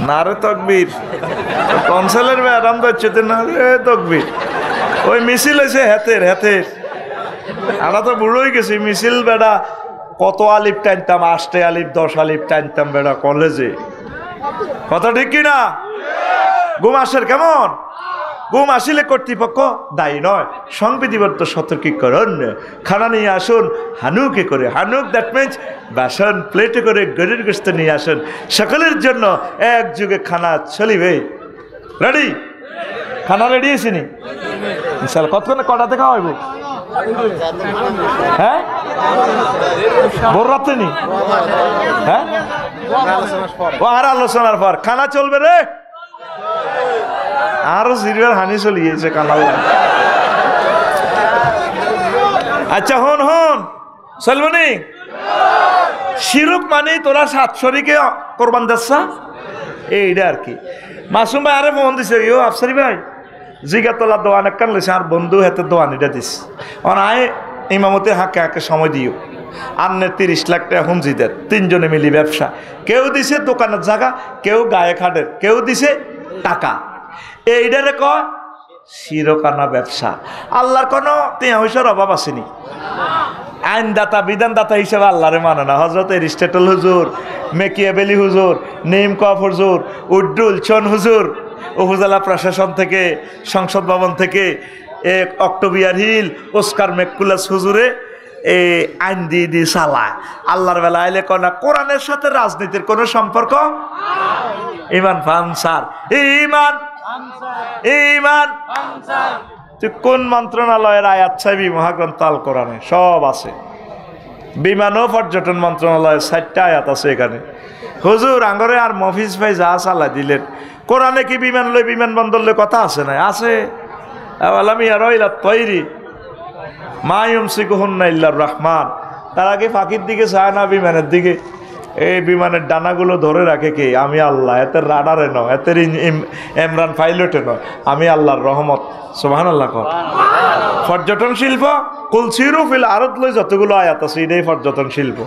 না রে তকবীর কনসেলের ম্যাডাম দিচ্ছে না রে তকবীর। ওই মিছিল হয়েছে হেতের হেতের। আমরা তো বুড়োই গেছি মিছিল বেড়া কত আলিফ টানতাম 8 আলিফ 10 আলিফ টানতাম বেড়া কলেজে। কথা ঠিক কিনা? ঘুম আসের কেমন? ঘুম আসিলে কর্তৃপক্ষ দায়ী নয়, সংবিধিবদ্ধ সতর্কীকরণ। খানা নিয়ে আসুন হানুকে করে, হানুক দ্যাট মিনস বাসন প্লেটে করে গরুর গোশত নিয়ে আসুন। সকলের জন্য এক যুগে খানা চলিবে। রেডি? খানা রেডি আছিনি? ইনশাআল্লাহ কতক্ষণে কটা দেখা হইব? হ্যাঁ ভোর রাতে নি? হ্যাঁ ও আর আলোচনার পর খানা চলবে রে। আরো সিলভার হানি চলিয়েছে কালার। আচ্ছা হন হন চলবনি, শিরক মানে তোরা 7 শরীকে কোরবান দিচ্ছা এইটা আর কি। মাসুম ভাই আরে ফোন দিছে, ইও আফসারি ভাই জিগা তোলা দোয়ান এক কান লেছে আর বন্ধু হাতে দোয়ান এটা দিস আয় ইমামতে হাঁকে হাঁকে সময় দিও। আন্নের 30 লাখ টাকা হুমজিদের 3 জনে মিলি ব্যবসা, কেউ দিছে দোকানের জায়গা, কেউ গায়ে খাটের, কেউ দিছে টাকা। এইটারে ক শিরকানা ব্যবসা। আল্লাহর কোনো টিয়া পয়সার অভাব আসেনি। আইনদাতা বিধানদাতা হিসেবে আল্লাহরে মানে না। হজরত এরিস্টটল হুজুর, মেকিয়াবেলি হুজুর, নিমকফ হুজুর, উড্ডুল চন হুজুর উপজেলা প্রশাসন থেকে, সংসদ ভবন থেকে, অক্টোবিয়ার হিল, ওস্কার মেকুলাস হুজুরে এই আইন দিয়ে দিয়ে চালায়। আল্লাহর বেলা আইলে কনা কোরআনের সাথে রাজনীতির কোনো সম্পর্ক। ইমান ফানসার, ইমান ইমান। তুই কোন মন্ত্রণালয়ের আয়াত চাইবি? মহাগ্রন্থ আল কোরআনে সব আছে। বিমান ও পর্যটন মন্ত্রণালয়ের 4টা আয়াত আছে এখানে। হুজুর আঙ্গরে আর মফিজ ভাই যা চালা দিলেন, কোরআনে কি বিমান লই বিমানবন্দর লই কথা আছে না? আছে। আলামি আর ইলা তৈরি মায়ুমসিকুহুন্না ইল্লার রহমান। তার আগে ফাঁকির দিকে চায় না, বিমানের দিকে। এই বিমানের ডানাগুলো ধরে রাখে কে? আমি আল্লাহ। এতে রাডারে নয়, এতে ইমরান পাইলটে নয়, আমি আল্লাহর রহমত। সুবহানাল্লাহ। পর্যটন শিল্প কুলসিরু ফিল আরদ লই যতগুলো আয়াত আছে এটাই পর্যটন শিল্প।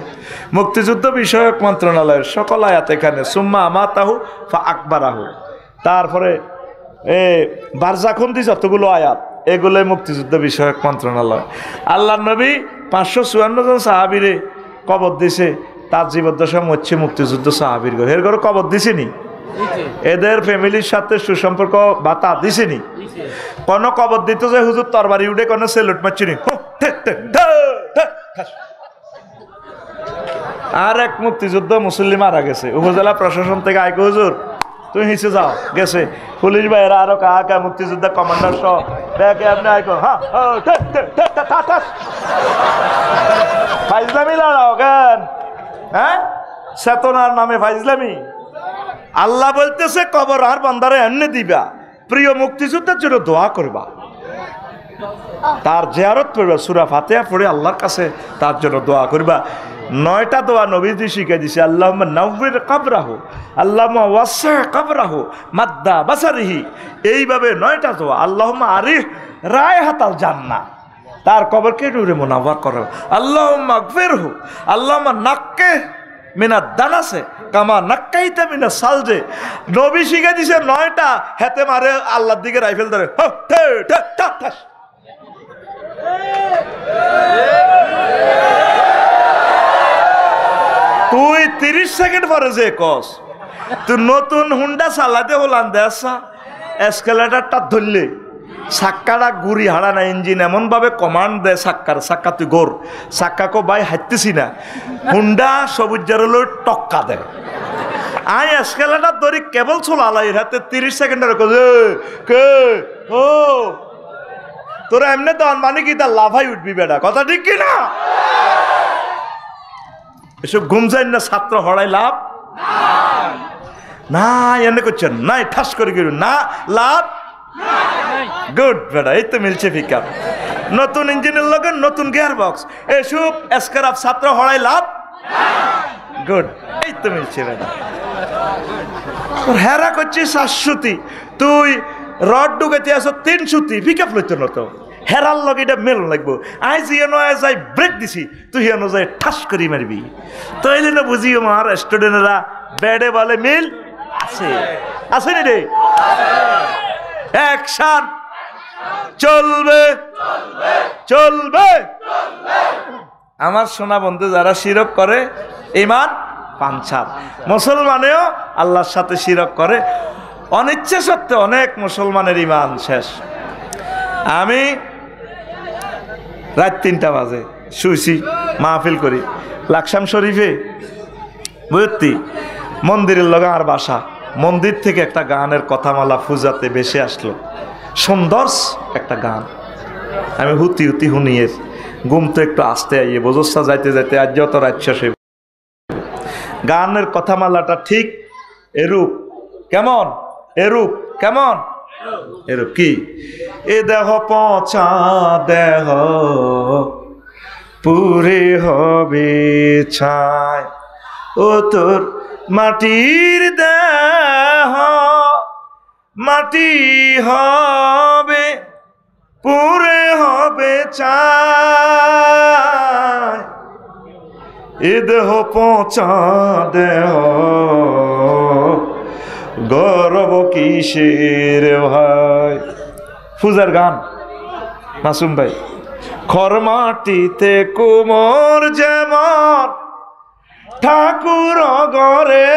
মুক্তিযুদ্ধ বিষয়ক মন্ত্রণালয়ের সকল আয়াত এখানে। সুম্মা আমাতাহু ফা আকবারাহু। তারপরে বারজাখন্দি যতগুলো আয়াত এগুলোই মুক্তিযুদ্ধ বিষয়ক মন্ত্রণালয়। আল্লাহ নবী 554 জন সাহাবীরে কবর দিছে। তার জীবদ্দশা মরছে মুক্তিযুদ্ধ সাহাবীর ঘর। এর ঘরে কবর দিছেনি? এদের ফ্যামিলির সাথে সুসম্পর্ক বাতা দিছেনি? কোন কবর দিত যে হুজুর তরবারি উঠে কোন সেলুট মারছিনি? আর এক মুক্তিযুদ্ধ মুসল্লি মারা গেছে, উপজেলা প্রশাসন থেকে আইকে হুজুর তুই হিসে যাও গেছে। পুলিশ ভাইয়েরা আরো কাহা মুক্তিযুদ্ধ কমান্ডার সহ দেখে আপনি আইকো ফাইজলামি লড়াও কেন? হ্যাঁ, চেতনার নামে ফাইজলামি। আল্লাহ বলতেছে কবর আর বান্দারে এমনি দিবা, প্রিয় মুক্তিযুদ্ধের জন্য দোয়া করবা, তার জিয়ারত করবা, সূরা ফাতিহা পড়ে আল্লাহর কাছে তার জন্য দোয়া করবা। 9টা দোয়া নবীজি শিখিয়ে দিছে। আল্লাহুম্মা নাওয়ির কবরাহু, আল্লাহুম্মা ওয়াসসি কবরাহু মাদ্দা বাসারিহি। এইভাবে 9টা দোয়া। আল্লাহুম্মা আরিহ রায়হাতাল জান্নাহ, তার কবরকে নূরে মুনাওয়ার করো। আল্লাহুম্মা গফিরহু, আল্লাহুম্মা নাক্কে মিনাদ দানাসে কামা নাক্কাইতা মিনাস সালজে। নবী শিখিয়ে দিছে 9টা। হেতে মারে আল্লাহর দিকে রাইফেল ধরে তুই 30 সেকেন্ড পরে যে কস তুই নতুন হুন্ডা চালাতে হলান দেশা এসকেলেটারটা ধরলে চাক্কাটা ঘুরি হারা না, ইঞ্জিন এমন ভাবে কমান্ড দেয় চাক্কা তুই গোর চাক্কাকে বাই হাঁটতেছি না, হুন্ডা সবুজ জারলো টক্কা দেয়। আই এসকেলেটার ধরি কেবল চলালাই হাতে 30 সেকেন্ডের কে ও তোরা এমনি তো মানে কি তার লাভাই উঠবি বেটা, কথা ঠিক কি না? এসব ঘুমছেন না, ছাত্র হড়াই লাভ না, এনে করছেন নাই ঠাস করে গেল না, লাভ গুড বেটা, এই তো মিলছে ফিকা। নতুন ইঞ্জিনের লগে নতুন গিয়ার বক্স, এসব এসকারাপ ছাত্র হড়াই লাভ গুড, এই তো মিলছে বেটা। হেরা করছিস 700, তুই রড ঢুকাইতে আসো 300, পিকআপ লইতে নতো হেরার লগে এটা মেল লাগবো। আজ হিয়ানো যাই ব্রেক দিছি, তুই হিয়ানো যাই ঠাস করি মারবি। তো এলে না বুঝিও মার স্টুডেন্টরা ব্যাডে বলে মিল আছে, আছে নি রে? অ্যাকশন চলবে চলবে। আমার সোনা বন্ধু যারা শিরক করে ঈমান পাঞ্চার। মুসলমানেও আল্লাহর সাথে শিরক করে, অনিচ্ছা সত্ত্বে অনেক মুসলমানের ঈমান শেষ। আমি রাত 3টা বাজে শুইছি, মাহফিল করি লাকসাম শরীফে বুঝতি, মন্দিরের লগে আর বাসা। মন্দির থেকে একটা গানের কথামালা ফুজাতে বেশি আসলো, সুন্দর একটা গান। আমি হুতি হুতি হুনিয়ে ঘুম তো একটু আসতে আইয়ে বোঝা যাইতে যাইতে আজ যত রাজ্য সে গানের কথামালাটা ঠিক এরূপ কেমন, এরূপ কেমন এরূপ কি এ দেহ পচা দেহ পুরে হবে ছাই ও তোর মাটির দেহ মাটি হবে পুরে হবে ছাই এ দেহ পচা দেহ গর্ব কিসের ভাই পূজার গান মাসুম ভাই খর মাটিতে কুমোর যেমন ঠাকুর গরে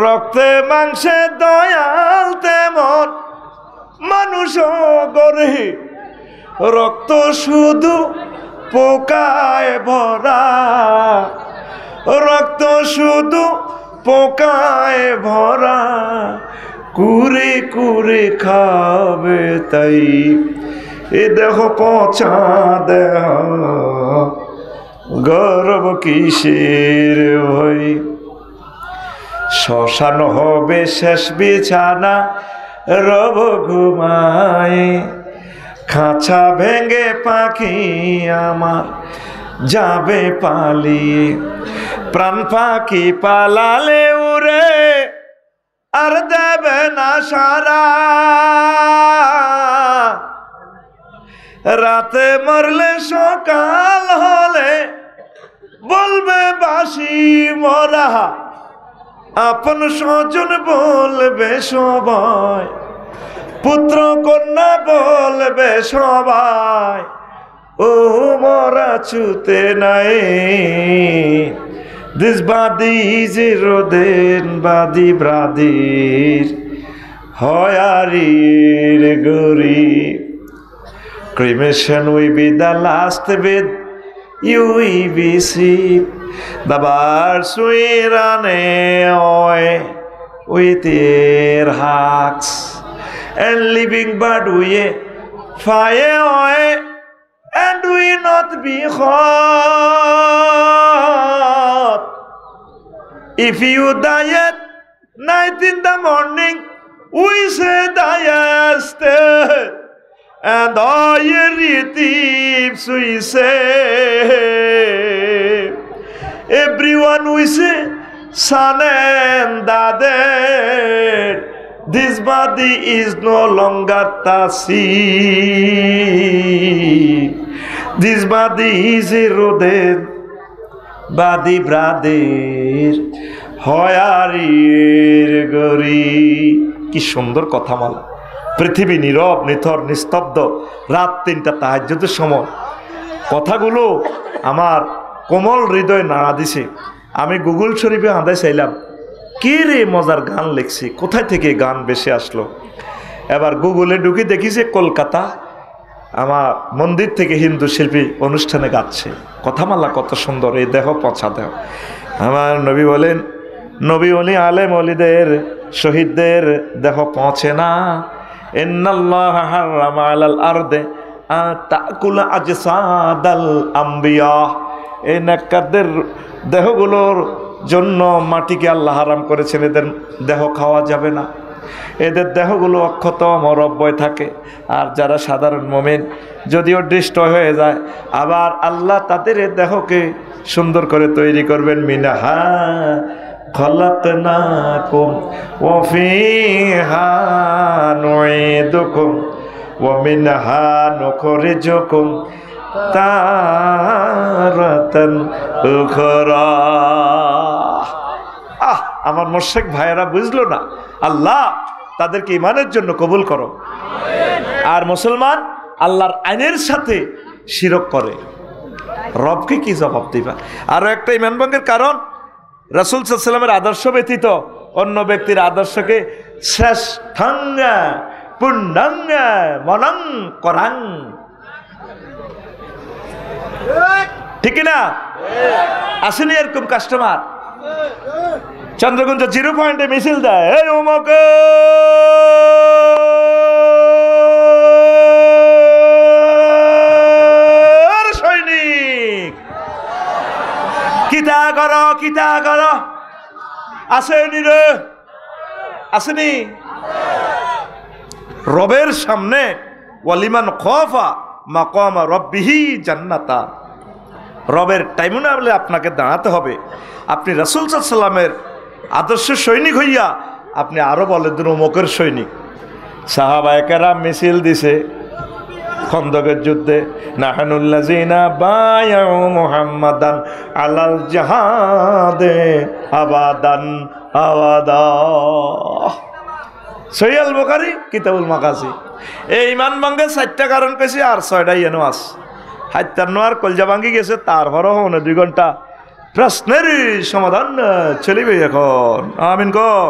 রক্তে মাংসে দয়াল তেমন মানুষ গরে রক্ত শুধু পোকায় ভরা রক্ত শুধু পোকায় ভরা কুরে কুরে খাবে তাই এ দেহ পচা দেহ গর্ব কিসের হই শ্মশান হবে শেষ বিছানা রব ঘুমায় খাঁচা ভেঙে পাখি আমার যাবে পালিয়ে প্রাণ পাখি পালালে উড়ে আর দেবে না সারা রাতে মরলে সকাল হলে বলবে বাসি মরা আপন স্বজন বলবে সবাই পুত্র কন্যা বলবে সবাই ও মরা ছুতে নাই This body is eroded body bradir hoyarir gori cremation will be the last bit you will be see the birds will run away with their hearts and living bird will fly away and will not be hot. If you die at night in the morning, we say die and all your relatives we say. Everyone we say son and daughter. This body is no longer tasir. This body is eroded. Body brother. হয়ারির গরি কি সুন্দর কথা মালা পৃথিবী নীরব নিথর নিস্তব্ধ রাত ৩টা তাহাজ্জুদের সময় কথাগুলো আমার কোমল হৃদয়ে নাড়া দিছে আমি গুগল শরীফে আদায় চাইলাম কি রে মজার গান লিখছি কোথায় থেকে গান বেশি আসলো এবার গুগলে ঢুকে দেখি যে কলকাতা আমার মন্দির থেকে হিন্দু শিল্পী অনুষ্ঠানে গাচ্ছে কথামালা কত সুন্দর এই দেহ পচা দেহ আমার নবী বলেন নবী ওলি আলেম ওলিদের শহীদদের দেহ পৌঁছে না ইন্নাল্লাহ হারামা আলাল আরদে তাকুল আজসাদাল আম্বিয়া এই নেককারদের দেহগুলোর জন্য মাটিকে আল্লাহ হারাম করেছেন এদের দেহ খাওয়া যাবে না এদের দেহগুলো অক্ষত অমরব্যয় থাকে আর যারা সাধারণ মুমিন যদিও দৃষ্ট হয়ে যায় আবার আল্লাহ তাদের এই দেহকে সুন্দর করে তৈরি করবেন মিনাহা খলাকনাকুম ওয়া ফিহা নুঈদুকুম ওয়া মিনহা নুখরিজুকুম তারাতান উখরা আমার মুশরিক ভাইয়েরা বুঝলো না আল্লাহ তাদেরকে ঈমানের জন্য কবুল করো আর মুসলমান আল্লাহর আইনের সাথে শিরক করে রবকে কি জবাব দিবা আরো একটা ঈমান ভঙ্গের কারণ রাসূল সাল্লাল্লাহু আলাইহি ওয়াসাল্লামের আদর্শ ব্যতীত অন্য ব্যক্তির আদর্শকে শ্রেষ্ঠাঙ্গা পুণ্যাঙ্গা মনং করাং ঠিক না আসেনি এরকম কাস্টমার চন্দ্রগঞ্জ 0 পয়েন্টে মিছিল দেয় এই অমুক সৈনিক কিতা কর আসেনি রে আসেনি? রবের সামনে ওয়ালিমান খাফা মাকামা রাব্বিহি জান্নাতা, রবের টাইমুনা বলে আপনাকে দাঁড়াতে হবে। আপনি রাসূল সাল্লাল্লাহু আলাইহি ওয়াসাল্লামের আদর্শ সৈনিক হইয়া আপনি আরো বলে দিন অমুকের সৈনিক। সাহাবায়ে কেরাম মিছিল দিছে খন্দকের যুদ্ধে, নাহানুল্লাযিনা বায়াউ মুহাম্মাদান আলাল জিহাদে আবাদান আবাদা। সহিহ আল বুখারী কিতাবুল মাগাজি। এই ইমান ভাঙ্গে 4টা কারণ কইছি আর 6টাই এনো আছে। হাইতার নোয়ার কলজা ভাঙ্গি গেছে, তারপরও হনে 2 ঘন্টা প্রশ্নের সমাধান চলিবে এখন। আমিন কর।